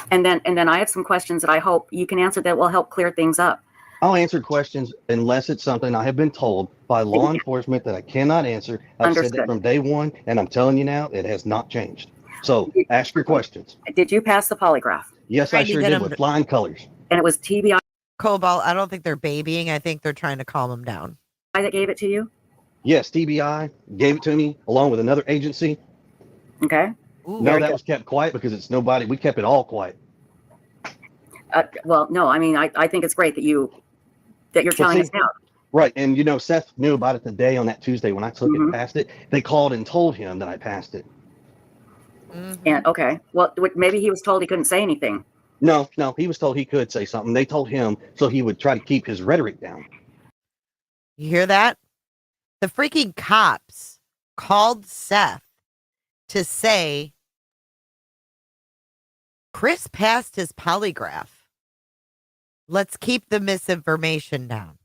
And then I have some questions that I hope you can answer that will help clear things up. I'll answer questions unless it's something I have been told by law enforcement that I cannot answer. I've said that from day one, and I'm telling you now, it has not changed. So ask your questions. Did you pass the polygraph? Yes, I sure did with flying colors. And it was TBI Cobalt, I don't think they're babying. I think they're trying to calm him down. that gave it to you? Yes, TBI gave it to me along with another agency. Okay. No, that was kept quiet because it's nobody. We kept it all quiet. Well, no, I mean, I think it's great that you're telling us now. Right. And, you know, Seth knew about it the day on that Tuesday when I took it, passed it. They called and told him that I passed it. And okay. Well, maybe he was told he couldn't say anything. No, he was told he could say something. They told him so he would try to keep his rhetoric down. You hear that? The freaking cops called Seth to say Chris passed his polygraph. Let's keep the misinformation down.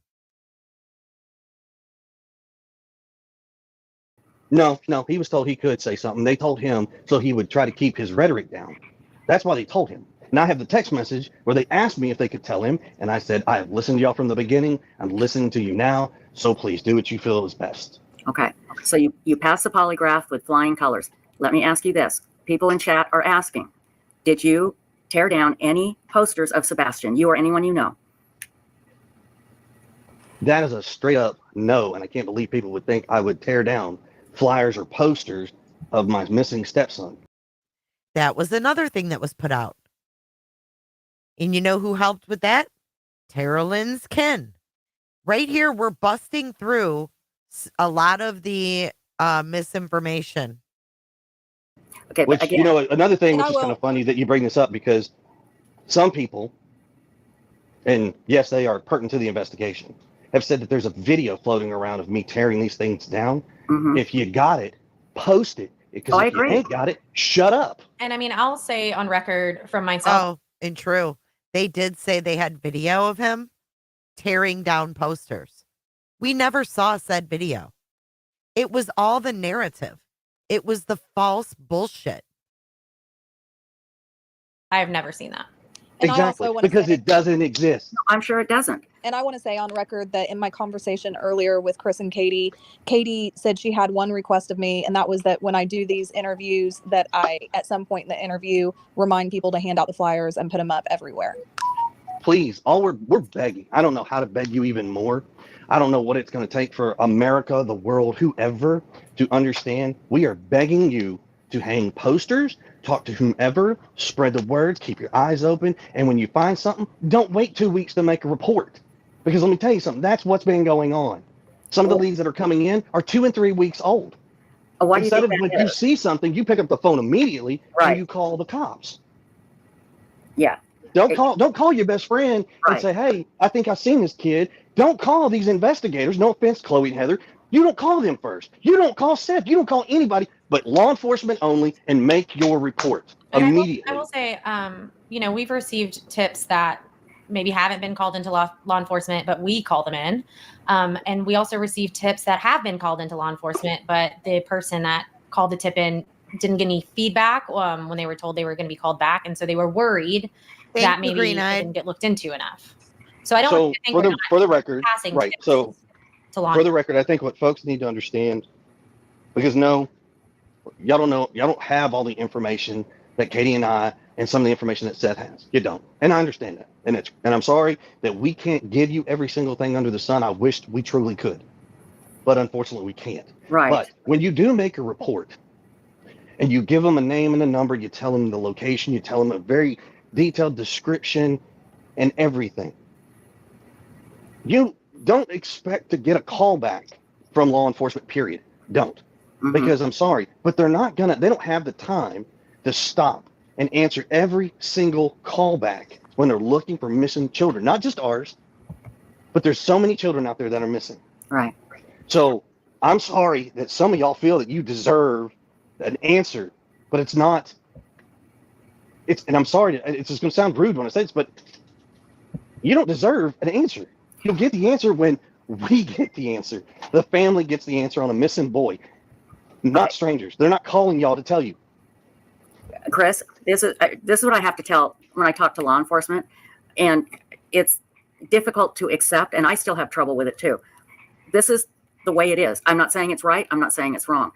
No, he was told he could say something. They told him so he would try to keep his rhetoric down. That's why they told him. And I have the text message where they asked me if they could tell him. And I said, I have listened to y'all from the beginning. I'm listening to you now. So please do what you feel is best. Okay. So you passed the polygraph with flying colors. Let me ask you this. People in chat are asking, did you tear down any posters of Sebastian, you or anyone you know? That is a straight up no. And I can't believe people would think I would tear down flyers or posters of my missing stepson. That was another thing that was put out. And you know who helped with that? Tara Lynn's Ken. Right here, we're busting through a lot of the misinformation. Okay, which, again, you know, another thing which is kind of funny that you bring this up because some people, and yes, they are pertinent to the investigation, have said that there's a video floating around of me tearing these things down. If you got it, post it. Because if you ain't got it, shut up. And I mean, I'll say on record from myself. Oh, and true. They did say they had video of him tearing down posters. We never saw said video. It was all the narrative. It was the false bullshit. I have never seen that. And exactly, because it doesn't exist. I'm sure it doesn't. And I want to say on record that in my conversation earlier with Chris and Katie, Katie said she had one request of me, and that was that when I do these interviews, that I, at some point in the interview, remind people to hand out the flyers and put them up everywhere. Please, we're begging. I don't know how to beg you even more. I don't know what it's going to take for America, the world, whoever, to understand. We are begging you to hang posters, talk to whomever, spread the word, keep your eyes open. And when you find something, don't wait 2 weeks to make a report. Because let me tell you something, that's what's been going on. Some of the leads that are coming in are 2 and 3 weeks old. Why do you Instead think of when that you is? see something, you Why do you instead think of when that you is? see something, you pick up the phone immediately and Right. you call the cops. Yeah. Don't call your best friend and Right. say, hey, I think I've seen this kid. Don't call these investigators. No offense, Chloe and Heather. You don't call them first. You don't call Seth. You don't call anybody but law enforcement only, and make your report immediately. I will say, we've received tips that maybe haven't been called into law enforcement, but we call them in. And we also received tips that have been called into law enforcement, but the person that called the tip in didn't get any feedback when they were told they were going to be called back. And so they were worried that maybe it didn't get looked into enough. So I don't want you to think for the record, passing right. tips So to law for the record, I think what folks need to understand, because y'all don't have all the information that Katie and I and some of the information that Seth has. You don't. And I understand that. And I'm sorry that we can't give you every single thing under the sun. I wished we truly could. But unfortunately we can't. Right. But when you do make a report and you give them a name and a number, you tell them the location, you tell them a very detailed description and everything, you don't expect to get a call back from law enforcement, period. Don't. Because I'm sorry, but they don't have the time to stop and answer every single callback when they're looking for missing children, not just ours, but there's so many children out there that are missing. Right. So I'm sorry that some of y'all feel that you deserve an answer, but it's not. And I'm sorry, it's just going to sound rude when I say this, but you don't deserve an answer. You'll get the answer when we get the answer. The family gets the answer on a missing boy. Not strangers. They're not calling y'all to tell you. Chris, this is what I have to tell when I talk to law enforcement, and it's difficult to accept, and I still have trouble with it too. This is the way it is. I'm not saying it's right. I'm not saying it's wrong.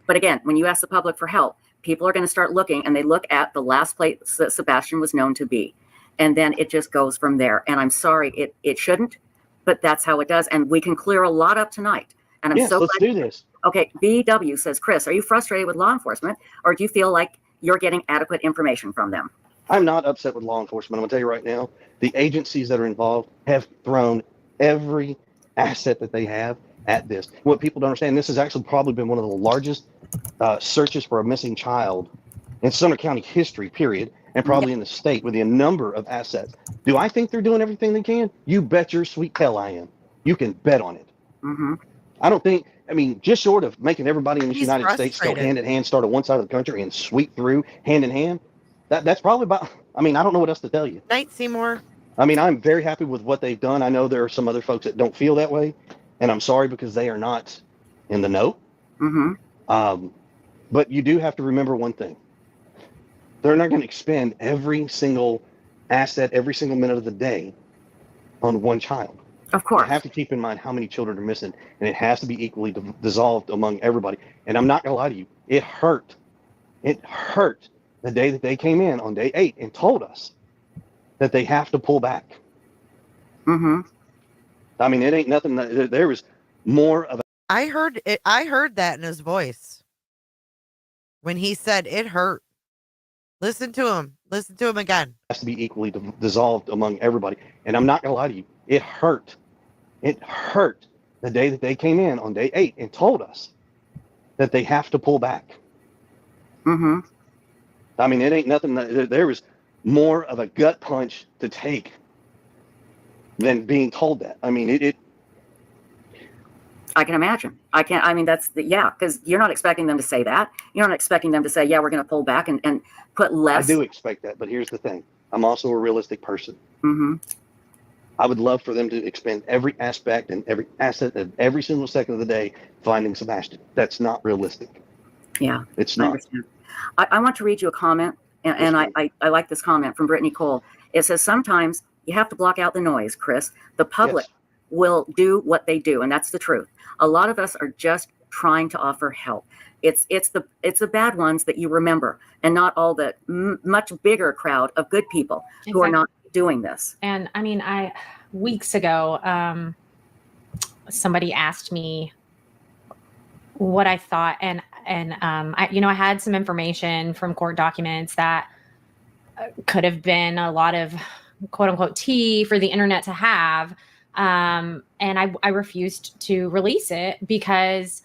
But again, when you ask the public for help, people are going to start looking, and they look at the last place that Sebastian was known to be, and then it just goes from there. And I'm sorry, it shouldn't, but that's how it does, and we can clear a lot up tonight. And I'm yes, let's do this. Okay, BW says, Chris, are you frustrated with law enforcement, or do you feel like you're getting adequate information from them? I'm not upset with law enforcement. I'm going to tell you right now, the agencies that are involved have thrown every asset that they have at this. What people don't understand, this has actually probably been one of the largest searches for a missing child in Sumner County history, period, and probably in the state with the number of assets. Do I think they're doing everything they can? You bet your sweet tail I am. You can bet on it. I don't think, just short of making everybody in the United States go hand in hand, start on one side of the country and sweep through hand in hand, that's probably about, I don't know what else to tell you. Night, Seymour. I'm very happy with what they've done. I know there are some other folks that don't feel that way, and I'm sorry because they are not in the know. But you do have to remember one thing. They're not going to expend every single asset, every single minute of the day on one child. Of course. You have to keep in mind how many children are missing, and it has to be equally dissolved among everybody. And I'm not going to lie to you. It hurt. It hurt the day that they came in on day 8 and told us that they have to pull back. It ain't nothing. There was more of a. I heard it. I heard that in his voice when he said it hurt. Listen to him. Listen to him again. Has to be equally dissolved among everybody. And I'm not going to lie to you. It hurt. It hurt the day that they came in on day 8 and told us that they have to pull back. It ain't nothing. There was more of a gut punch to take than being told that. I can imagine. Because you're not expecting them to say that. You're not expecting them to say, yeah, we're going to pull back and put less. I do expect that, but here's the thing. I'm also a realistic person. I would love for them to expend every aspect and every asset of every single second of the day finding Sebastian. That's not realistic. Yeah. It's not. I want to read you a comment, and I like this comment from Brittany Cole. It says, sometimes you have to block out the noise, Chris. The public will do what they do, and that's the truth. A lot of us are just trying to offer help. It's the bad ones that you remember, and not all the much bigger crowd of good people who are not doing this. And weeks ago, somebody asked me what I thought, and I had some information from court documents that could have been a lot of quote unquote tea for the internet to have, And I refused to release it because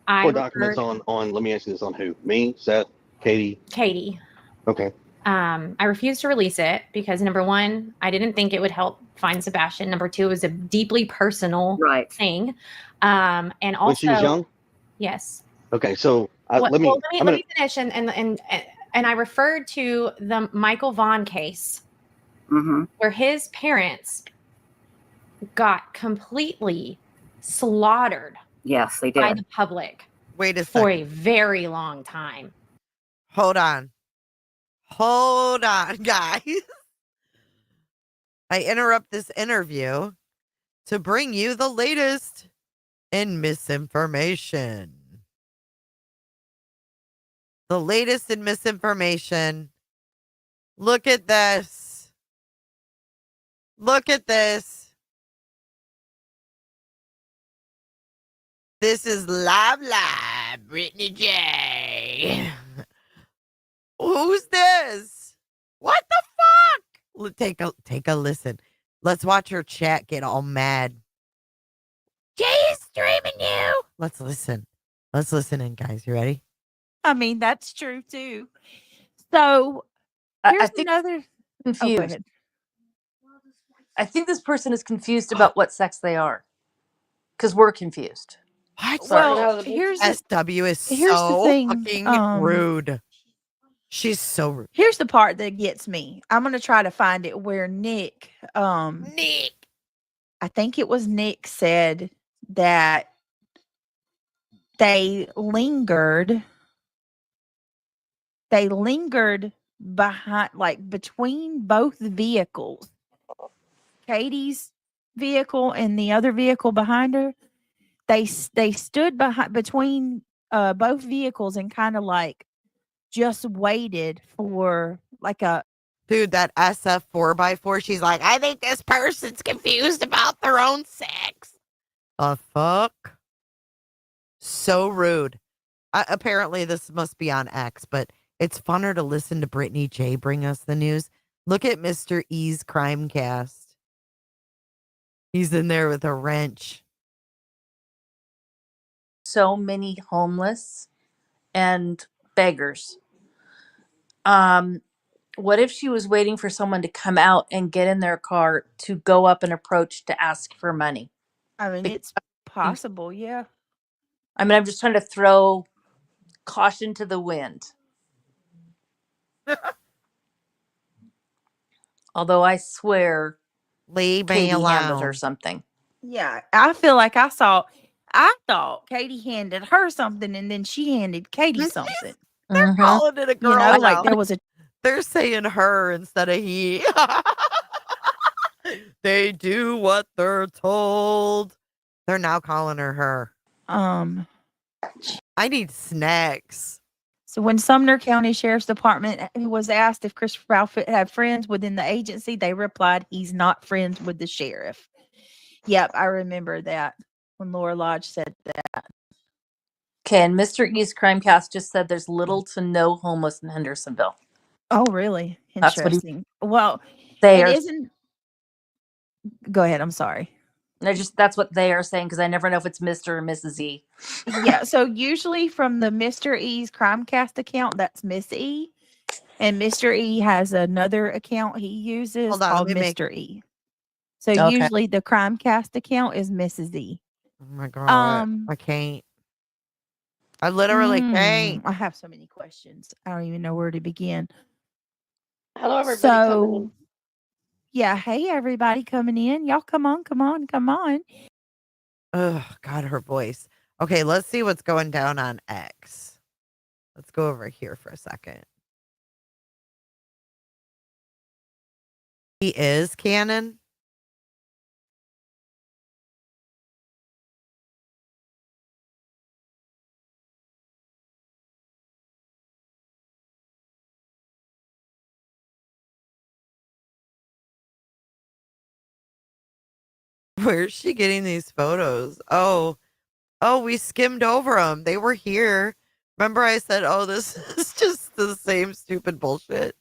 I Or documents on, let me ask you this, on who? Me, Seth, Katie? Katie. Okay. I refused to release it because number one, I didn't think it would help find Sebastian. Number two, it was a deeply personal thing. And also, when she was young? Yes. Okay, so let me finish. And I referred to the Michael Vaughn case where his parents got completely slaughtered. Yes, they By did. the public. Wait a for second. a very long time. Hold on, guys. I interrupt this interview to bring you the latest in misinformation. The latest in misinformation. Look at this. Look at this. This is live, Brittany J. Who's this? What the fuck? Take a listen. Let's watch her chat get all mad. Jay is streaming you. Let's listen. Let's listen in, guys. You ready? I mean, that's true too. So here's another confused. go ahead. I think this person is confused about what sex they are, because we're confused. What? Well, here's SW is here's the so thing, fucking rude. She's so rude. Here's the part that gets me. I'm gonna try to find it where Nick, I think it was Nick said that they lingered behind, like between both vehicles, Katie's vehicle and the other vehicle behind her. They stood between both vehicles and kind of like just waited for like a dude, that SF 4x4. She's like, I think this person's confused about their own sex. The fuck? So rude. Apparently, this must be on X, but it's funner to listen to Brittany J bring us the news. Look at Mr. E's crime cast. He's in there with a wrench. So many homeless and beggars. What if she was waiting for someone to come out and get in their car to go up and approach to ask for money? I mean, it's possible, yeah. I mean, I'm just trying to throw caution to the wind. Although I swear Leave me Katie handled her alone. something. Yeah, I feel like I thought Katie handed her something and then she handed Katie something. They're calling it a girl. You know, like now. there was a They're saying her instead of he. They do what they're told. They're now calling her. I need snacks. So when Sumner County Sheriff's Department was asked if Chris Proudfoot had friends within the agency, they replied he's not friends with the sheriff. Yep, I remember that when Laura Lodge said that. Okay, and Mr. East Crimecast just said there's little to no homeless in Hendersonville. Oh, really? That's what Interesting. Well, they it are. isn't. Go ahead. I'm sorry. That's what they are saying, because I never know if it's Mr. or Mrs. E. Yeah, so usually from the Mr. E's Crimecast account, that's Miss E. And Mr. E has another account he uses Hold on, called let me make- Mr. E. So Okay. usually the Crimecast account is Mrs. E. Oh my God. I can't. I literally can't. I have so many questions. I don't even know where to begin. Hello, everybody coming in. Yeah, hey, everybody coming in. Y'all come on. Oh, God, her voice. Okay, let's see what's going down on X. Let's go over here for a second. He is canon? Where's she getting these photos? Oh, we skimmed over them. They were here. Remember I said, oh, this is just the same stupid bullshit.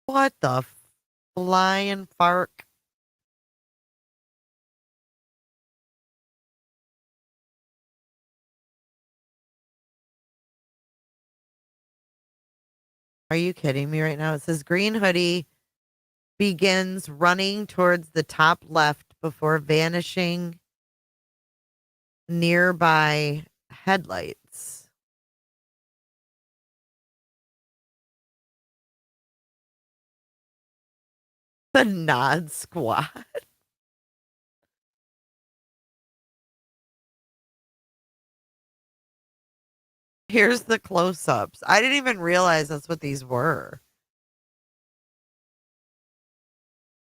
What the Lion Fark. Are you kidding me right now? It says green hoodie begins running towards the top left before vanishing nearby headlights. The Nod Squad. Here's the close-ups. I didn't even realize that's what these were.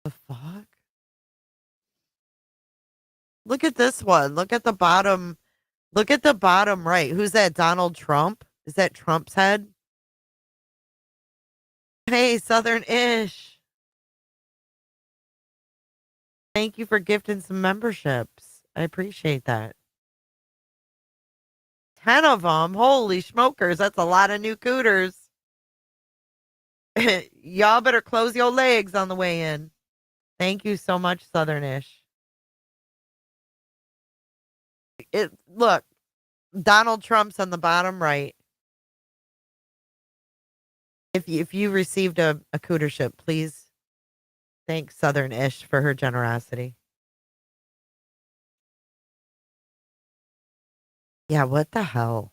The fuck? Look at this one. Look at the bottom. Look at the bottom right. Who's that? Donald Trump? Is that Trump's head? Hey, Southern-ish. Thank you for gifting some memberships. I appreciate that. 10 of them. Holy smokers. That's a lot of new cooters. Y'all better close your legs on the way in. Thank you so much, Southern-ish. Look, Donald Trump's on the bottom right. If you received a cootership, please thank Southern-ish for her generosity. Yeah, what the hell?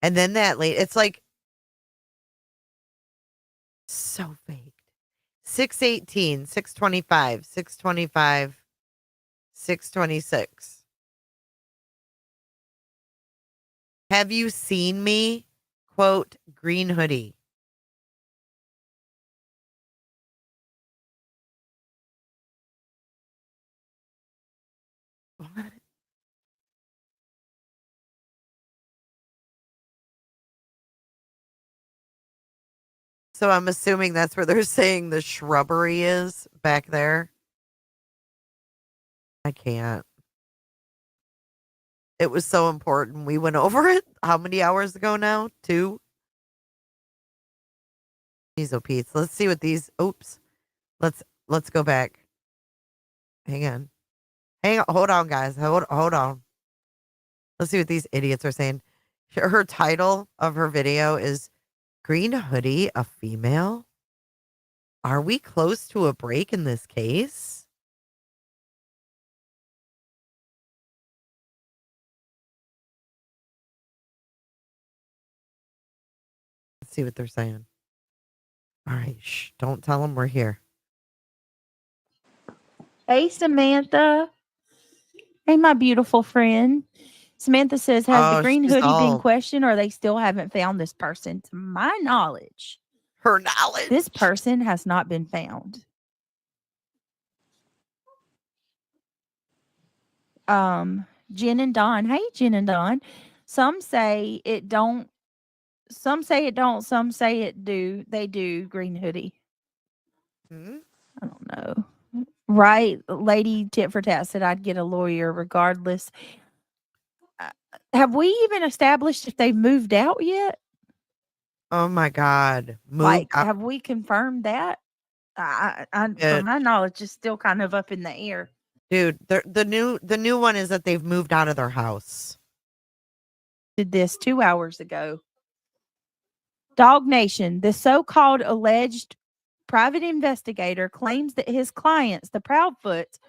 And then that late, it's like so fake. 618, 625, 625, 626. Have you seen me? Quote, green hoodie. What? So I'm assuming that's where they're saying the shrubbery is back there. I can't. It was so important. We went over it. How many hours ago now? 2? These Pete's. Let's see what these. Oops. Let's go back. Hang on. Hold on, guys. Hold on. Let's see what these idiots are saying. Her title of her video is Green Hoodie, a Female? Are we close to a break in this case? Let's see what they're saying. All right. Shh. Don't tell them we're here. Hey, Samantha. Hey, my beautiful friend. Samantha says, has the green hoodie been questioned or they still haven't found this person? To my knowledge. Her knowledge. This person has not been found. Jen and Don. Hey, Jen and Don. Some say it don't. Some say it don't. Some say it do. They do. Green hoodie. I don't know. Right. Lady Tit for Tat said I'd get a lawyer regardless. Have we even established if they've moved out yet? Oh my God. Have we confirmed that? From my knowledge, it's still kind of up in the air. Dude, the new one is that they've moved out of their house. Did this 2 hours ago. Dog Nation, the so-called alleged private investigator claims that his clients, the Proudfoots,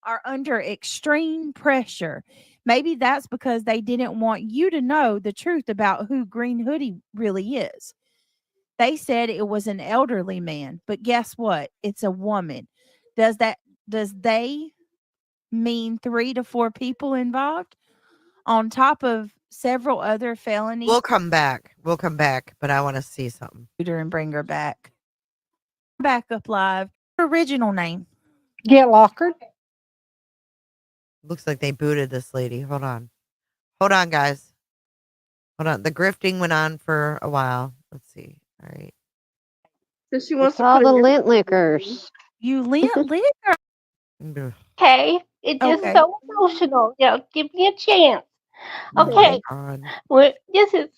are under extreme pressure. Maybe that's because they didn't want you to know the truth about who Green Hoodie really is. They said it was an elderly man, but guess what? It's a woman. Does they mean 3 to 4 people involved on top of several other felonies? We'll come back, but I want to see something. And bring her back. Back up live. Original name. Get Lockard. Looks like they booted this lady. Hold on, guys. Hold on. The grifting went on for a while. Let's see. All right. So she wants to all the lint lickers. You lint licker. Okay, it's just so emotional. Give me a chance. Okay, well, this is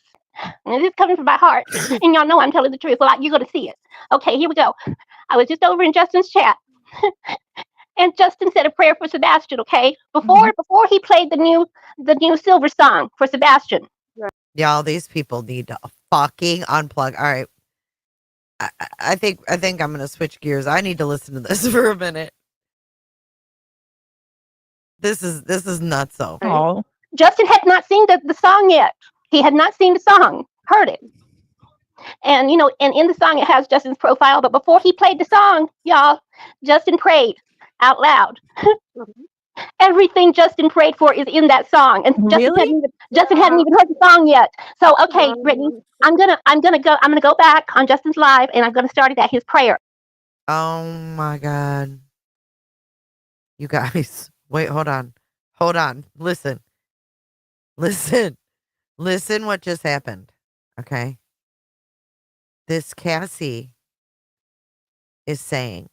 coming from my heart, and y'all know I'm telling the truth. Well, you're gonna see it. Okay, here we go. I was just over in Justin's chat. And Justin said a prayer for Sebastian, okay? Before he played the new Silver song for Sebastian. Y'all, these people need to fucking unplug. All right. I think I'm gonna switch gears. I need to listen to this for a minute. This is nutso. Oh. Justin had not seen the song yet. He had not seen the song, heard it. And and in the song it has Justin's profile, but before he played the song, y'all, Justin prayed out loud. Everything Justin prayed for is in that song, and Justin hadn't even heard the song yet. So, okay, Brittany, I'm gonna go back on Justin's live, and I'm gonna start it at his prayer. Oh my God, you guys, wait, hold on, listen, what just happened? Okay, this Cassie is saying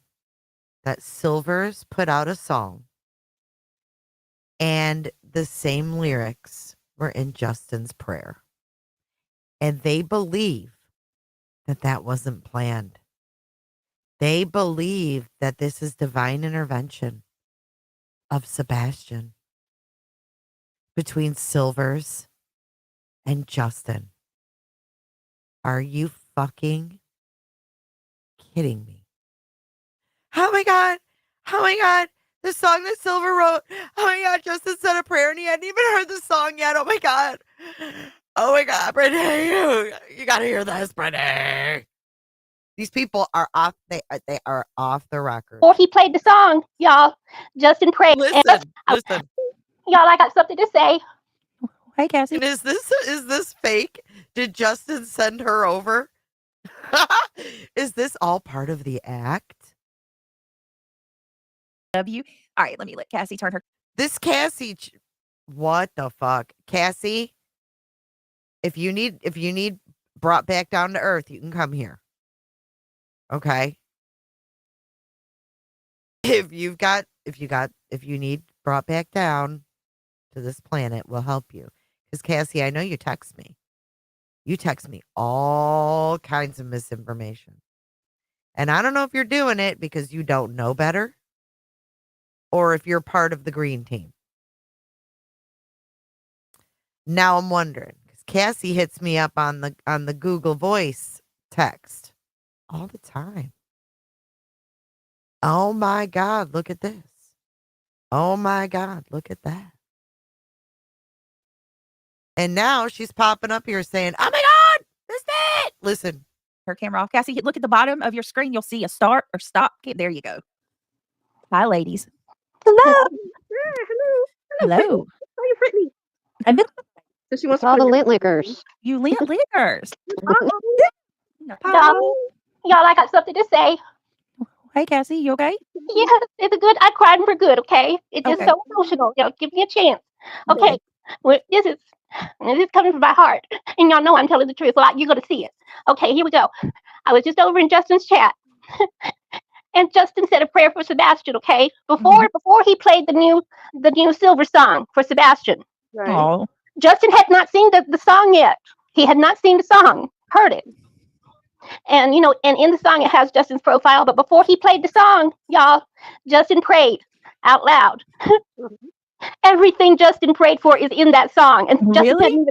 that Silvers put out a song. And the same lyrics were in Justin's prayer. And they believe that wasn't planned. They believe that this is divine intervention of Sebastian between Silvers and Justin. Are you fucking kidding me? Oh my God. The song that Silver wrote. Oh my God, Justin said a prayer and he hadn't even heard the song yet. Oh my God, Brittany, you gotta hear this, Brittany. These people are off. They are off the record. Before he played the song, y'all, Justin prayed. Listen. Y'all, I got something to say. Hey, Cassie. And is this fake? Did Justin send her over? Is this all part of the act? You. All right, let me let Cassie turn her. This Cassie, what the fuck, Cassie? If you need brought back down to earth, you can come here. Okay. If you need brought back down to this planet, we'll help you. Because Cassie, I know you text me. You text me all kinds of misinformation, and I don't know if you're doing it because you don't know better, or if you're part of the green team. Now I'm wondering, because Cassie hits me up on the Google Voice text all the time. Oh my God, look at this. Oh my God, look at that. And now she's popping up here saying, oh my God, this it. Listen. Her camera off. Cassie, look at the bottom of your screen. You'll see a start or stop. Okay, there you go. Hi, ladies. Hello. Hello. Hi, Brittany. I've been. So she wants all to the lint lickers. You lint lickers. Y'all, I got something to say. Hey, Cassie, you okay? Yeah, it's good. I cried for good, okay? It's just so emotional. Y'all, give me a chance. Okay. Well, this is coming from my heart. And y'all know I'm telling the truth. Well, you're going to see it. Okay, here we go. I was just over in Justin's chat. And Justin said a prayer for Sebastian, okay? Before he played the new Silver song for Sebastian. Right. Justin had not seen the song yet. He had not seen the song, heard it. And and in the song it has Justin's profile, but before he played the song, y'all, Justin prayed out loud. Everything Justin prayed for is in that song, and Justin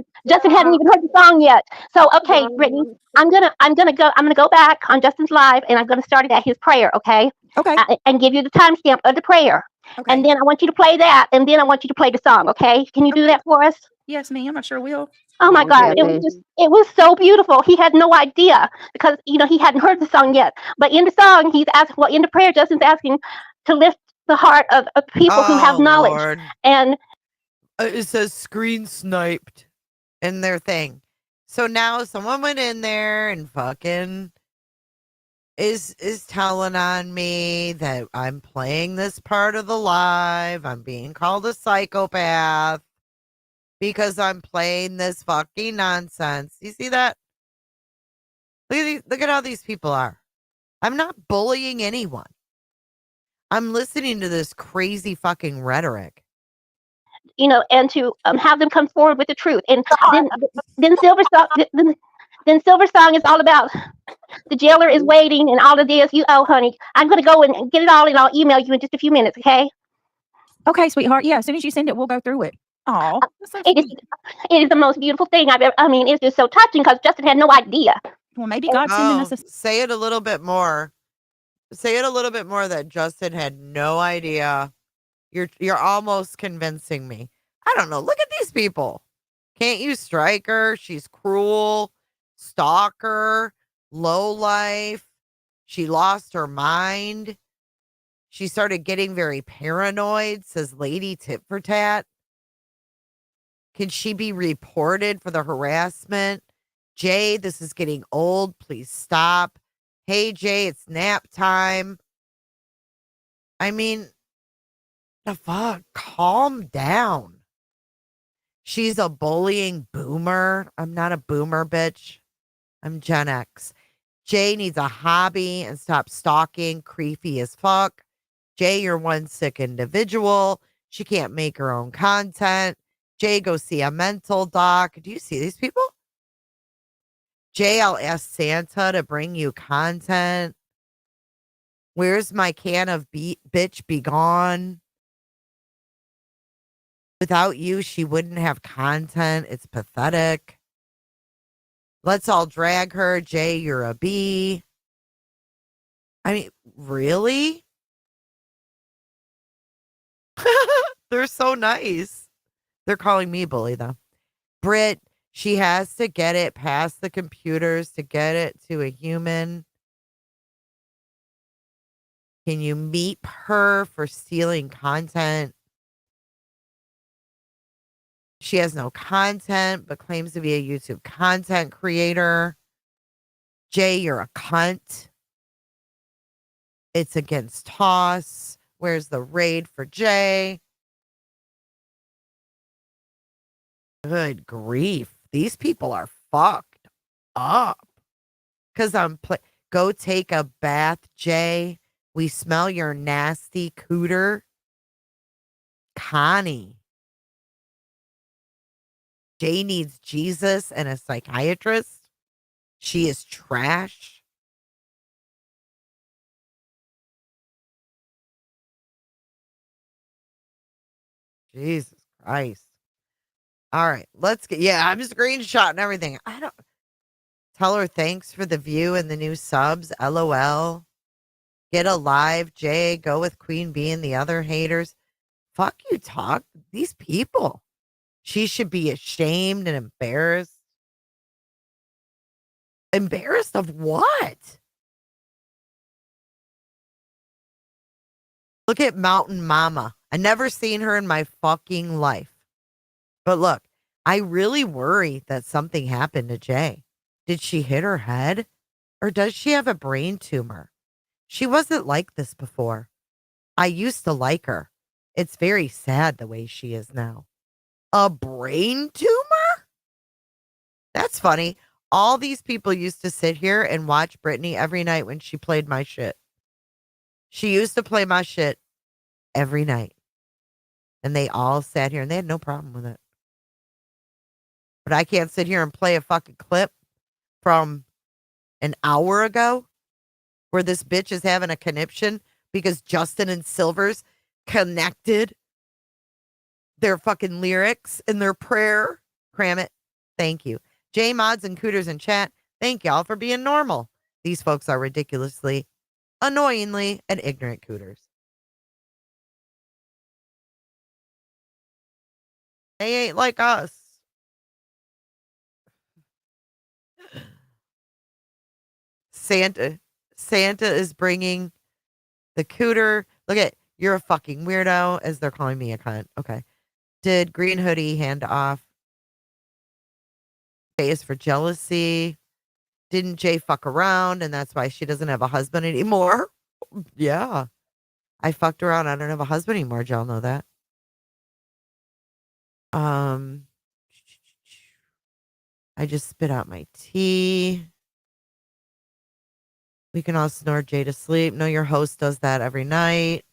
hadn't even heard the song yet. So, okay, Brittany, I'm gonna go back on Justin's live, and I'm gonna start it at his prayer, okay? Okay. And give you the timestamp of the prayer. Okay. And then I want you to play that, and then I want you to play the song, okay? Can you do that for us? Yes, ma'am. I sure will. Oh my God, it was so beautiful. He had no idea because he hadn't heard the song yet. But in the song, he's asking, in the prayer, Justin's asking to lift the heart of people who have knowledge. Lord. And it says screen sniped in their thing. So now someone went in there and fucking is telling on me that I'm playing this part of the live. I'm being called a psychopath because I'm playing this fucking nonsense. You see that? Look at how these people are. I'm not bullying anyone. I'm listening to this crazy fucking rhetoric. And to have them come forward with the truth. And then Silver Song is all about The jailer is waiting and all of this. Honey, I'm going to go and get it all and I'll email you in just a few minutes, okay? Okay, sweetheart. Yeah, as soon as you send it, we'll go through it. Oh, that's so It is, sweet. it is the most beautiful thing I've ever, it's just so touching because Justin had no idea. Well, maybe God's sending us a... Say it a little bit more. Say it a little bit more that Justin had no idea. You're almost convincing me. I don't know. Look at these people. Can't you strike her? She's cruel, stalker, low life. She lost her mind. She started getting very paranoid, says Lady Tit for Tat. Can she be reported for the harassment? Jay, this is getting old. Please stop. Hey, Jay, it's nap time. I mean, the fuck? Calm down. She's a bullying boomer. I'm not a boomer, bitch. I'm Gen X. Jay needs a hobby and stop stalking. Creepy as fuck. Jay, you're one sick individual. She can't make her own content. Jay, go see a mental doc. Do you see these people? Jay, I'll ask Santa to bring you content. Where's my can of bitch be gone? Without you, she wouldn't have content. It's pathetic. Let's all drag her. Jay, you're a B. I mean, really? They're so nice. They're calling me bully, though. Britt, she has to get it past the computers to get it to a human. Can you meet her for stealing content? She has no content, but claims to be a YouTube content creator. Jay, you're a cunt. It's against Toss. Where's the raid for Jay? Good grief. These people are fucked up. Because go take a bath, Jay. We smell your nasty cooter. Connie. Jay needs Jesus and a psychiatrist. She is trash. Jesus Christ. All right, let's get, I'm screenshotting everything. I don't tell her thanks for the view and the new subs. LOL. Get alive, Jay. Go with Queen Bee and the other haters. Fuck you, talk. These people. She should be ashamed and embarrassed. Embarrassed of what? Look at Mountain Mama. I never seen her in my fucking life. But look, I really worry that something happened to Jay. Did she hit her head? Or does she have a brain tumor? She wasn't like this before. I used to like her. It's very sad the way she is now. A brain tumor? That's funny. All these people used to sit here and watch Brittany every night when she played my shit. She used to play my shit every night. And they all sat here and they had no problem with it. But I can't sit here and play a fucking clip from an hour ago where this bitch is having a conniption because Justin and Silvers connected their fucking lyrics in their prayer. Cram it. Thank you. J Mods and Cooters in chat. Thank y'all for being normal. These folks are ridiculously, annoyingly, and ignorant Cooters. They ain't like us. Santa is bringing the cooter. Look at, you're a fucking weirdo, as they're calling me a cunt. Okay. Did Green Hoodie hand off? Jay is for jealousy. Didn't Jay fuck around and that's why she doesn't have a husband anymore? Yeah. I fucked around. I don't have a husband anymore. Y'all know that. I just spit out my tea. We can all snore Jay to sleep. No, your host does that every night.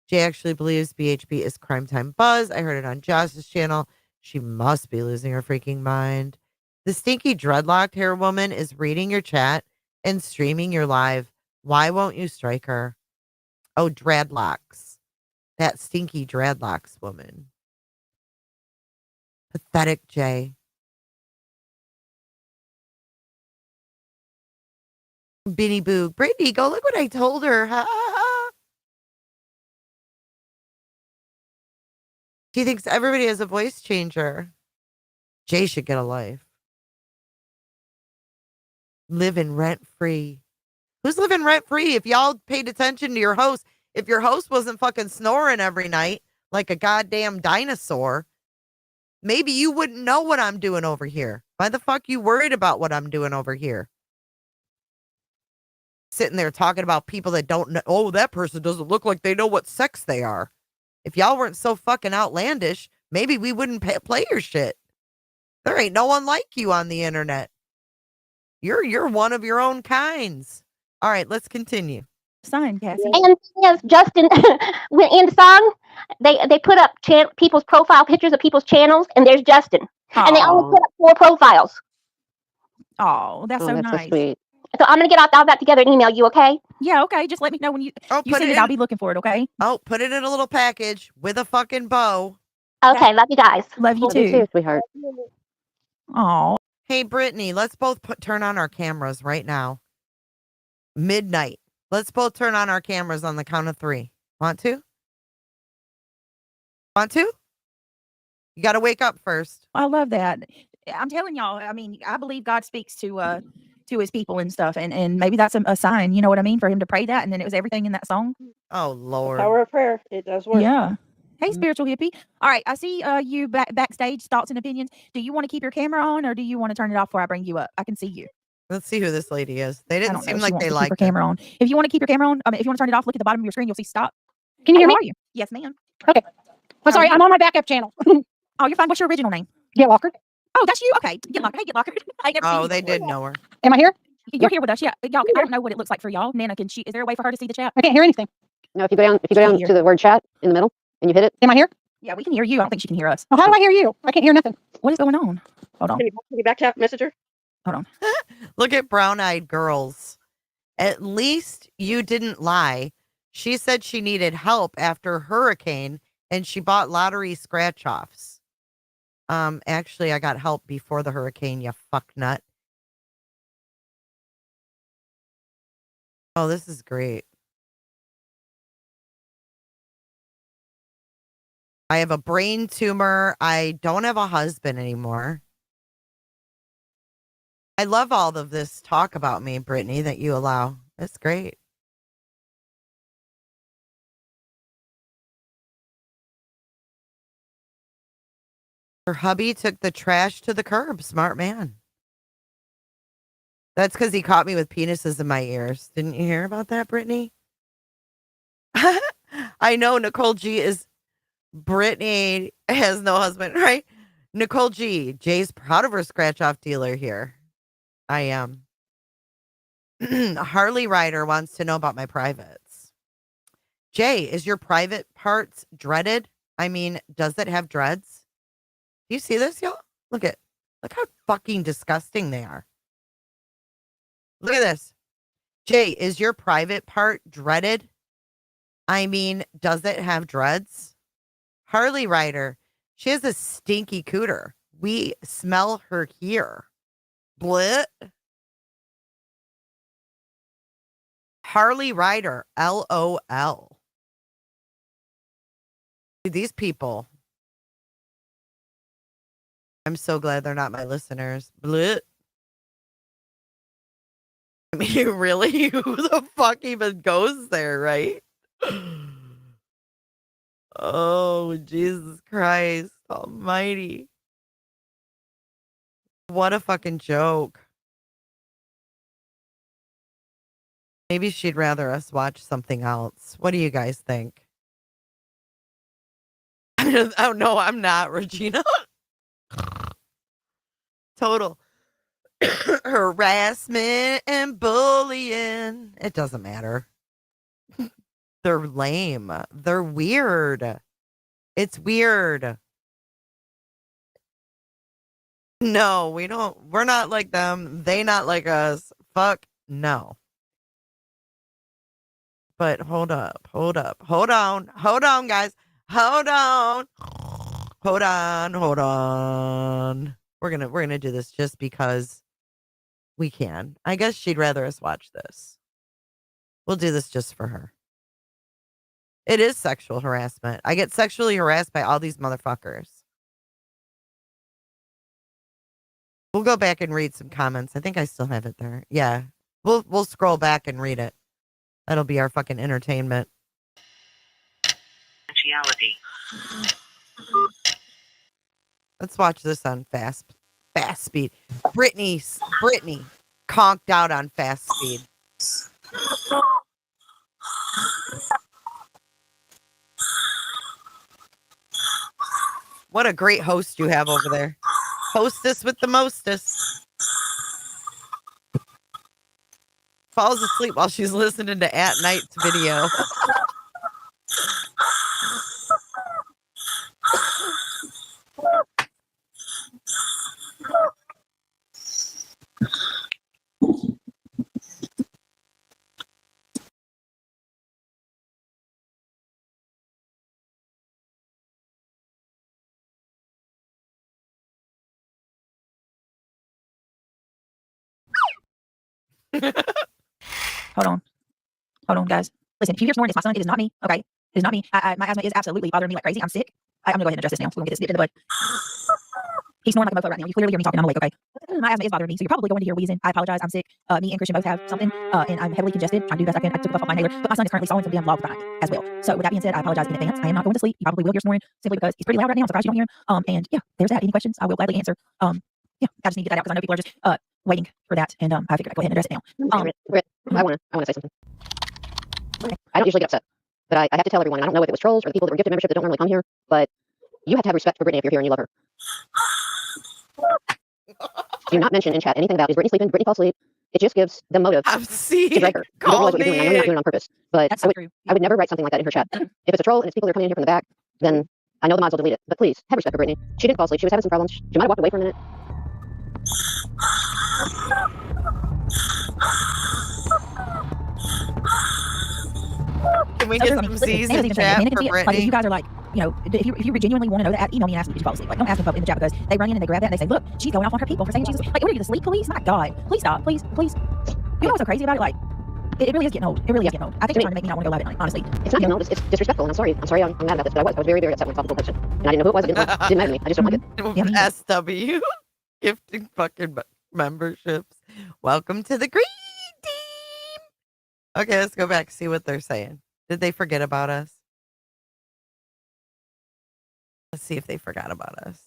Jay actually believes BHB is Crime Time Buzz. I heard it on Josh's channel. She must be losing her freaking mind. The stinky dreadlocked hair woman is reading your chat and streaming your live. Why won't you strike her? Oh, dreadlocks. That stinky dreadlocks woman. Pathetic Jay. Binny Boo. Brittany, go look what I told her. Ha, ha, ha. She thinks everybody has a voice changer. Jay should get a life. Living rent free. Who's living rent free? If y'all paid attention to your host, if your host wasn't fucking snoring every night like a goddamn dinosaur, maybe you wouldn't know what I'm doing over here. Why the fuck you worried about what I'm doing over here? Sitting there talking about people that don't know. Oh, that person doesn't look like they know what sex they are. If y'all weren't so fucking outlandish, maybe we wouldn't play your shit. There ain't no one like you on the internet. You're one of your own kinds. All right, let's continue. Sign, Cassie. And yes, Justin, when in the song, they put up people's profile pictures of people's channels, and there's Justin. Aww. And they only put up 4 profiles. Oh, that's so nice. So sweet. So I'm going to get all that together and email you, okay? Yeah, okay. Just let me know when you send it. I'll be looking for it, okay? Oh, put it in a little package with a fucking bow. Okay, love you guys. Love you too, sweetheart. Oh. Hey, Brittany, let's both turn on our cameras right now. Midnight. Let's both turn on our cameras on the count of 3. Want to? Want to? You got to wake up first. I love that. I'm telling y'all, I mean, I believe God speaks to his people and stuff. And maybe that's a sign, you know what I mean? For him to pray that. And then it was everything in that song. Oh, Lord. Power of prayer. It does work. Yeah. Hey, spiritual hippie. All right. I see you backstage. Thoughts and opinions. Do you want to keep your camera on or do you want to turn it off before I bring you up? I can see you. Let's see who this lady is. They didn't seem like they liked liked her her. camera on. If you want to keep your camera on, if you want to turn it off, look at the bottom of your screen. You'll see stop. Can you hear me? How are you? Yes, ma'am. Okay. I'm sorry. I'm on my backup channel. Oh, you're fine. What's your original name? Get Lockard. Oh, that's you. Okay. Get Lockard. Hey, Get Lockard. I never seen Oh, you they before. did know her. Am I here? You're here with us. Yeah. Y'all, I don't know what it looks like for y'all. Nana, is there a way for her to see the chat? I can't hear anything. No, if you go down to the word chat in the middle and you hit it. Am I here? Yeah, we can hear you. I don't think she can hear us. Well, how do I hear you? I can't hear nothing. What is going on? Hold on. Can you back tap messenger? Hold on. Look at brown-eyed girls. At least you didn't lie. She said she needed help after hurricane and she bought lottery scratch-offs. Actually, I got help before the hurricane, you fuck nut. Oh, this is great. I have a brain tumor. I don't have a husband anymore. I love all of this talk about me, Brittany, that you allow. That's great. Her hubby took the trash to the curb. Smart man. That's because he caught me with penises in my ears. Didn't you hear about that, Brittany? I know Nicole G is... Brittany has no husband, right? Nicole G. Jay's proud of her scratch-off dealer here. I am. Harley Ryder wants to know about my privates. Jay, is your private parts dreaded? I mean, does it have dreads? Do you see this, y'all? Look how fucking disgusting they are. Look at this. Jay, is your private part dreaded? I mean, does it have dreads? Harley Ryder, she has a stinky cooter. We smell her here. Blit. Harley Ryder, LOL. These people. I'm so glad they're not my listeners. Blit. I mean, really? Who the fuck even goes there, right? Oh, Jesus Christ almighty. What a fucking joke. Maybe she'd rather us watch something else. What do you guys think? Oh, no, I'm not, Regina. Total harassment and bullying. It doesn't matter. They're lame. They're weird. It's weird. No, we're not like them. They not like us. Fuck No. But hold on, guys. Hold on. We're gonna do this just because we can. I guess she'd rather us watch this. We'll do this just for her. It is sexual harassment. I get sexually harassed by all these motherfuckers. We'll go back and read some comments. I think I still have it there. Yeah. We'll scroll back and read it. That'll be our fucking entertainment. Let's watch this on fast speed. Brittany conked out on fast speed. What a great host you have over there. Hostess with the mostest. Falls asleep while she's listening to At Night's video. Hold on, guys. Listen, if you hear snoring, it's my son. It is not me. Okay, it is not me. My asthma is absolutely bothering me like crazy. I'm sick. I'm gonna go ahead and address this now. We're gonna get this nipped in the bud. He's snoring like a mofo right now. You clearly hear me talking. I'm awake. Okay. My asthma is bothering me, so you're probably going to hear wheezing. I apologize. I'm sick. Me and Christian both have something, and I'm heavily congested. Trying to do the best I can. I took a puff off my inhaler, but my son is currently sawing some damn logs behind me as well. So with that being said, I apologize in advance. I am not going to sleep. You probably will hear snoring simply because he's pretty loud right now. I'm surprised you don't hear him. And yeah, there's that. Any questions? I will gladly answer. Yeah, I just need to get that out because I know people are just waiting for that, and I figured I'd go ahead and address it now. Britt, I want to say something. Okay. I don't usually get upset, but I have to tell everyone. And I don't know if it was trolls or the people that were gifted membership that don't normally come here, but you have to have respect for Brittany if you're here and you love her. Do not mention in chat anything about is Brittany sleeping? Brittany fall asleep. It just gives them motive to drag her. You don't realize what you're doing. I know you're not doing it on purpose, but I would never write something like that in her chat. If it's a troll and it's people that are coming in here from the back, then I know the mods will delete it. But please have respect for Brittany. She didn't fall asleep. She was having some problems. She might have walked away for a minute. Can we get some Z's in chat for Brittany? Like, if you guys are like, you know, if you genuinely want to know that, email me and ask me did you fall asleep. Like, don't ask me in the chat because they run in and they grab that and they say, look, she's going off on her people for saying she's like, what are you, the sleep police? My God, please stop, please. You know what's so crazy about it? Like, it really is getting old. It really is getting old. I think they're trying to make me not want to go live at night, honestly. It's not getting old. It's disrespectful. And I'm sorry. I'm mad about this, but I was very, very upset when I saw the question. And I didn't know who it was. It didn't matter to me. I just don't like it. SW gifting fucking memberships. Welcome to the green team. Okay, let's go back and see what they're saying. Did they forget about us? Let's see if they forgot about us.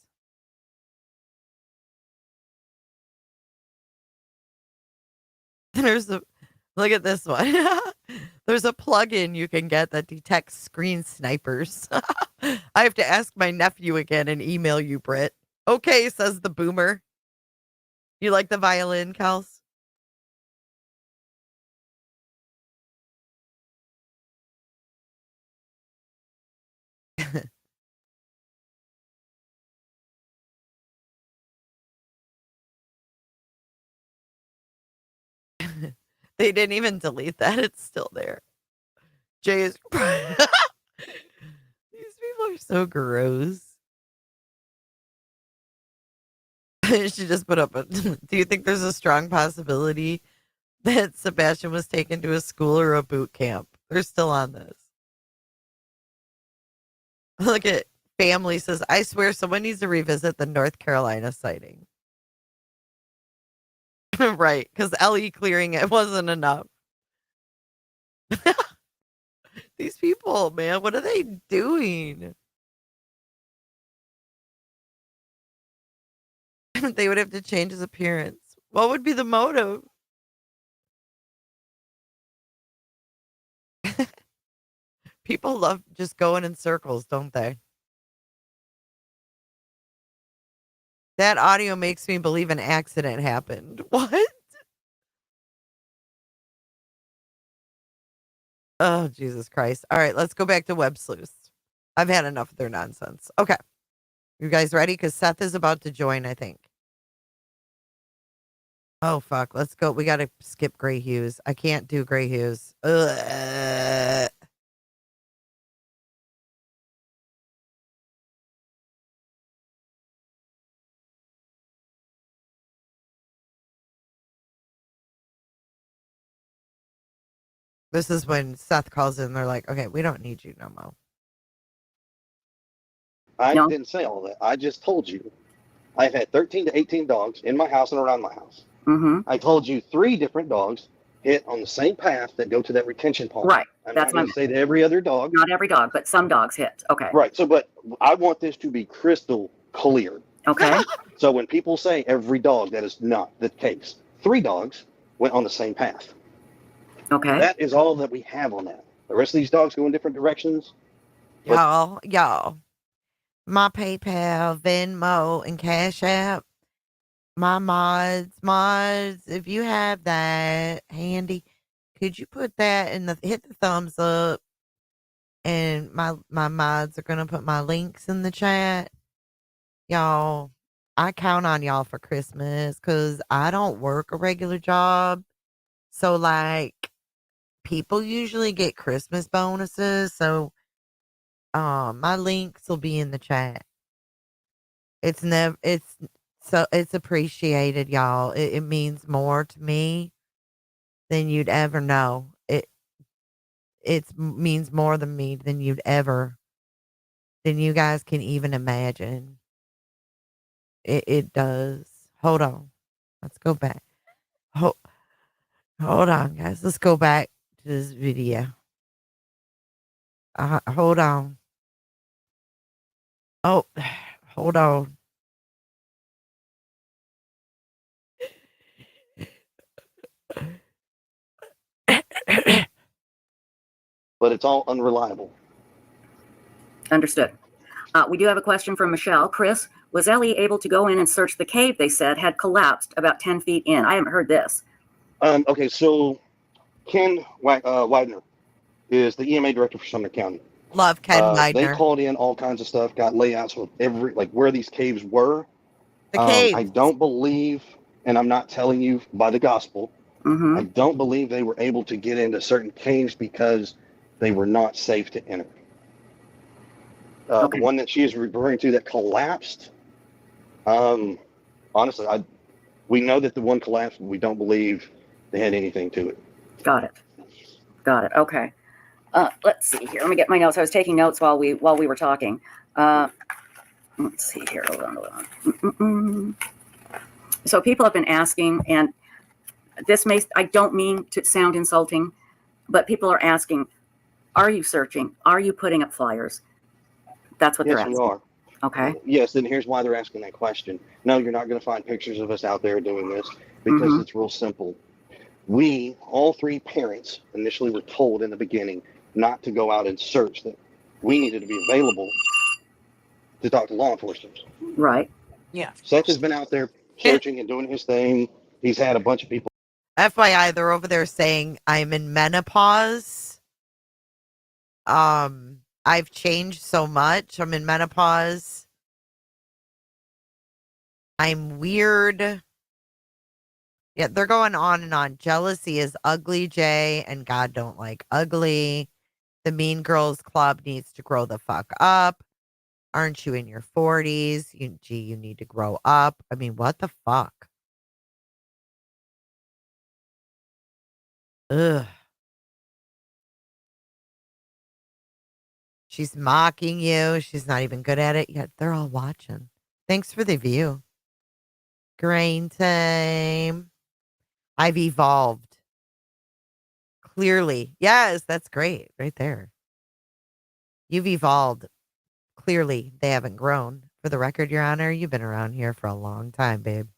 Look at this one. There's a plugin you can get that detects screen snipers. I have to ask my nephew again and email you, Britt. Okay, says the boomer. You like the violin, Kels? They didn't even delete that. It's still there. Jay is... These people are so gross. She just put up a... Do you think there's a strong possibility that Sebastian was taken to a school or a boot camp? They're still on this. Look at Family says, I swear someone needs to revisit the North Carolina sighting. Right, because LE clearing it wasn't enough. These people, man, what are they doing? They would have to change his appearance. What would be the motive? People love just going in circles, don't they? That audio makes me believe an accident happened. What? Oh, Jesus Christ. All right, let's go back to Web Sleuths. I've had enough of their nonsense. Okay. You guys ready? Because Seth is about to join, I think. Oh, fuck. Let's go. We got to skip Gray Hughes. I can't do Gray Hughes. Ugh. This is when Seth calls in. They're like, okay, we don't need you no more. I didn't say all that. I just told you I've had 13 to 18 dogs in my house and around my house. Mm-hmm. I told you 3 different dogs hit on the same path that go to that retention pond. Right. I'm That's not going to say that every other dog. Not every dog, but some dogs hit. Okay. Right. So, but I want this to be crystal clear. Okay. So when people say every dog, that is not the case. 3 dogs went on the same path. Okay. That is all that we have on that. The rest of these dogs go in different directions. Y'all. My PayPal, Venmo, and Cash App. My mods, if you have that handy, could you put that in hit the thumbs up, and my mods are gonna put my links in the chat. Y'all, I count on y'all for Christmas because I don't work a regular job. So like people usually get Christmas bonuses. So my links will be in the chat. It's appreciated, y'all. It means more to me than you'd ever know. It means more than me than you guys can even imagine. It does. Hold on. Let's go back. Hold on, guys. Let's go back to this video. Hold on. Oh, hold on. But it's all unreliable. Understood. We do have a question from Michelle. Chris, was Ellie able to go in and search the cave they said had collapsed about 10 feet in? I haven't heard this. Okay, so Ken Widener is the EMA director for Sumner County. Love Ken Widener. They called in all kinds of stuff, got layouts of where these caves were. The caves. I don't believe, and I'm not telling you by the gospel, Mm-hmm. I don't believe they were able to get into certain caves because they were not safe to enter. Okay. The one that she is referring to that collapsed, honestly, we know that the one collapsed, but we don't believe they had anything to it. Got it. Okay. Let's see here. Let me get my notes. I was taking notes while we were talking. Let's see here. Hold on. So people have been asking, and I don't mean to sound insulting, but people are asking, are you searching? Are you putting up flyers? That's what they're asking. Yes, we are. Okay. Yes, and here's why they're asking that question. No, you're not going to find pictures of us out there doing this because it's real simple. We, all 3 parents, initially were told in the beginning not to go out and search, that we needed to be available to talk to law enforcement. Right. Yeah. Seth has been out there searching and doing his thing. He's had a bunch of people. FYI, they're over there saying I'm in menopause. I've changed so much. I'm in menopause. I'm weird. Yeah, they're going on and on. Jealousy is ugly, Jay, and God don't like ugly. The Mean Girls Club needs to grow the fuck up. Aren't you in your 40s? You need to grow up. I mean, what the fuck? Ugh. She's mocking you. She's not even good at it yet. They're all watching. Thanks for the view. Grain time. I've evolved. Clearly. Yes, that's great. Right there. You've evolved. Clearly, they haven't grown. For the record, Your Honor, you've been around here for a long time, babe.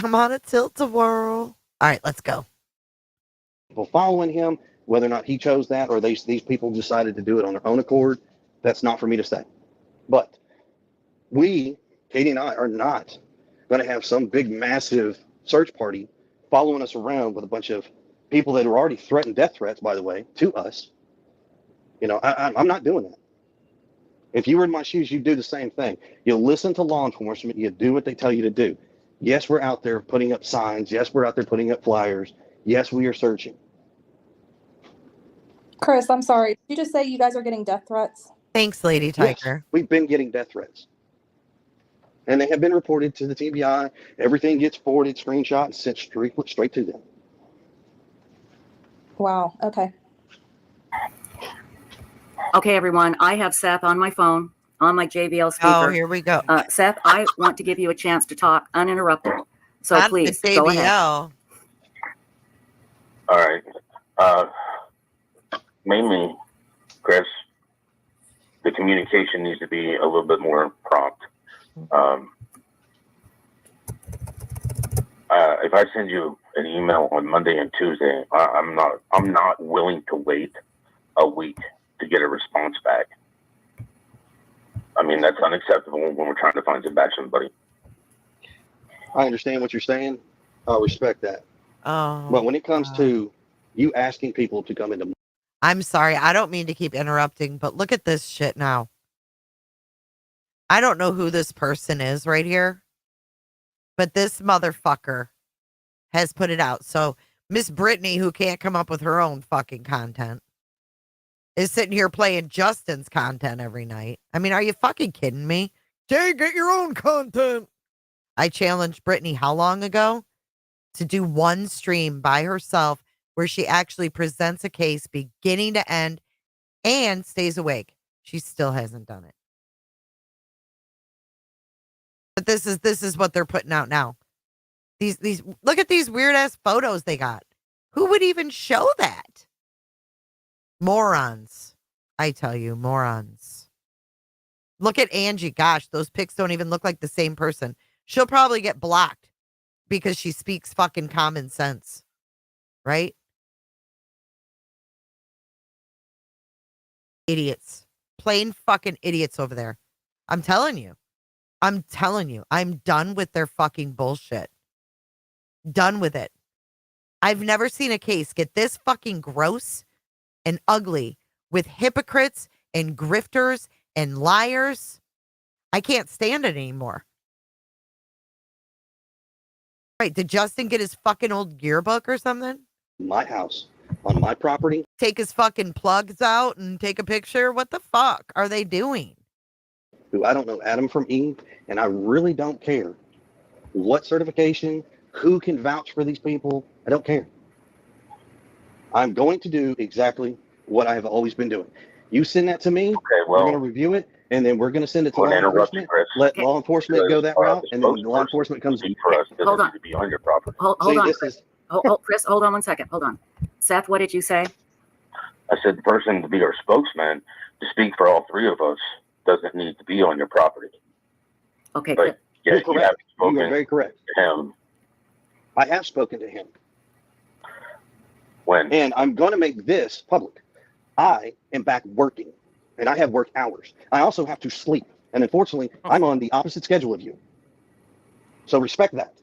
I'm on a tilt-a-whirl. All right, let's go. People following him, whether or not he chose that or these people decided to do it on their own accord, that's not for me to say. But Katie and I, are not going to have some big, massive search party following us around with a bunch of people that are already threatened death threats, by the way, to us. I'm not doing that. If you were in my shoes, you'd do the same thing. You listen to law enforcement. You do what they tell you to do. Yes, we're out there putting up signs. Yes, we're out there putting up flyers. Yes, we are searching. Chris, I'm sorry. Did you just say you guys are getting death threats? Thanks, Lady Tiger. Yes, we've been getting death threats. And they have been reported to the TBI. Everything gets forwarded, screenshot, and sent straight to them. Wow. Okay. Okay, everyone. I have Seth on my phone, on my JBL speaker. Oh, here we go. Seth, I want to give you a chance to talk uninterrupted. So please go ahead. All right. Mainly, Chris, the communication needs to be a little bit more prompt. If I send you an email on Monday and Tuesday, I'm not willing to wait a week to get a response back. I mean, that's unacceptable when we're trying to find Sebastian, buddy. I understand what you're saying. I respect that. Oh. But when it comes to you asking people to come into... I'm sorry. I don't mean to keep interrupting, but look at this shit now. I don't know who this person is right here, but this motherfucker has put it out. So Miss Brittany, who can't come up with her own fucking content, is sitting here playing Justin's content every night. I mean, are you fucking kidding me? Jay, get your own content. I challenged Brittany how long ago to do one stream by herself where she actually presents a case beginning to end and stays awake. She still hasn't done it. But this is what they're putting out now. These look at these weird ass photos they got. Who would even show that? Morons. I tell you, morons. Look at Angie. Gosh, those pics don't even look like the same person. She'll probably get blocked because she speaks fucking common sense. Right? Idiots. Plain fucking idiots over there. I'm telling you. I'm done with their fucking bullshit. Done with it. I've never seen a case get this fucking gross and ugly with hypocrites and grifters and liars. I can't stand it anymore. Right, did Justin get his fucking old yearbook or something? My house, on my property. Take his fucking plugs out and take a picture? What the fuck are they doing? Who I don't know Adam from Eve, and I really don't care what certification, who can vouch for these people. I don't care. I'm going to do exactly what I have always been doing. You send that to me, we're going to review it, and then we're going to send it to law enforcement. Let law enforcement go that route, and then law enforcement comes in. Hold on. To be on your property. Hold on. Chris, hold on one second. Hold on. Seth, what did you say? I said the person to be our spokesman, to speak for all three of us, doesn't need to be on your property. Okay, but you're correct. You are very correct. To him. I have spoken to him. When? And I'm going to make this public. I am back working, and I have work hours. I also have to sleep, and unfortunately, I'm on the opposite schedule of you. So respect that.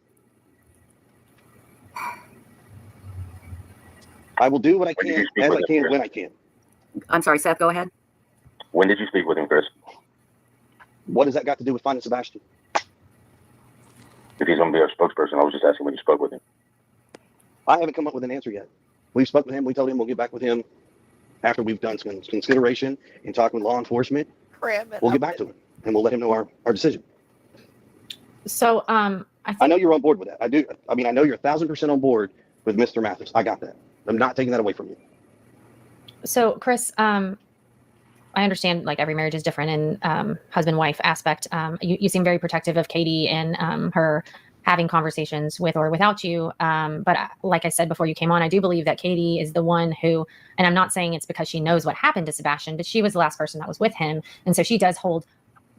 I will do what I can, as I can, when I can. I'm sorry, Seth, go ahead. When did you speak with him, Chris? What has that got to do with finding Sebastian? If he's going to be our spokesperson, I was just asking when you spoke with him. I haven't come up with an answer yet. We spoke with him. We told him we'll get back with him after we've done some consideration and talking with law enforcement. We'll get back to him, and we'll let him know our decision. So I know you're on board with that. I do. I mean, I know you're 1,000% on board with Mr. Mathis. I got that. I'm not taking that away from you. So, Chris, I understand like every marriage is different and husband-wife aspect. You seem very protective of Katie and her having conversations with or without you. But like I said before you came on, I do believe that Katie is the one who, and I'm not saying it's because she knows what happened to Sebastian, but she was the last person that was with him. And so she does hold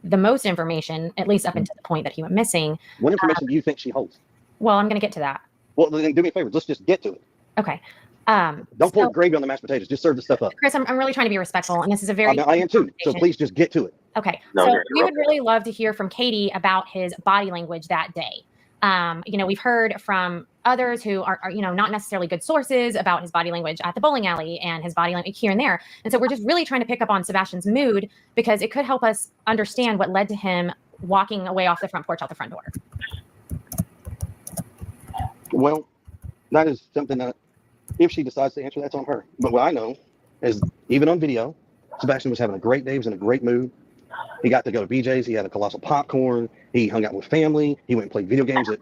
the most information, at least up until the point that he went missing. What information do you think she holds? Well, I'm going to get to that. Well, then do me a favor. Let's just get to it. Okay. Don't pour gravy on the mashed potatoes. Just serve the stuff up. Chris, I'm really trying to be respectful, and this is a very... I am too, so please just get to it. Okay, so we would really love to hear from Katie about his body language that day. We've heard from others who are not necessarily good sources about his body language at the bowling alley and his body language here and there. And so we're just really trying to pick up on Sebastian's mood because it could help us understand what led to him walking away off the front porch out the front door. Well, that is something that if she decides to answer, that's on her. But what I know is even on video, Sebastian was having a great day. He was in a great mood. He got to go to BJ's. He had a colossal popcorn. He hung out with family. He went and played video games at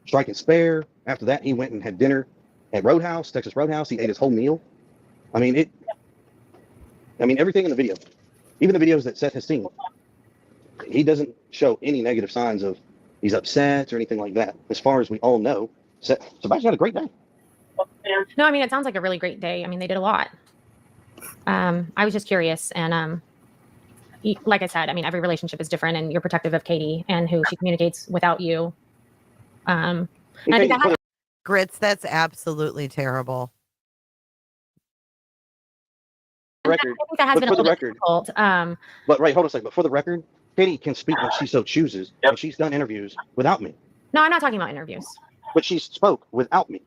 Strike and Spare. After that, he went and had dinner at Roadhouse, Texas Roadhouse. He ate his whole meal. I mean, everything in the video, even the videos that Seth has seen, he doesn't show any negative signs of he's upset or anything like that. As far as we all know, Sebastian had a great day. No, I mean, it sounds like a really great day. I mean, they did a lot. I was just curious. And like I said, I mean, every relationship is different and you're protective of Katie and who she communicates without you. And I think that Grits, that's absolutely terrible. Record, I think that has been a little bit difficult. But hold on a second. But for the record, Katie can speak when she so chooses, and she's done interviews without me. No, I'm not talking about interviews. But she spoke without me.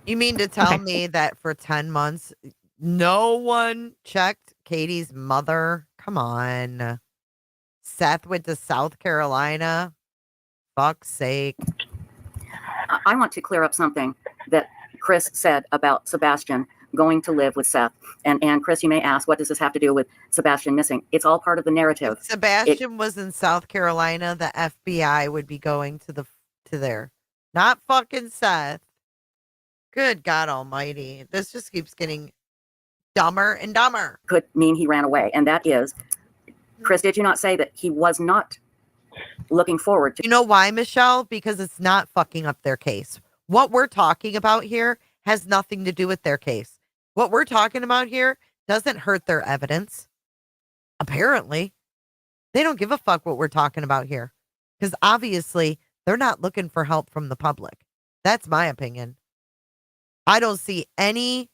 You mean to tell me that for 10 months, no one checked Katie's mother? Come on. Seth went to South Carolina. Fuck's sake. I want to clear up something that Chris said about Sebastian going to live with Seth. And Chris, you may ask, what does this have to do with Sebastian missing? It's all part of the narrative. If Sebastian was in South Carolina, the FBI would be going to there. Not fucking Seth. Good God almighty. This just keeps getting dumber and dumber. Could mean he ran away. And that is, Chris, did you not say that he was not looking forward to? You know why, Michelle? Because it's not fucking up their case. What we're talking about here has nothing to do with their case. What we're talking about here doesn't hurt their evidence. Apparently, they don't give a fuck what we're talking about here. Because obviously, they're not looking for help from the public. That's my opinion. I don't see any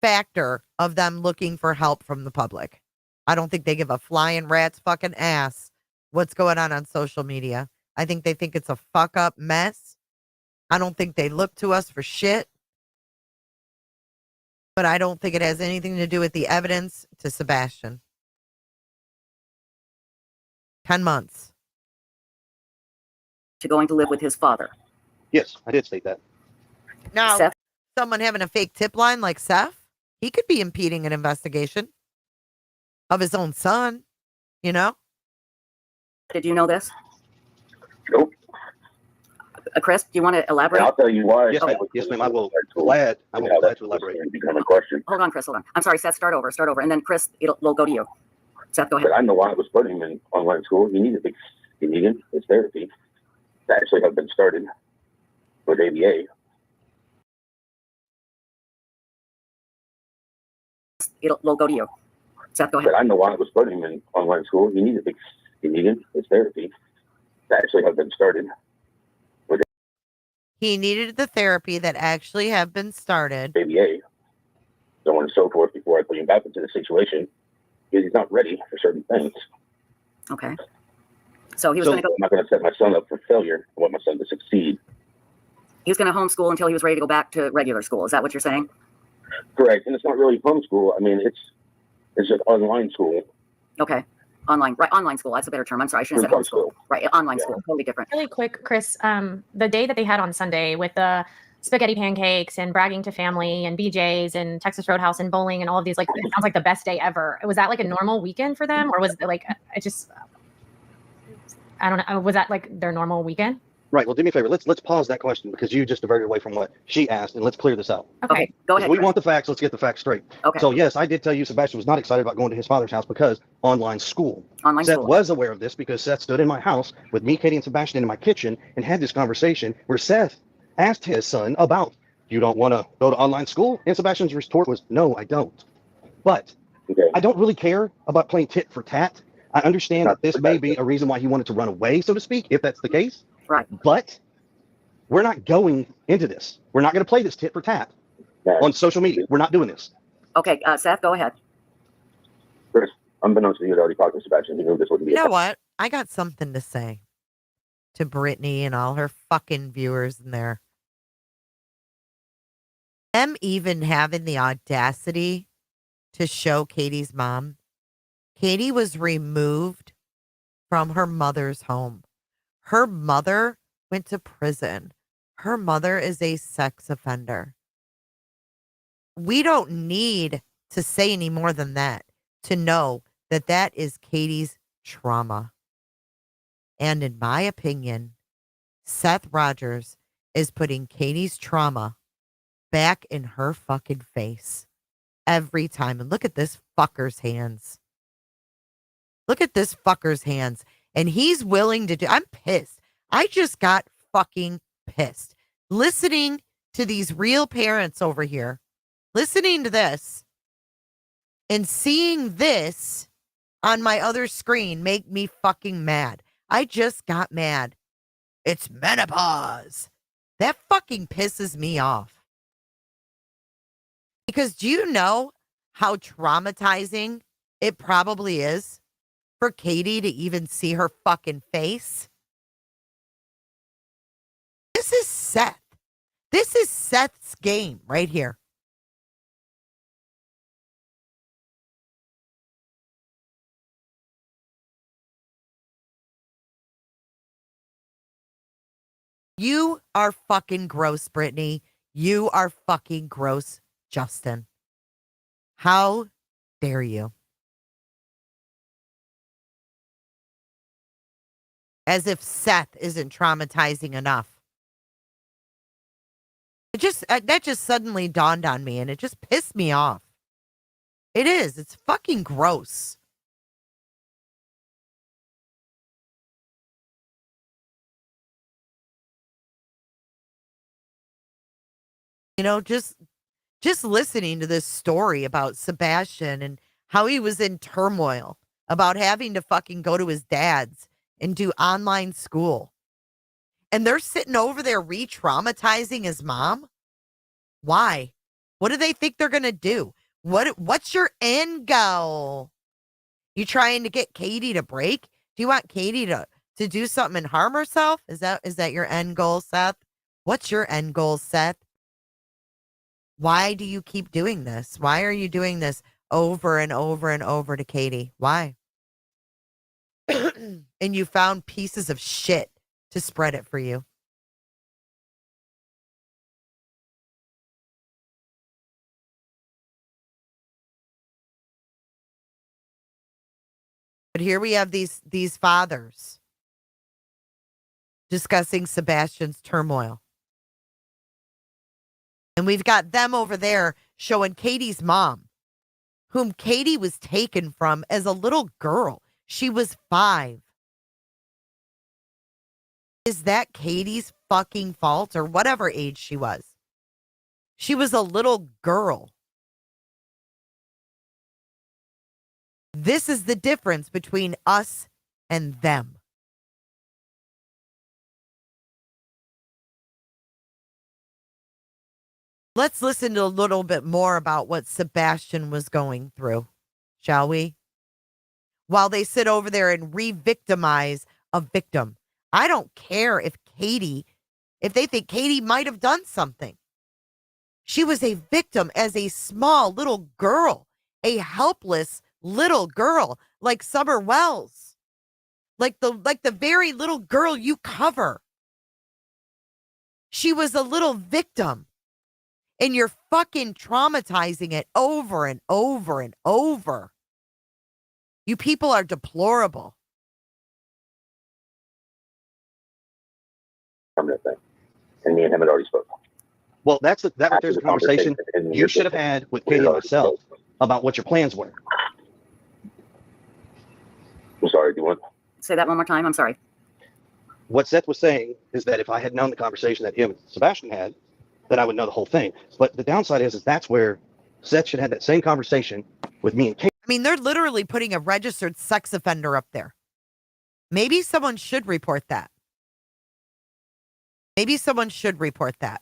factor of them looking for help from the public. I don't think they give a flying rat's fucking ass what's going on social media. I think they think it's a fuck up mess. I don't think they look to us for shit. But I don't think it has anything to do with the evidence to Sebastian. 10 months. To going to live with his father. Yes, I did state that. Now, Seth? Someone having a fake tip line like Seth, he could be impeding an investigation of his own son, you know? Did you know this? Nope. Chris, do you want to elaborate? I'll tell you why. Yes, ma'am. I will glad to elaborate. Become a question. Hold on, Chris. Hold on. I'm sorry, Seth. Start over. And then Chris, we'll go to you. Seth, go ahead. But I know why I was putting him in online school. He needed his therapy to actually have been started with ABA. We'll go to you. Seth, go ahead. But I know why I was putting him in online school. He needed his therapy to actually have been started. He needed the therapy that actually have been started. ABA, so on and so forth, before I put him back into the situation, because he's not ready for certain things. Okay. So he was going to go. I'm not going to set my son up for failure. I want my son to succeed. He's going to homeschool until he was ready to go back to regular school. Is that what you're saying? Correct. And it's not really homeschool. I mean, it's just online school. Okay. Online, right? Online school. That's a better term. I'm sorry. I shouldn't have said homeschool. Right. Online school. Totally different. Really quick, Chris, the day that they had on Sunday with the spaghetti pancakes and bragging to family and BJ's and Texas Roadhouse and bowling and all of these, like, it sounds like the best day ever. Was that like a normal weekend for them? Or was it like, I don't know. Was that like their normal weekend? Right. Well, do me a favor. Let's pause that question because you just diverted away from what she asked, and let's clear this out. Okay. Go ahead. We want the facts. Let's get the facts straight. Okay. So yes, I did tell you Sebastian was not excited about going to his father's house because online school. Seth was aware of this because Seth stood in my house with me, Katie, and Sebastian in my kitchen and had this conversation where Seth asked his son about, you don't want to go to online school? And Sebastian's retort was, no, I don't. But I don't really care about playing tit for tat. I understand that this may be a reason why he wanted to run away, so to speak, if that's the case. Right. But we're not going into this. We're not going to play this tit for tat on social media. We're not doing this. Okay, Seth, go ahead. Chris, unbeknownst to you, had already talked to Sebastian. He knew this wouldn't be. You know what? I got something to say. to Brittany and all her fucking viewers in there. Them even having the audacity to show Katie's mom. Katie was removed from her mother's home. Her mother went to prison. Her mother is a sex offender. We don't need to say any more than that to know that that is Katie's trauma. And in my opinion, Seth Rogers is putting Katie's trauma back in her fucking face every time. And look at this fucker's hands. Look at this fucker's hands. And he's willing to do. I'm pissed. I just got fucking pissed. Listening to these real parents over here, listening to this and seeing this on my other screen make me fucking mad. I just got mad. It's menopause. That fucking pisses me off. Because do you know how traumatizing it probably is for Katie to even see her fucking face? This is Seth. This is Seth's game right here. You are fucking gross, Brittany. You are fucking gross, Justin. How dare you? As if Seth isn't traumatizing enough. It just that just suddenly dawned on me, and it just pissed me off. It is. It's fucking gross. You know, just listening to this story about Sebastian and how he was in turmoil about having to fucking go to his dad's and do online school. And they're sitting over there re-traumatizing his mom? Why? What do they think they're going to do? What's your end goal? You trying to get Katie to break? Do you want Katie to do something and harm herself? Is that your end goal, Seth? What's your end goal, Seth? Why do you keep doing this? Why are you doing this over and over and over to Katie? Why? And you found pieces of shit to spread it for you. But here we have these fathers discussing Sebastian's turmoil. And we've got them over there showing Katie's mom, whom Katie was taken from as a little girl. She was 5. Is that Katie's fucking fault or whatever age she was? She was a little girl. This is the difference between us and them. Let's listen to a little bit more about what Sebastian was going through, shall we? While they sit over there and re-victimize a victim. I don't care if they think Katie might have done something. She was a victim as a small little girl, a helpless little girl, like Summer Wells, like the very little girl you cover. She was a little victim. And you're fucking traumatizing it over and over and over. You people are deplorable. Permanent thing. And me and him had already spoken. Well, there's a conversation you should have had with Katie and myself about what your plans were. I'm sorry, do you want? Say that one more time. I'm sorry. What Seth was saying is that if I had known the conversation that him and Sebastian had, then I would know the whole thing. But the downside is that's where Seth should have that same conversation with me and Katie. I mean, they're literally putting a registered sex offender up there. Maybe someone should report that. Maybe someone should report that.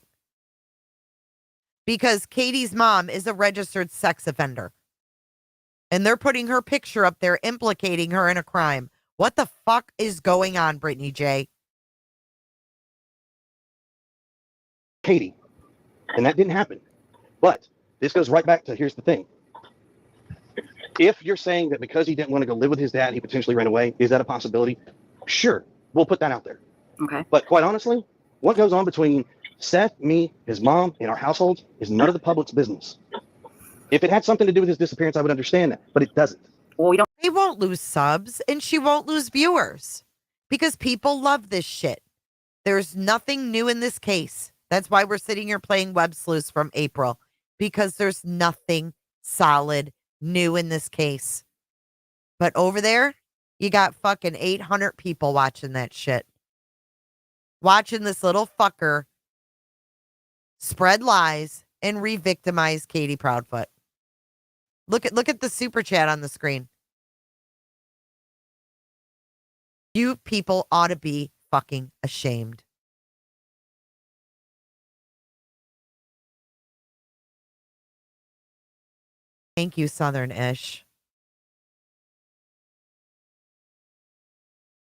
Because Katie's mom is a registered sex offender. And they're putting her picture up there, implicating her in a crime. What the fuck is going on, Brittany J? Katie. And that didn't happen. But this goes right back to, here's the thing. If you're saying that because he didn't want to go live with his dad, he potentially ran away, is that a possibility? Sure, we'll put that out there. Okay. But quite honestly, what goes on between Seth, me, his mom, and our household is none of the public's business. If it had something to do with his disappearance, I would understand that, but it doesn't. Well, we don't. He won't lose subs, and she won't lose viewers because people love this shit. There's nothing new in this case. That's why we're sitting here playing web sleuths from April, because there's nothing solid new in this case. But over there, you got fucking 800 people watching that shit. Watching this little fucker spread lies and re-victimize Katie Proudfoot. Look at the super chat on the screen. You people ought to be fucking ashamed. Thank you, Southern-ish.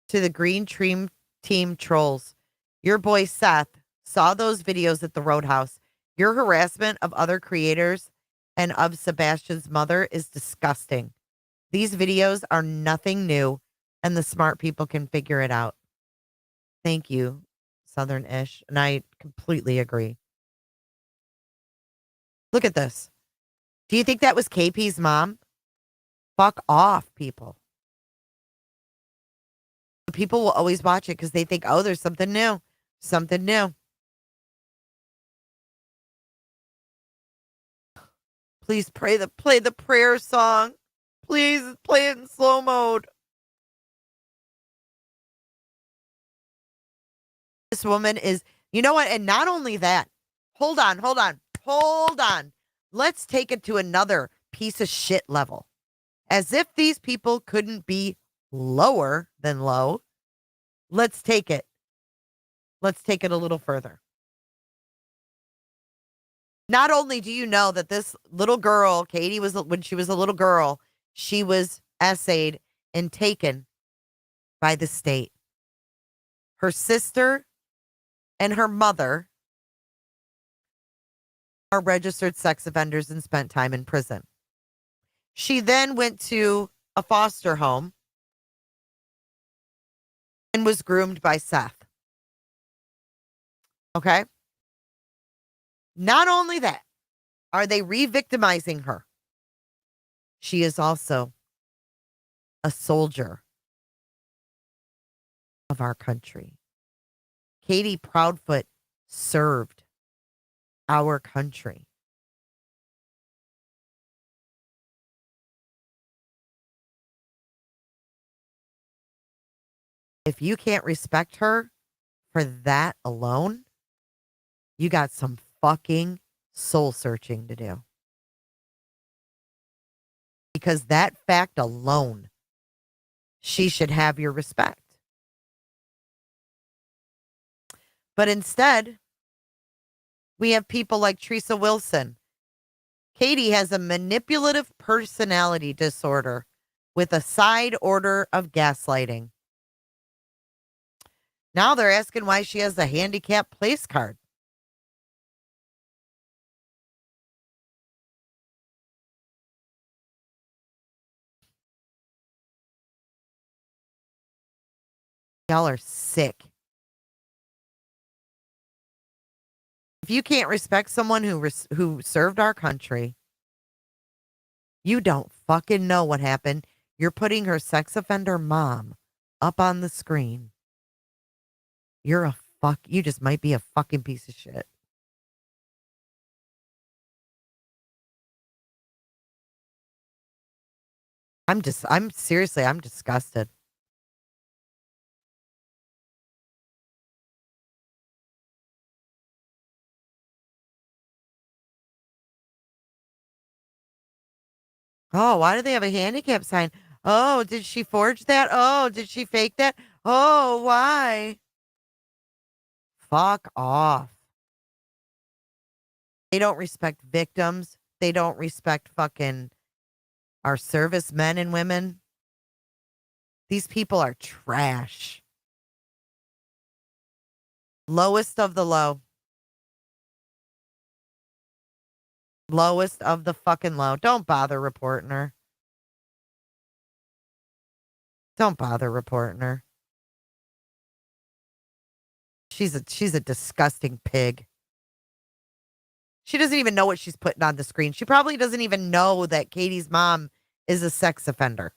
To the Green Team trolls, your boy Seth saw those videos at the Roadhouse. Your harassment of other creators and of Sebastian's mother is disgusting. These videos are nothing new, and the smart people can figure it out. Thank you, Southern-ish, and I completely agree. Look at this. Do you think that was KP's mom? Fuck off, people. People will always watch it because they think, oh, there's something new. Something new. Please play the prayer song. Please play it in slow mode. This woman is, you know what? And not only that, hold on. Let's take it to another piece of shit level. As if these people couldn't be lower than low. Let's take it a little further. Not only do you know that this little girl, Katie, when she was a little girl, she was essayed and taken by the state. Her sister and her mother are registered sex offenders and spent time in prison. She then went to a foster home and was groomed by Seth. Okay? Not only that, are they re-victimizing her? She is also a soldier of our country. Katie Proudfoot served our country. If you can't respect her for that alone, you got some fucking soul searching to do. Because that fact alone, she should have your respect. But instead, we have people like Teresa Wilson. Katie has a manipulative personality disorder with a side order of gaslighting. Now they're asking why she has a handicap place card. Y'all are sick. If you can't respect someone who served our country, you don't fucking know what happened. You're putting her sex offender mom up on the screen. You just might be a fucking piece of shit. I'm disgusted. Oh, why do they have a handicap sign? Oh, did she forge that? Oh, did she fake that? Oh, why? Fuck off. They don't respect victims. They don't respect fucking our servicemen and women. These people are trash. Lowest of the low. Lowest of the fucking low. Don't bother reporting her. Don't bother reporting her. She's a disgusting pig. She doesn't even know what she's putting on the screen. She probably doesn't even know that Katie's mom is a sex offender.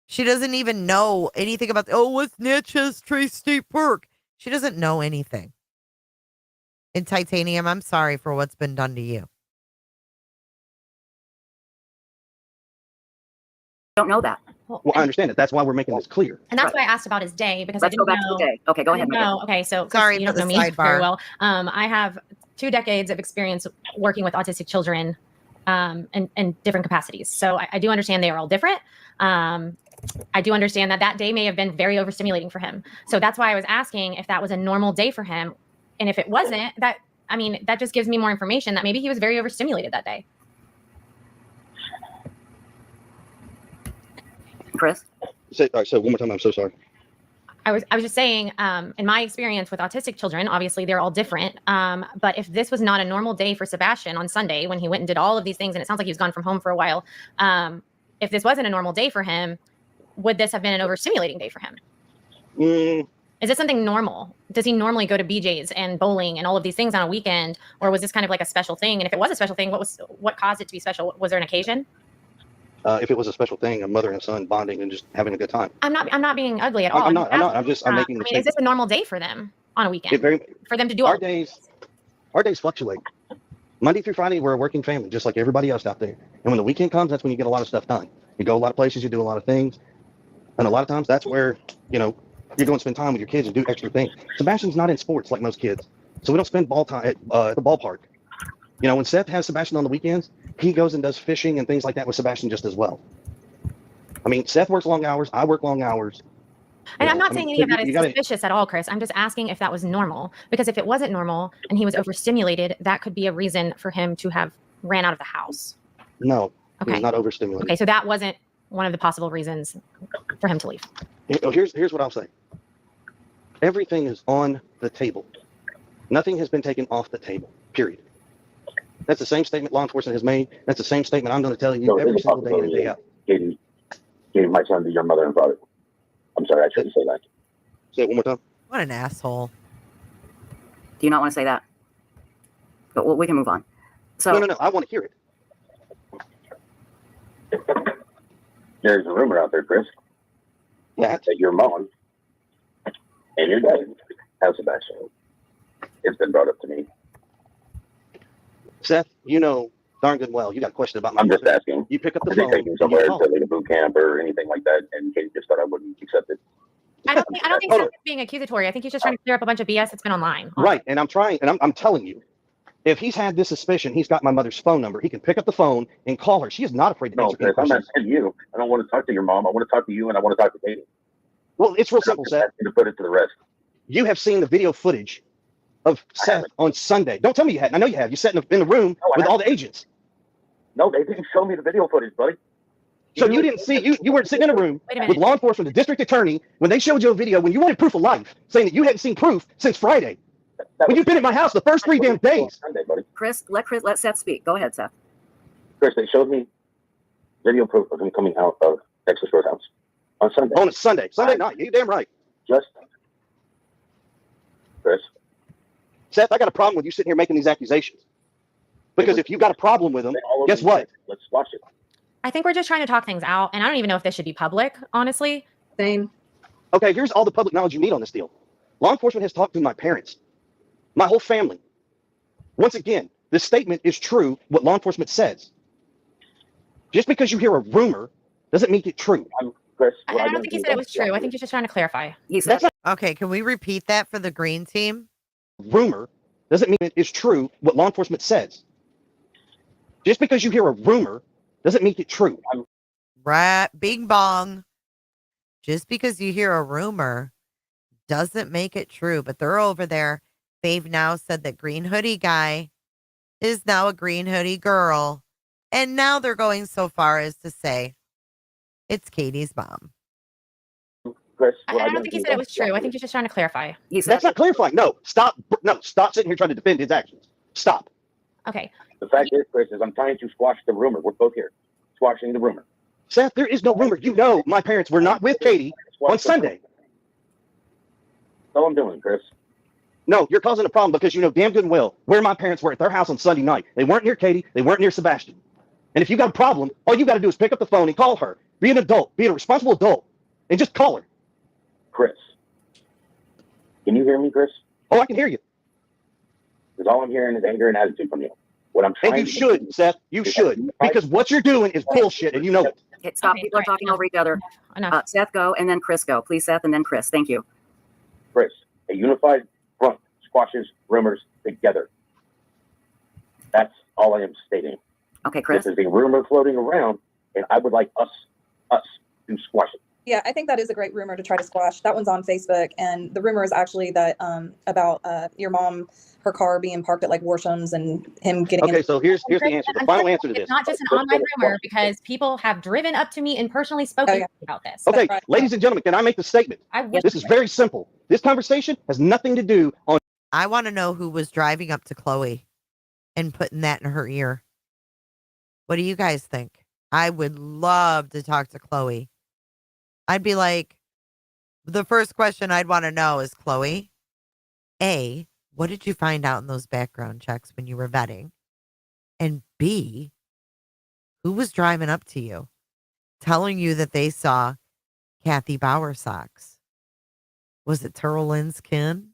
She doesn't even know anything about, what's Natchez Trace State Park? She doesn't know anything. And Titanium, I'm sorry for what's been done to you. Don't know that. Well, I understand it. That's why we're making this clear. And that's why I asked about his day, because Let's I go didn't back know. to the day. Okay, go ahead. No, okay, so sorry, you for don't the know me sidebar. very well. I have 2 decades of experience working with autistic children in different capacities. So I do understand they are all different. I do understand that day may have been very overstimulating for him. So that's why I was asking if that was a normal day for him. And if it wasn't, that just gives me more information that maybe he was very overstimulated that day. Chris? So one more time, I'm so sorry. I was just saying, in my experience with autistic children, obviously they're all different. But if this was not a normal day for Sebastian on Sunday when he went and did all of these things, and it sounds like he's gone from home for a while, if this wasn't a normal day for him, would this have been an overstimulating day for him? Is this something normal? Does he normally go to BJ's and bowling and all of these things on a weekend, or was this kind of like a special thing? And if it was a special thing, what caused it to be special? Was there an occasion? If it was a special thing, a mother and a son bonding and just having a good time. I'm not being ugly at all. I'm not. I'm making. Is this a normal day for them on a weekend? For them to do our days fluctuate. Monday through Friday, we're a working family, just like everybody else out there. And when the weekend comes, that's when you get a lot of stuff done. You go a lot of places, you do a lot of things, and a lot of times that's where you're going to spend time with your kids and do extra things. Sebastian's not in sports like most kids, so we don't spend ball time at the ballpark. When Seth has Sebastian on the weekends, he goes and does fishing and things like that with Sebastian just as well. I mean, Seth works long hours. I work long hours. And I'm not saying any of that is suspicious at all, Chris. I'm just asking if that was normal. Because if it wasn't normal and he was overstimulated, that could be a reason for him to have ran out of the house. No, okay. He's not overstimulated. Okay, so that wasn't one of the possible reasons for him to leave. Here's what I'll say. Everything is on the table. Nothing has been taken off the table, period. That's the same statement law enforcement has made. That's the same statement I'm going to tell you every single day in and day out. Katie might send to your mother and father. I'm sorry, I shouldn't say that. Say it one more time. What an asshole. Do you not want to say that? But we can move on. So No. I want to hear it. There's a rumor out there, Chris, that your mom and your dad have Sebastian. It's been brought up to me. Seth, darn good well, you got a question about my I'm just asking. You pick up the phone. They take me somewhere to like a boot camp or anything like that, and Katie just thought I wouldn't accept it. I don't think Seth is being accusatory. I think he's just trying to clear up a bunch of BS that's been online. Right, and I'm trying, and I'm telling you, if he's had this suspicion, he's got my mother's phone number. He can pick up the phone and call her. She is not afraid to answer any I'm not questions. saying you. I don't want to talk to your mom. I want to talk to you, and I want to talk to Katie. Well, it's real simple, Seth. To put it to the rest. You have seen the video footage of Seth on Sunday. Don't tell me you hadn't. I know you have. You sat in the room with all the agents. No, they didn't show me the video footage, buddy. So you didn't see, you weren't sitting in a room with law enforcement, the district attorney, when they showed you a video, when you wanted proof of life, saying that you hadn't seen proof since Friday. When you've been at my house the first 3 damn days. Sunday, buddy. Chris, let Seth speak. Go ahead, Seth. Chris, they showed me video proof of him coming out of Texas Roadhouse on Sunday. On a Sunday night. You damn right. Just Chris. Seth, I got a problem with you sitting here making these accusations. Because if you got a problem with them, guess what? Let's watch it. I think we're just trying to talk things out, and I don't even know if this should be public, honestly. Same. Okay, here's all the public knowledge you need on this deal. Law enforcement has talked to my parents, my whole family. Once again, this statement is true, what law enforcement says. Just because you hear a rumor doesn't make it true. Chris, I don't think he said it was true. I think he's just trying to clarify. Okay, can we repeat that for the green team? Rumor doesn't mean it is true, what law enforcement says. Just because you hear a rumor doesn't make it true. Right, bing bong. Just because you hear a rumor doesn't make it true, but they're over there. They've now said that green hoodie guy is now a green hoodie girl. And now they're going so far as to say it's Katie's mom. Chris, I don't think he said it was true. I think he's just trying to clarify. That's not clarifying. No, stop sitting here trying to defend his actions. Stop. Okay. The fact is, Chris, is I'm trying to squash the rumor. We're both here squashing the rumor. Seth, there is no rumor. You know my parents were not with Katie on Sunday. That's all I'm doing, Chris. No, you're causing a problem because you know damn good and well where my parents were at their house on Sunday night. They weren't near Katie. They weren't near Sebastian. And if you got a problem, all you got to do is pick up the phone and call her. Be an adult. Be a responsible adult. And just call her. Chris. Can you hear me, Chris? Oh, I can hear you. Because all I'm hearing is anger and attitude from you. What I'm trying and you should, Seth. You should. Because what you're doing is bullshit and you know it. Okay, stop. People are talking over each other. Seth, go, and then Chris, go. Please, Seth, and then Chris. Thank you. Chris, a unified front squashes rumors together. That's all I am stating. Okay, Chris. This is a rumor floating around, and I would like us to squash it. Yeah, I think that is a great rumor to try to squash. That one's on Facebook, and the rumor is actually that about your mom, her car being parked at like Warsham's, and him getting. Okay, so here's the answer. The final answer to this. It's not just an online rumor because people have driven up to me and personally spoken about this. Okay, ladies and gentlemen, can I make the statement? This is very simple. This conversation has nothing to do on. I want to know who was driving up to Chloe and putting that in her ear. What do you guys think? I would love to talk to Chloe. I'd be like, the first question I'd want to know is, Chloe, A, what did you find out in those background checks when you were vetting? And B, who was driving up to you telling you that they saw Kathy Bauer socks? Was it Turl Lynn's kin?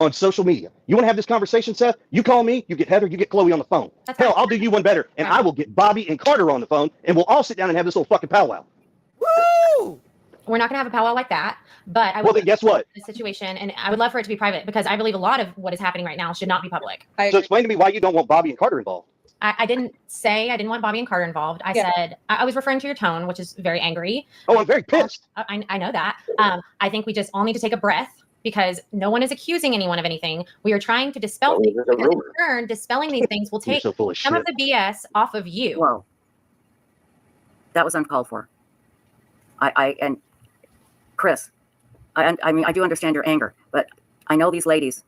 On social media. You want to have this conversation, Seth? You call me, you get Heather, you get Chloe on the phone. Hell, I'll do you one better, and I will get Bobby and Carter on the phone, and we'll all sit down and have this little fucking powwow. Woo! We're not going to have a powwow like that, but I would well, then guess what? The situation, and I would love for it to be private because I believe a lot of what is happening right now should not be public. So explain to me why you don't want Bobby and Carter involved. I didn't say I didn't want Bobby and Carter involved. I said I was referring to your tone, which is very angry. Oh, I'm very pissed. I know that. I think we just all need to take a breath because no one is accusing anyone of anything. We are trying to dispel things. Because in turn, dispelling these things will take some of the BS off of you. Whoa. That was uncalled for. And Chris, I mean, I do understand your anger, but I know these ladies.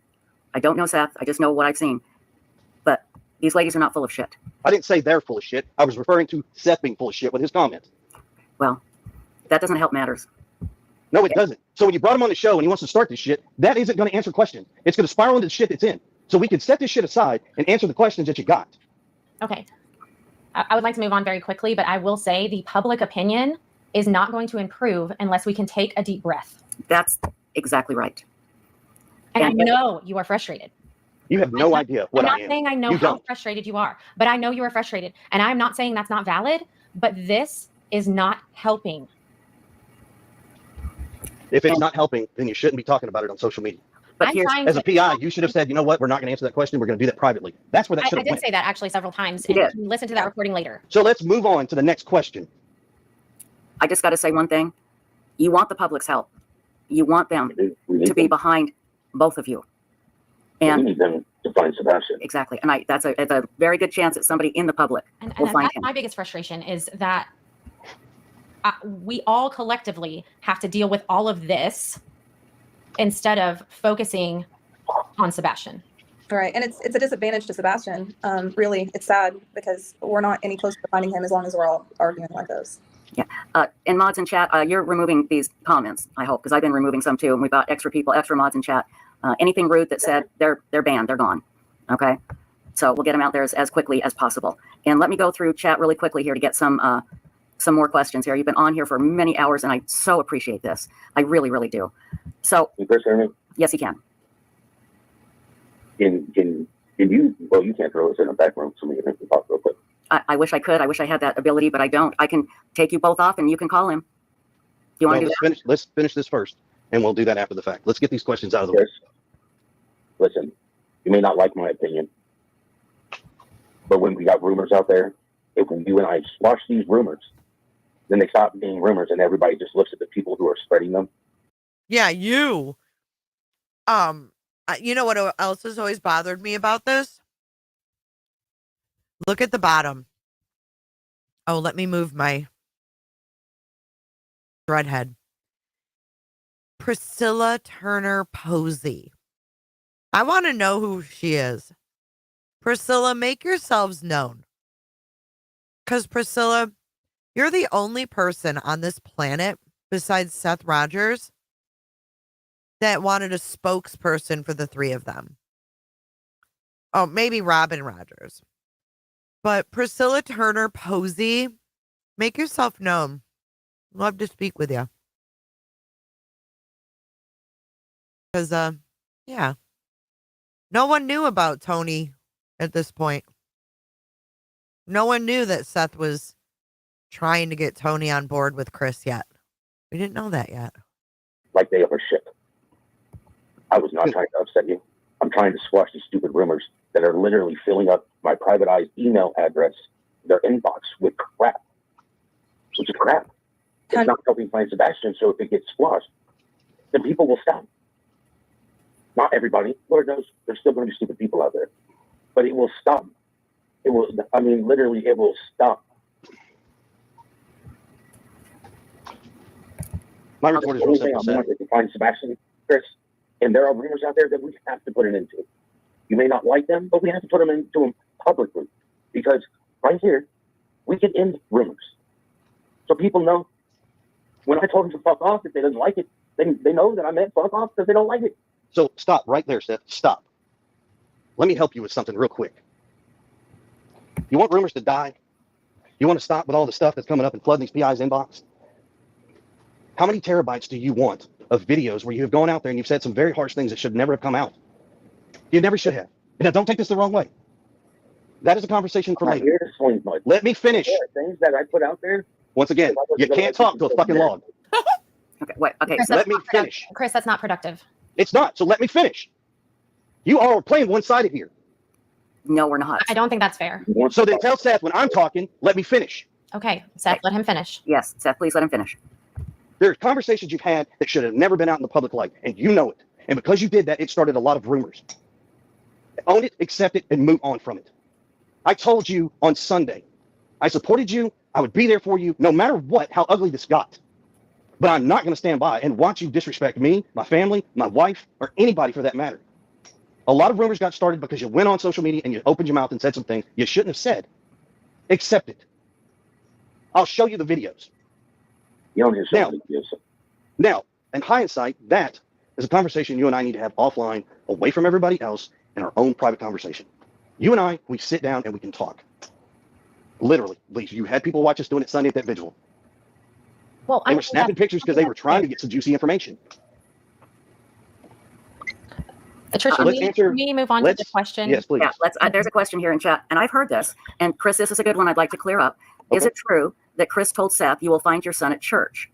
I don't know Seth. I just know what I've seen. But these ladies are not full of shit. I didn't say they're full of shit. I was referring to Seth being full of shit with his comments. Well, that doesn't help matters. No, it doesn't. So when you brought him on the show and he wants to start this shit, that isn't going to answer questions. It's going to spiral into the shit it's in. So we can set this shit aside and answer the questions that you got. Okay. I would like to move on very quickly, but I will say the public opinion is not going to improve unless we can take a deep breath. That's exactly right. And I know you are frustrated. You have no idea what I am. I'm not saying I know how frustrated you are, but I know you are frustrated. And I'm not saying that's not valid, but this is not helping. If it's not helping, then you shouldn't be talking about it on social media. But as a PI, you should have said, you know what, we're not going to answer that question. We're going to do that privately. That's where that should I have did went. say that actually several times. And you can listen to that recording later. So let's move on to the next question. I just got to say one thing. You want the public's help. You want them to be behind both of you. And we need them to find Sebastian. Exactly. And it's a very good chance that somebody in the public will find him. My biggest frustration is that we all collectively have to deal with all of this instead of focusing on Sebastian. Right. And it's a disadvantage to Sebastian. Really, it's sad because we're not any closer to finding him as long as we're all arguing like this. Yeah. And mods in chat, you're removing these comments, I hope, because I've been removing some too. And we've got extra mods in chat. Anything rude that said, they're banned, they're gone. Okay. So we'll get them out there as quickly as possible. And let me go through chat really quickly here to get some more questions here. You've been on here for many hours and I so appreciate this. I really, really do. So Can Chris hear me? Yes, he can. Can you, well, you can't throw us in a back room so we can talk real quick. I wish I could. I wish I had that ability, but I don't. I can take you both off and you can call him. Do you want to do that? Let's finish this first and we'll do that after the fact. Let's get these questions out of the way. Listen, you may not like my opinion, but when we got rumors out there, if you and I squash these rumors, then they stop being rumors and everybody just looks at the people who are spreading them. Yeah, you. You know what else has always bothered me about this? Look at the bottom. Oh, let me move my threadhead. Priscilla Turner Posey. I want to know who she is. Priscilla, make yourselves known. Because, Priscilla, you're the only person on this planet besides Seth Rogers that wanted a spokesperson for the three of them. Oh, maybe Robin Rogers. But Priscilla Turner Posey, make yourself known. Love to speak with you. Because, yeah. No one knew about Tony at this point. No one knew that Seth was trying to get Tony on board with Chris yet. We didn't know that yet. Like they ever ship. I was not trying to upset you. I'm trying to squash these stupid rumors that are literally filling up my privatized email address, their inbox, with crap. Which is crap. It's not helping find Sebastian, so if it gets squashed, then people will stop. Not everybody. Lord knows there's still going to be stupid people out there. But it will stop. It will, I mean, literally, it will stop. My report is real simple. I want to find Sebastian, Chris, and there are rumors out there that we have to put an end to. You may not like them, but we have to put them into them publicly. Because right here, we can end rumors. So people know when I told them to fuck off, if they didn't like it, they know that I meant fuck off because they don't like it. So stop right there, Seth. Stop. Let me help you with something real quick. You want rumors to die? You want to stop with all the stuff that's coming up and flooding these PI's inbox? How many terabytes do you want of videos where you have gone out there and you've said some very harsh things that should never have come out? You never should have. Now, don't take this the wrong way. That is a conversation for later. Let me finish. Things that I put out there. Once again, you can't talk to a fucking log. Okay, wait. Okay, Chris, let me finish. Chris, that's not productive. It's not. So let me finish. You all are playing one-sided here. No, we're not. I don't think that's fair. So then tell Seth when I'm talking, let me finish. Okay, Seth, let him finish. Yes, Seth, please let him finish. There are conversations you've had that should have never been out in the public light, and you know it. And because you did that, it started a lot of rumors. Own it, accept it, and move on from it. I told you on Sunday, I supported you. I would be there for you no matter what, how ugly this got. But I'm not going to stand by and watch you disrespect me, my family, my wife, or anybody for that matter. A lot of rumors got started because you went on social media and you opened your mouth and said some things you shouldn't have said. Accept it. I'll show you the videos. You don't need to show the videos. Now, in hindsight, that is a conversation you and I need to have offline, away from everybody else, in our own private conversation. You and I, we sit down and we can talk. Literally, you had people watch us doing it Sunday at that vigil. Well, they were snapping pictures because they were trying to get some juicy information. Tricia, can we move on to the question? Yes, please. Yeah, there's a question here in chat, and I've heard this. And Chris, this is a good one I'd like to clear up. Okay. Is it true that Chris told Seth, you will find your son at church?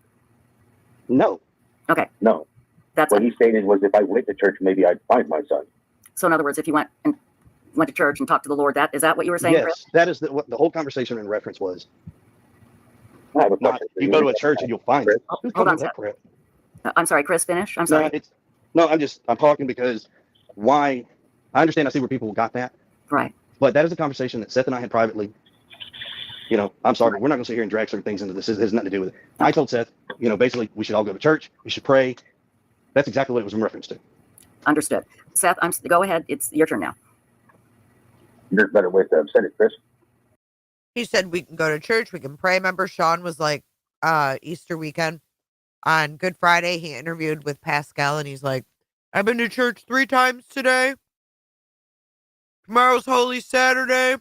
No. Okay. No. That's what he stated was if I went to church, maybe I'd find my son. So in other words, if you went to church and talked to the Lord, is that what you were saying, yes, Chris? That is what the whole conversation in reference was. I have a question. You go to a church and you'll find it. Hold on, Seth. I'm sorry, Chris, finish. I'm sorry. I'm talking because why? I understand. I see where people got that. Right. But that is a conversation that Seth and I had privately. You know, I'm sorry, but we're not going to sit here and drag certain things into this. It has nothing to do with it. I told Seth, basically we should all go to church. We should pray. That's exactly what it was in reference to. Understood. Seth, go ahead. It's your turn now. There's better ways to upset it, Chris. He said we can go to church, we can pray. Remember, Sean was like, Easter weekend on Good Friday, he interviewed with Pascal, and he's like, I've been to church 3 times today. Tomorrow's Holy Saturday.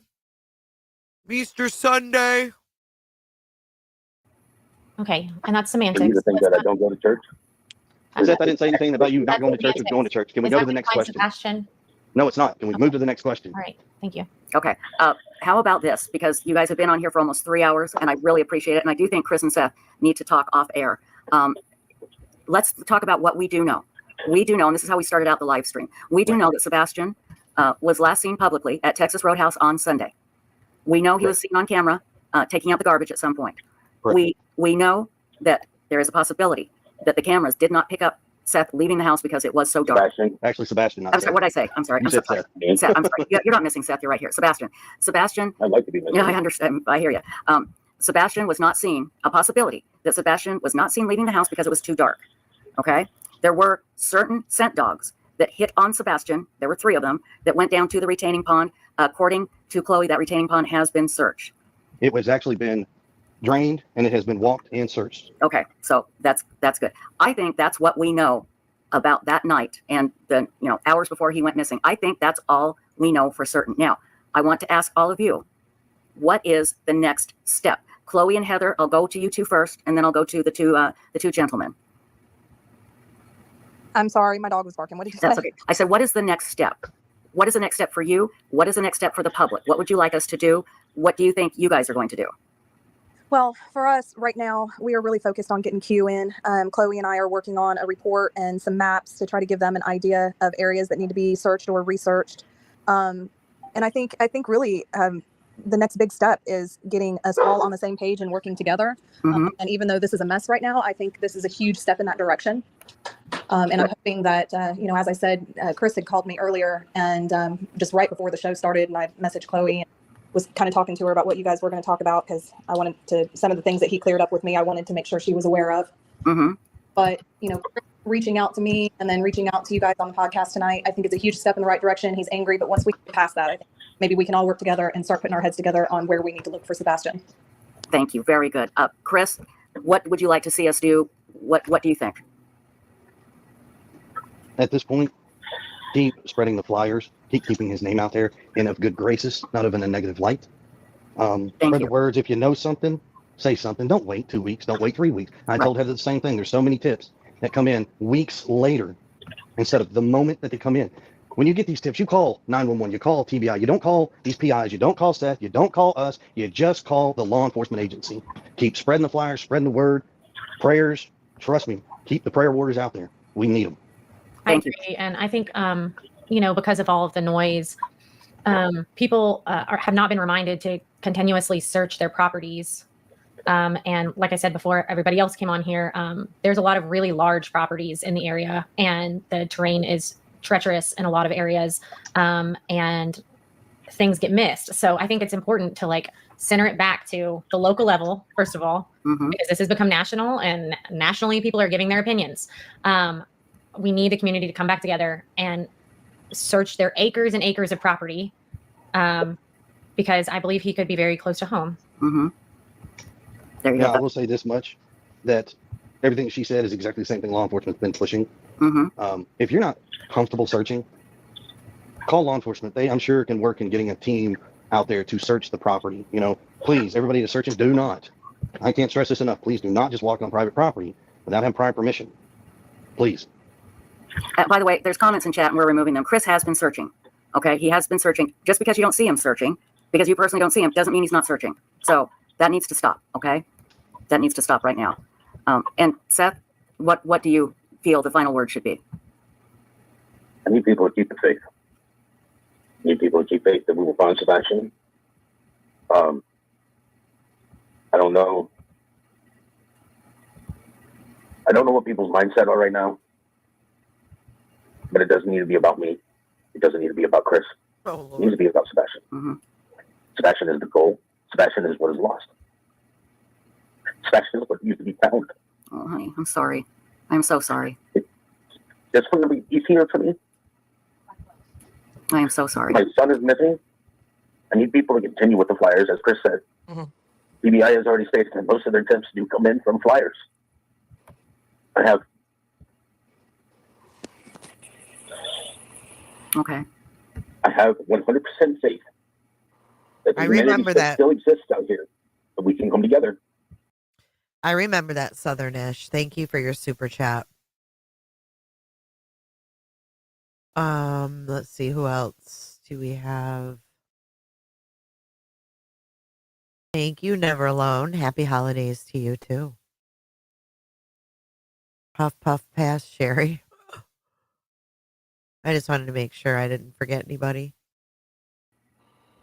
Easter Sunday. Okay, and that's semantics. You think that I don't go to church? Seth, I didn't say anything about you not going to church or going to church. Can we go to the next question? Sebastian? No, it's not. Can we move to the next question? All right, thank you. Okay. How about this? Because you guys have been on here for almost 3 hours, and I really appreciate it. And I do think Chris and Seth need to talk off air. Let's talk about what we do know. We do know, and this is how we started out the live stream. We do know that Sebastian was last seen publicly at Texas Roadhouse on Sunday. We know he was seen on camera taking out the garbage at some point. We know that there is a possibility that the cameras did not pick up Seth leaving the house because it was so dark. Sebastian. I'm sorry. What did I say? I'm sorry. I'm sorry. Seth, I'm sorry. You're not missing Seth. You're right here. Sebastian. I'd like to be missing. Yeah, I understand. I hear you. Sebastian was not seen. A possibility that Sebastian was not seen leaving the house because it was too dark. Okay. There were certain scent dogs that hit on Sebastian. There were 3 of them that went down to the retaining pond. according to Chloe, that retaining pond has been searched. It was actually been drained and it has been walked and searched. Okay, so that's good. I think that's what we know about that night and the hours before he went missing. I think that's all we know for certain. Now, I want to ask all of you, what is the next step? Chloe and Heather, I'll go to you two first, and then I'll go to the two gentlemen. I'm sorry, my dog was barking. What did you say? That's okay. I said, what is the next step? What is the next step for you? What is the next step for the public? What would you like us to do? What do you think you guys are going to do? Well, for us right now, we are really focused on getting Q in. Chloe and I are working on a report and some maps to try to give them an idea of areas that need to be searched or researched. And I think really the next big step is getting us all on the same page and working together. And even though this is a mess right now, I think this is a huge step in that direction. And I'm hoping that, as I said, Chris had called me earlier and just right before the show started, and I messaged Chloe and was kind of talking to her about what you guys were going to talk about, because I wanted to, some of the things that he cleared up with me, I wanted to make sure she was aware of. But, reaching out to me and then reaching out to you guys on the podcast tonight, I think it's a huge step in the right direction. He's angry, but once we get past that, I think maybe we can all work together and start putting our heads together on where we need to look for Sebastian. Thank you. Very good. Chris, what would you like to see us do? What do you think? At this point, keep spreading the flyers, keep keeping his name out there in of good graces, not of in a negative light. Spread the words. If you know something, say something. Don't wait 2 weeks. Don't wait 3 weeks. I told Heather the same thing. There's so many tips that come in weeks later instead of the moment that they come in. When you get these tips, you call 911, you call TBI, you don't call these PIs, you don't call Seth, you don't call us, you just call the law enforcement agency. Keep spreading the flyers, spreading the word, prayers. Trust me, keep the prayer warriors out there. We need them. I agree. And I think, because of all of the noise, people have not been reminded to continuously search their properties. And like I said before, everybody else came on here. There's a lot of really large properties in the area, and the terrain is treacherous in a lot of areas, and things get missed. So I think it's important to center it back to the local level, first of all, because this has become national, and nationally people are giving their opinions. We need the community to come back together and search their acres and acres of property, because I believe he could be very close to home. There you go. I will say this much, that everything she said is exactly the same thing law enforcement's been pushing. If you're not comfortable searching, call law enforcement. They, I'm sure, can work in getting a team out there to search the property. Please, everybody that's searching, do not. I can't stress this enough. Please do not just walk on private property without having prior permission. Please. By the way, there's comments in chat and we're removing them. Chris has been searching. Okay, he has been searching. Just because you don't see him searching, because you personally don't see him, doesn't mean he's not searching. So that needs to stop. Okay, that needs to stop right now. And Seth, what do you feel the final word should be? I need people to keep the faith. I need people to keep faith that we will find Sebastian. I don't know. I don't know what people's mindset are right now, but it doesn't need to be about me. It doesn't need to be about Chris. It needs to be about Sebastian. Sebastian is the goal. Sebastian is what is lost. Sebastian is what used to be found. Oh, honey, I'm sorry. I'm so sorry. Just for me, he's here for me. I am so sorry. My son is missing. I need people to continue with the flyers, as Chris said. TBI has already stated that most of their tips do come in from flyers. I have. Okay. I have 100% faith that the humanity still exists out here, that we can come together. I remember that, Southernish. Thank you for your super chat. Let's see, who else do we have? Thank you, Never Alone. Happy holidays to you too. Puff puff pass, Sherry. I just wanted to make sure I didn't forget anybody.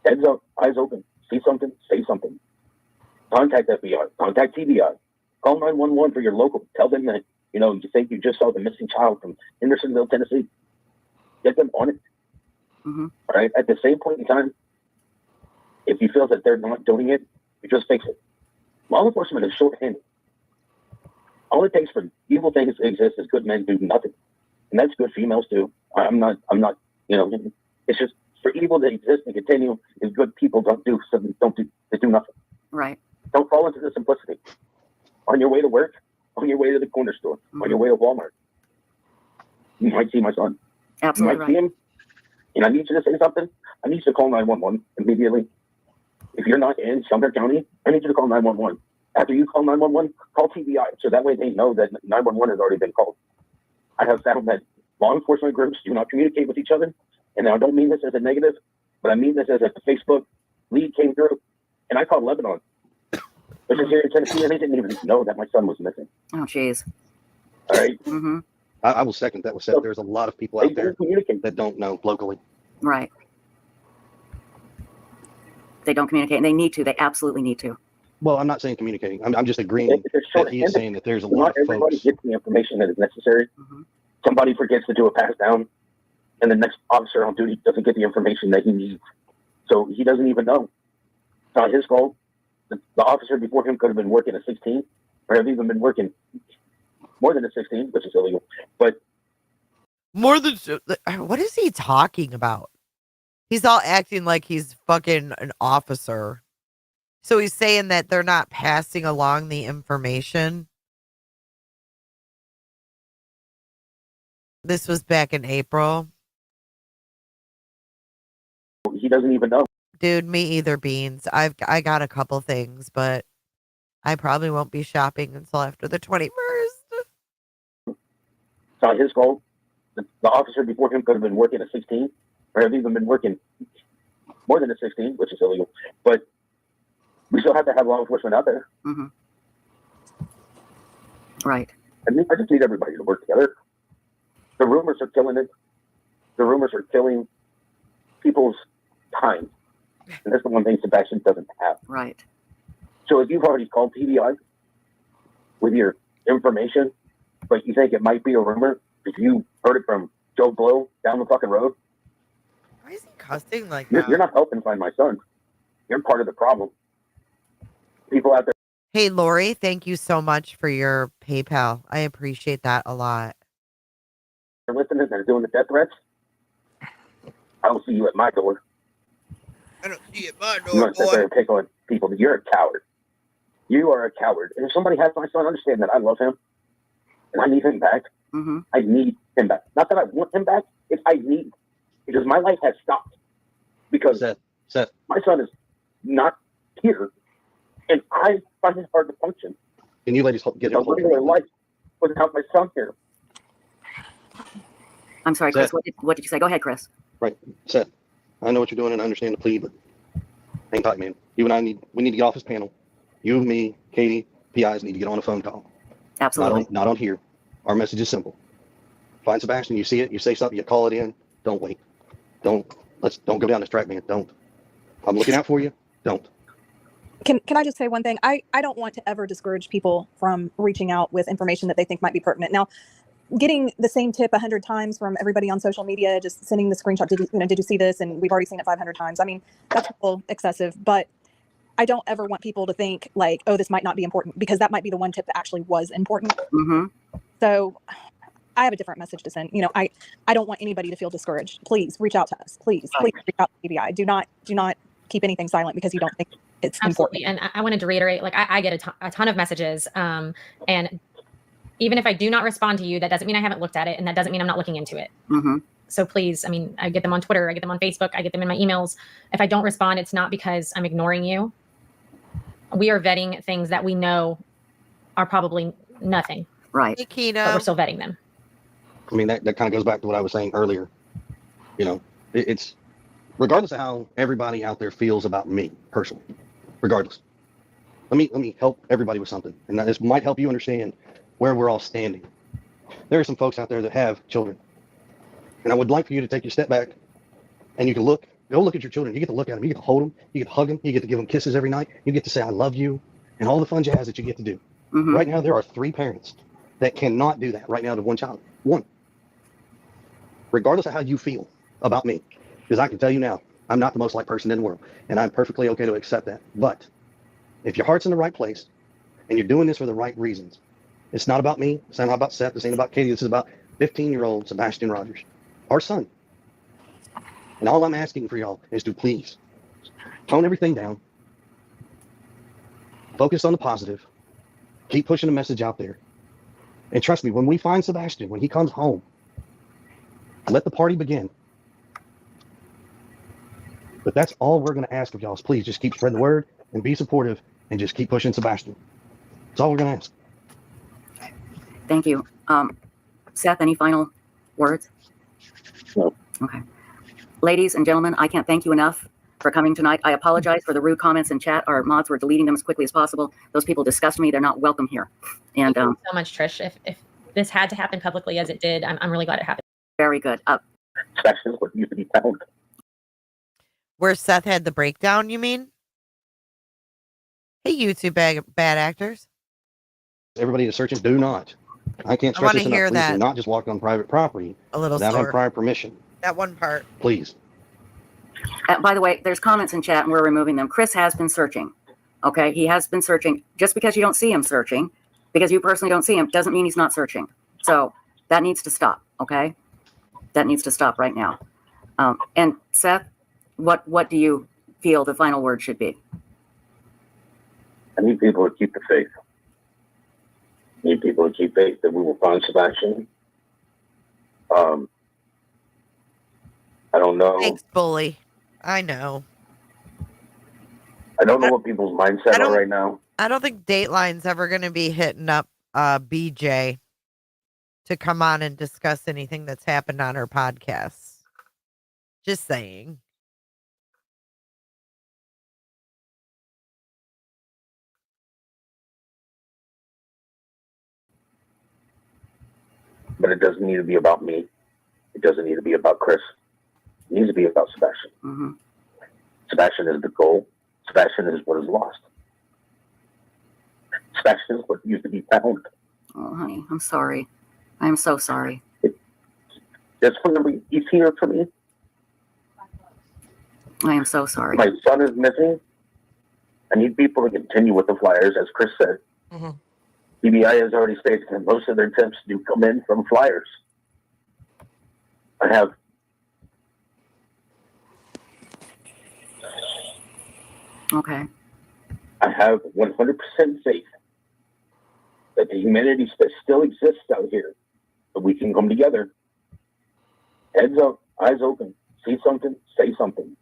Heads up, eyes open. See something, say something. Contact FBI, contact TBI. Call 911 for your local. Tell them that, you think you just saw the missing child from Hendersonville, Tennessee. Get them on it. All right? At the same point in time, if you feel that they're not doing it, you just fix it. Law enforcement is short-handed. All it takes for evil things to exist is good men do nothing. And that's good females too. I'm not, it's just For evil to exist and continue is good people they do nothing. Right. Don't fall into the simplicity. On your way to work, on your way to the corner store, on your way to Walmart, you might see my son. Absolutely you might see him, and I need you to say something. I need you to call 911 immediately. If you're not in Sumter County, I need you to call 911. After you call 911, call TBI, so that way they know that 911 has already been called. I have found that law enforcement groups do not communicate with each other, and I don't mean this as a negative, but I mean this as a Facebook lead came through, and I called Lebanon, which is here in Tennessee, and they didn't even know that my son was missing. Oh, jeez. All right. Mm-hmm. I will second that. There's a lot of people out there that don't know locally. Right. They don't communicate, and they need to. They absolutely need to. Well, I'm not saying communicating. I'm just agreeing that he is saying that there's a lot of everybody folks. gets the information that is necessary. Somebody forgets to do a pass down, and the next officer on duty doesn't get the information that he needs. So he doesn't even know. It's not his fault. The officer before him could have been working a 16, or have even been working more than a 16, which is illegal. But more than what is he talking about? He's all acting like he's fucking an officer. So he's saying that they're not passing along the information. This was back in April. He doesn't even know. Dude, me either, Beans. I got a couple things, but I probably won't be shopping until after the 21st. It's not his fault. The officer before him could have been working a 16, or have even been working more than a 16, which is illegal. But we still have to have law enforcement out there. Mm-hmm. Right. I just need everybody to work together. The rumors are killing it. The rumors are killing people's time. And that's the one thing Sebastian doesn't have. Right. So if you've already called TBI with your information, but you think it might be a rumor, if you heard it from Joe Blow down the fucking road, why is he cussing like that? You're not helping find my son. You're part of the problem. People out there. Hey, Lori, thank you so much for your PayPal. I appreciate that a lot. They're listening and they're doing the death threats. I don't see you at my door. I don't see you at my You want to sit there and pick on people. You're a coward. You are a coward. And if somebody has my son, understand that I love him and I need him back. Mm-hmm. I need him back. Not that I want him back. It's I need, because my life has stopped. Because Seth. My son is not here. And I find it hard to function. Can you ladies get a regular life without my son here? I'm sorry, Chris. What did you say? Go ahead, Chris. Right, Seth. I know what you're doing, and I understand the plea, but hang tight, man. You and I need to get off this panel. You, me, Katie, PIs need to get on a phone call. Absolutely. Not on here. Our message is simple. Find Sebastian. You see it. You say something. You call it in. Don't wait. Don't go down this track, man. Don't. I'm looking out for you. Don't. Can I just say one thing? I don't want to ever discourage people from reaching out with information that they think might be pertinent. Now, getting the same tip 100 times from everybody on social media, just sending the screenshot, did you see this? And we've already seen it 500 times. I mean, that's a little excessive, but I don't ever want people to think like, oh, this might not be important, because that might be the one tip that actually was important. Mm-hmm. So I have a different message to send. I don't want anybody to feel discouraged. Please reach out to us. Please reach out to TBI. Do not keep anything silent because you don't think it's Absolutely. important. And I wanted to reiterate, like I get a ton of messages. And even if I do not respond to you, that doesn't mean I haven't looked at it. And that doesn't mean I'm not looking into it. Mm-hmm. So please, I mean, I get them on Twitter, I get them on Facebook, I get them in my emails. If I don't respond, it's not because I'm ignoring you. We are vetting things that we know are probably nothing. Right. But we're still vetting them. I mean, that kind of goes back to what I was saying earlier. It's regardless of how everybody out there feels about me personally, regardless. Let me help everybody with something. And this might help you understand where we're all standing. There are some folks out there that have children. And I would like for you to take your step back and you can go look at your children. You get to look at them. You get to hold them. You get to hug them. You get to give them kisses every night. You get to say, I love you, and all the fun jazz that you get to do. Mm-hmm. Right now, there are 3 parents that cannot do that right now to one child. One. Regardless of how you feel about me, because I can tell you now, I'm not the most liked person in the world, and I'm perfectly okay to accept that. But if your heart's in the right place and you're doing this for the right reasons, it's not about me. It's not about Seth. This ain't about Katie. This is about 15-year-old Sebastian Rogers, our son. And all I'm asking for y'all is to please tone everything down, focus on the positive, keep pushing the message out there. And trust me, when we find Sebastian, when he comes home, let the party begin. But that's all we're going to ask of y'all is please just keep spreading the word and be supportive and just keep pushing Sebastian. That's all we're going to ask. Thank you. Seth, any final words? No. Okay. Ladies and gentlemen, I can't thank you enough for coming tonight. I apologize for the rude comments in chat. Our mods were deleting them as quickly as possible. Those people disgust me. They're not welcome here. And Thank you so much, Trish. If this had to happen publicly as it did, I'm really glad it happened. Very good. Sebastian is what used to be found. Where Seth had the breakdown, you mean? Hey, YouTube bad actors. Everybody that's searching, do not. I can't I stress wanna this enough. hear Please that. do not just walk on private property A little without slower. having prior permission. That one part. Please. By the way, there's comments in chat and we're removing them. Chris has been searching. Okay. He has been searching. Just because you don't see him searching, because you personally don't see him, doesn't mean he's not searching. So that needs to stop. Okay. That needs to stop right now. And Seth, what do you feel the final word should be? I need people to keep the faith. I need people to keep faith that we will find Sebastian. I don't know. Thanks, bully. I know. I don't know what people's mindset are right now. I don't think Dateline's ever going to be hitting up BJ to come on and discuss anything that's happened on her podcasts. Just saying. But it doesn't need to be about me. It doesn't need to be about Chris. It needs to be about Sebastian. Mm-hmm. Sebastian is the goal. Sebastian is what is lost. Sebastian is what used to be found. Oh, honey, I'm sorry. I'm so sorry. Just whenever he's here for me. I am so sorry. My son is missing. I need people to continue with the flyers, as Chris said. Mm-hmm. TBI has already stated that most of their tips do come in from flyers. I have Okay. I have 100% faith that the humanity still exists out here, that we can come together. Heads up, eyes open, see something, say something.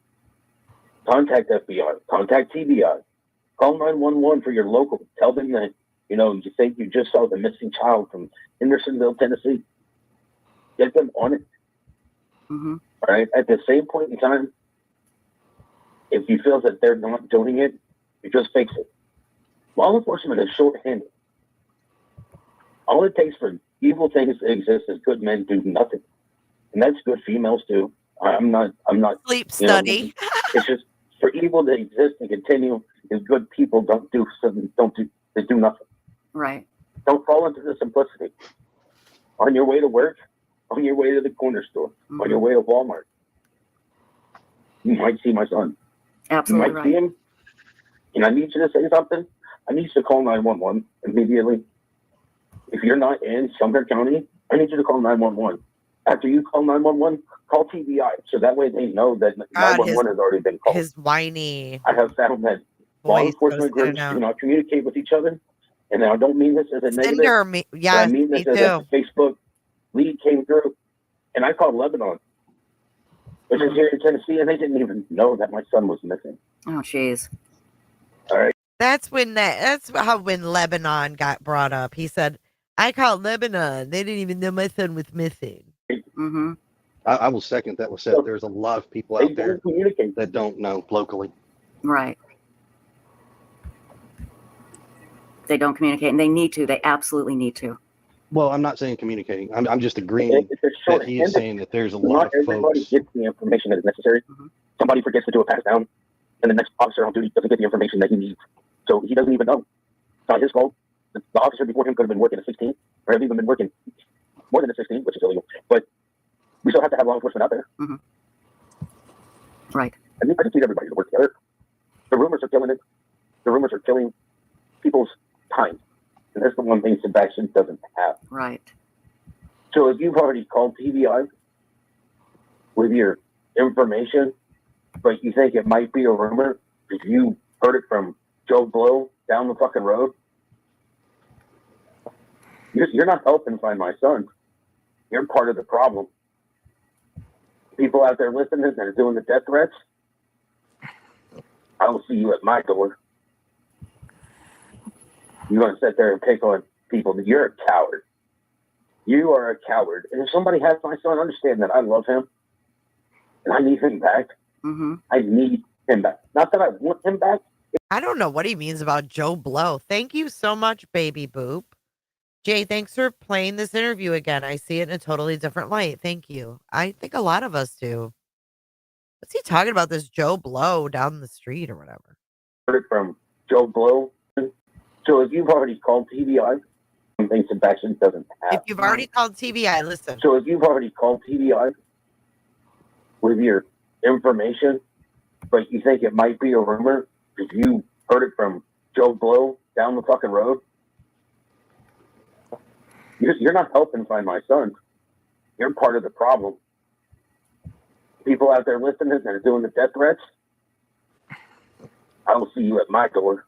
Contact FBI, contact TBI, call 911 for your local. Tell them that, you think you just saw the missing child from Hendersonville, Tennessee. Get them on it. Mm-hmm. All right. At the same point in time, if you feel that they're not doing it, you just fix it. Law enforcement is short-handed. All it takes for evil things to exist is good men do nothing, and that's good females too. I'm not. Sleep study. It's just for evil to exist and continue is good people don't do something. They do nothing. Right. Don't fall into the simplicity. On your way to work, on your way to the corner store, on your way to Walmart, you might see my son. Absolutely You might see him, and I need you to say something. I need you to call 911 immediately. If you're not in Sumner County, I need you to call 911. After you call 911, call TBI, so that way they know that 911 has already been called. His whiny. I have found that law enforcement groups do not communicate with each other, and I don't mean this as a negative. But I mean this as a Facebook lead came through, and I called Lebanon, which is here in Tennessee, and they didn't even know that my son was missing. Oh, jeez. All right. That's how when Lebanon got brought up. He said, I called Lebanon. They didn't even know my son was missing. Mm-hmm. I will second that was said. There's a lot of people out there that don't know locally. Right. They don't communicate, and they need to. They absolutely need to. Well, I'm not saying communicating. I'm just agreeing that he is saying that there's a lot of Everybody folks. gets the information that is necessary. Somebody forgets to do a pass down, and the next officer on duty doesn't get the information that he needs. So he doesn't even know. It's not his fault. The officer before him could have been working a 16, or have even been working more than a 16, which is illegal. But we still have to have law enforcement out there. Mm-hmm. Right. I just need everybody to work together. The rumors are killing it. The rumors are killing people's time. And that's the one thing Sebastian doesn't have. Right. So if you've already called TBI with your information, but you think it might be a rumor because you heard it from Joe Blow down the fucking road, you're not helping find my son. You're part of the problem. People out there listening that are doing the death threats, I will see you at my door. You're going to sit there and pick on people. You're a coward. You are a coward. And if somebody has my son, understand that I love him and I need him back. I need him back. Not that I want him back. I don't know what he means about Joe Blow. Thank you so much, baby boop. Jay, thanks for playing this interview again. I see it in a totally different light. Thank you. I think a lot of us do. What's he talking about? This Joe Blow down the street or whatever? Heard it from Joe Blow. So if you've already called TBI, something Sebastian doesn't have. If you've already called TBI, listen. So if you've already called TBI with your information, but you think it might be a rumor because you heard it from Joe Blow down the fucking road, you're not helping find my son. You're part of the problem. People out there listening that are doing the death threats, I will see you at my door.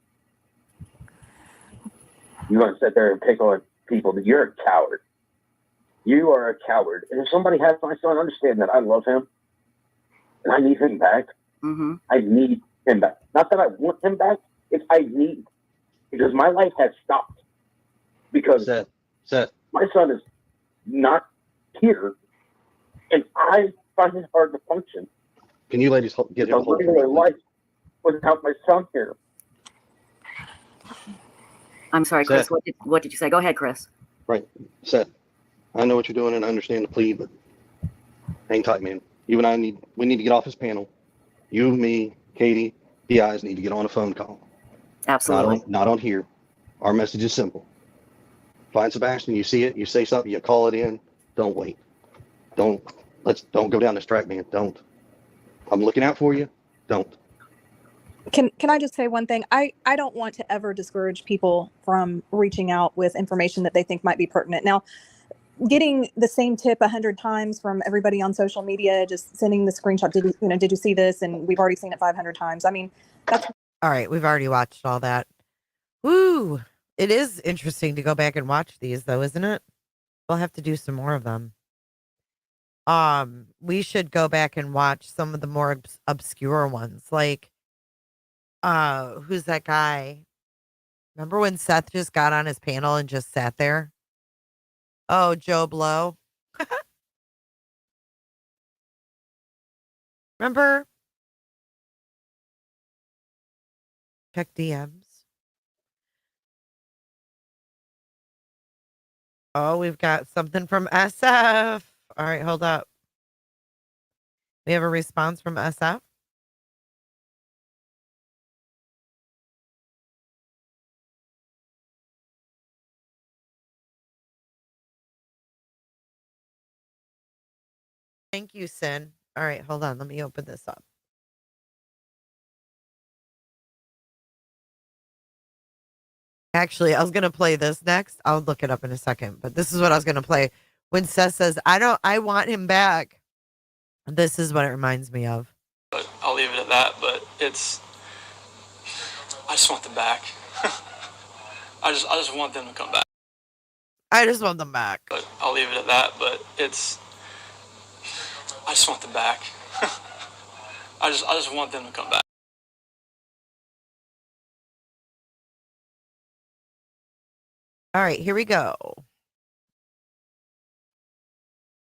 You're going to sit there and pick on people. You're a coward. You are a coward. And if somebody has my son, understand that I love him and I need him back. I need him back. Not that I want him back. It's I need. Because my life has stopped. Because Seth. My son is not here. And I find it hard to function. Can you ladies get a regular life without my son here? I'm sorry, Chris. Seth. What did you say? Go ahead, Chris. Right. Seth, I know what you're doing and I understand the plea, but hang tight, man. You and I need to get off this panel. You, me, Katie, the eyes need to get on a phone call. Absolutely. Not on here. Our message is simple. Find Sebastian, you see it, you say something, you call it in. Don't wait. Don't go down this track, man. Don't. I'm looking out for you. Don't. Can I just say one thing? I don't want to ever discourage people from reaching out with information that they think might be pertinent. Now, getting the same tip 100 times from everybody on social media, just sending the screenshot, did you see this? And we've already seen it 500 times. I mean, that's all right. We've already watched all that. Woo. It is interesting to go back and watch these though, isn't it? We'll have to do some more of them. We should go back and watch some of the more obscure ones. Like, who's that guy? Remember when Seth just got on his panel and just sat there? Oh, Joe Blow. Remember? Check DMs. Oh, we've got something from SF. All right, hold up. We have a response from SF. Thank you, Sin. All right, hold on. Let me open this up. Actually, I was going to play this next. I'll look it up in a second, but this is what I was going to play. When Seth says, I want him back. This is what it reminds me of. But I'll leave it at that, but I just want them back. I just want them to come back. I just want them back. But I'll leave it at that, but I just want them back. I just want them to come back. All right, here we go.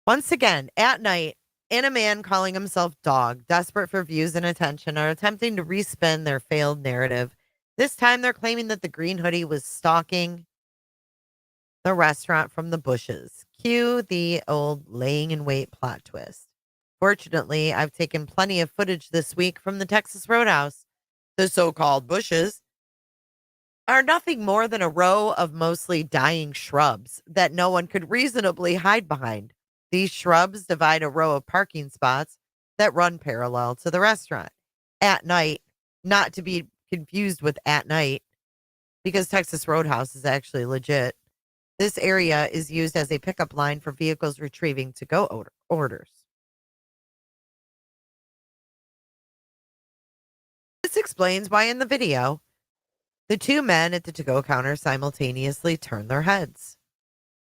Once again, at night, and a man calling himself Dog, desperate for views and attention, are attempting to respin their failed narrative. This time they're claiming that the green hoodie was stalking the restaurant from the bushes. Cue the old laying in wait plot twist. Fortunately, I've taken plenty of footage this week from the Texas Roadhouse. The so-called bushes are nothing more than a row of mostly dying shrubs that no one could reasonably hide behind. These shrubs divide a row of parking spots that run parallel to the restaurant. At night, not to be confused with at night, because Texas Roadhouse is actually legit. This area is used as a pickup line for vehicles retrieving to-go orders. This explains why in the video, the two men at the to-go counter simultaneously turn their heads.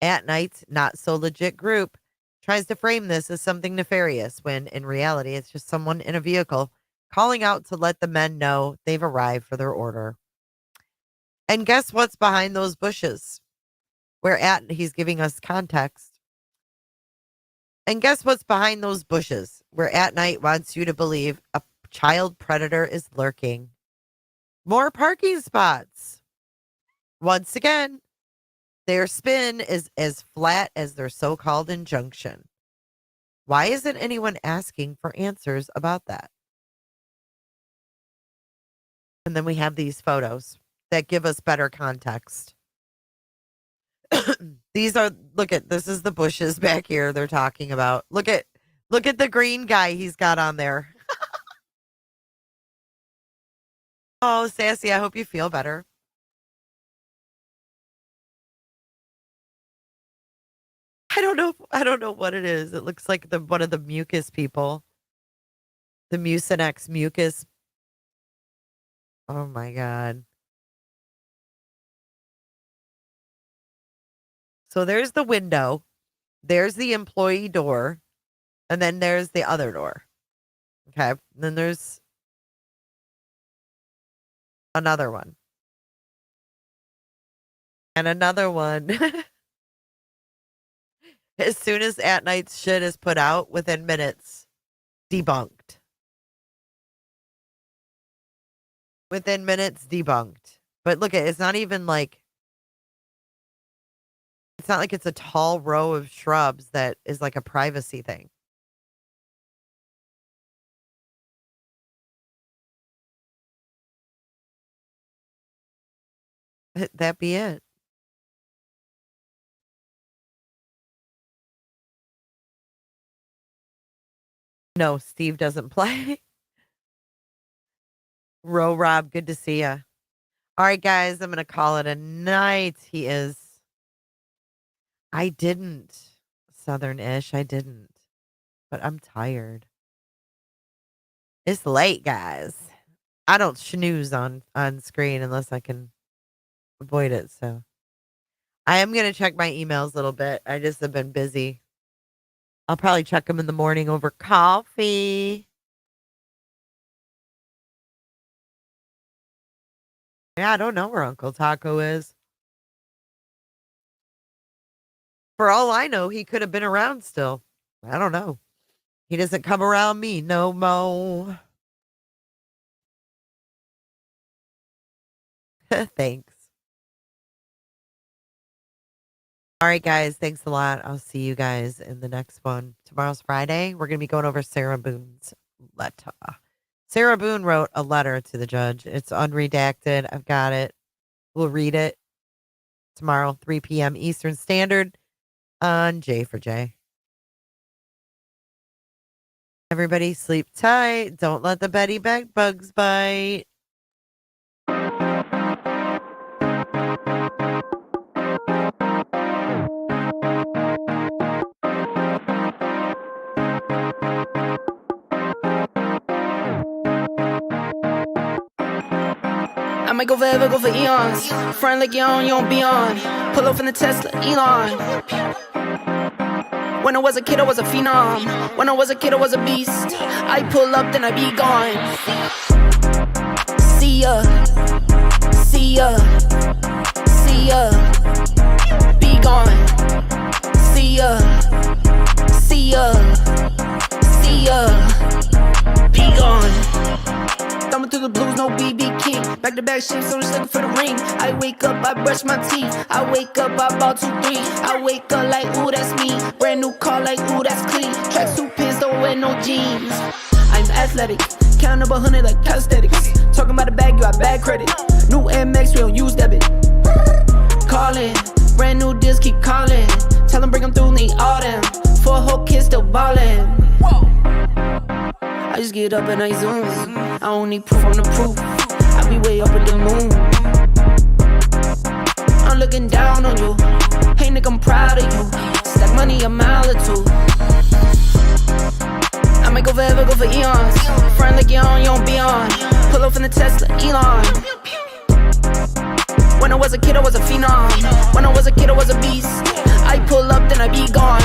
At Night's not-so-legit group tries to frame this as something nefarious when, in reality, it's just someone in a vehicle calling out to let the men know they've arrived for their order. And guess what's behind those bushes? He's giving us context. And guess what's behind those bushes? Where At Night wants you to believe a child predator is lurking. More parking spots. Once again, their spin is as flat as their so-called injunction. Why isn't anyone asking for answers about that? And then we have these photos that give us better context. This is the bushes back here they're talking about. Look at the green guy he's got on there. Oh, Sassy, I hope you feel better. I don't know what it is. It looks like one of the mucus people. The Mucinex mucus. Oh my God. So there's the window, there's the employee door, and then there's the other door. Okay. And then there's another one. And another one. As soon as At Night's shit is put out, within minutes, debunked. Within minutes, debunked. But look, it's not even like, it's not like it's a tall row of shrubs that is like a privacy thing. That be it. No, Steve doesn't play. Rob, good to see you. All right, guys, I'm going to call it a night. He is. I didn't. Southern-ish, I didn't. But I'm tired. It's late, guys. I don't snooze on screen unless I can avoid it, so. I am going to check my emails a little bit. I just have been busy. I'll probably check them in the morning over coffee. Yeah, I don't know where Uncle Taco is. For all I know, he could have been around still. I don't know. He doesn't come around me no more. Thanks. All right, guys. Thanks a lot. I'll see you guys in the next one. Tomorrow's Friday. We're going to be going over Sarah Boone's letter. Sarah Boone wrote a letter to the judge. It's unredacted. I've got it. We'll read it tomorrow, 3 p.m. Eastern Standard on J for J. Everybody sleep tight. Don't let the Betty bed bugs bite. I might go forever, go for eons. Front like you don't be on. Pull off in the Tesla, Elon. When I was a kid, I was a phenom. When I was a kid, I was a beast. I pull up, then I be gone. See ya. See ya. See ya. Be gone. See ya. See ya. See ya. Be gone. Thumbing through the blues, no BB King. Back to back shit, so just looking for the ring. I wake up, I brush my teeth. I wake up, I bought 2, 3. I wake up like, ooh, that's me. Brand new car, like, ooh, that's clean. Tracksuit pants, don't wear no jeans. I'm athletic, count up 100 like prosthetics. Talking about a bag, you got bad credit. New MX, we don't use debit. Calling, brand new deals, keep calling. Tell them bring them through, need all them. 4 whole kids still ballin'. I just get up and I zoom. I don't need proof, I'm the proof. I be way up at the moon. I'm looking down on you. Hey nigga, I'm proud of you. Stack money a mile or 2. I might go forever, go for eons. Front like you don't be on. Pull Pull up in the Tesla, Elon. When I was a kid, I was a phenom. When I was a kid, I was a beast. I pull up, then I be gone.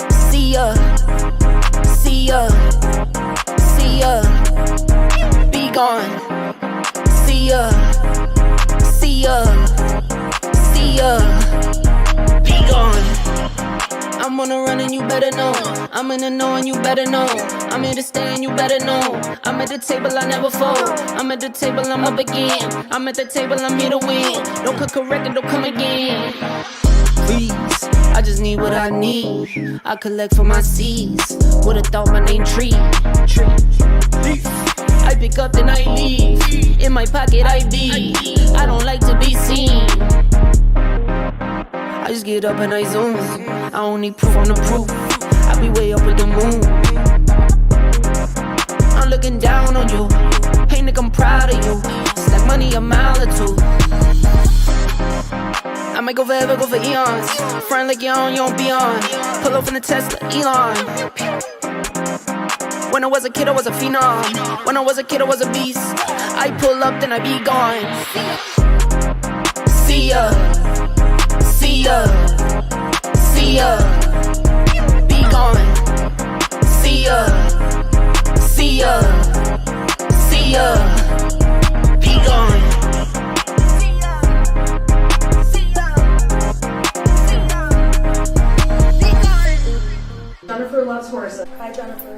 See ya, see ya, see ya, be gone. See ya, see ya, see ya, be gone. I'm on a run and you better know. I'm in the know and you better know. I'm here to stay and you better know. I'm at the table, I never fold. I'm at the table, I'm up again. I'm at the table, I'm here to win. Don't cook a record, don't come again. Please, I just need what I need. I collect for my seeds. Would've thought my name tree. I pick up then I leave. In my pocket I be. I don't like to be seen. I just get up and I zoom. I don't need proof on the proof. I be way up with the moon. I'm looking down on you. Hey nigga, I'm proud of you. Stack money a mile or two. I might go forever, go for eons. Front like you're on, you don't be on. Pull up in the Tesla, Elon. When I was a kid, I was a phenom. When I was a kid, I was a beast. I pull up, then I be gone. See ya, see ya, see ya, be gone. See ya, see ya, see ya, be gone. Jennifer loves horses. Hi, Jennifer.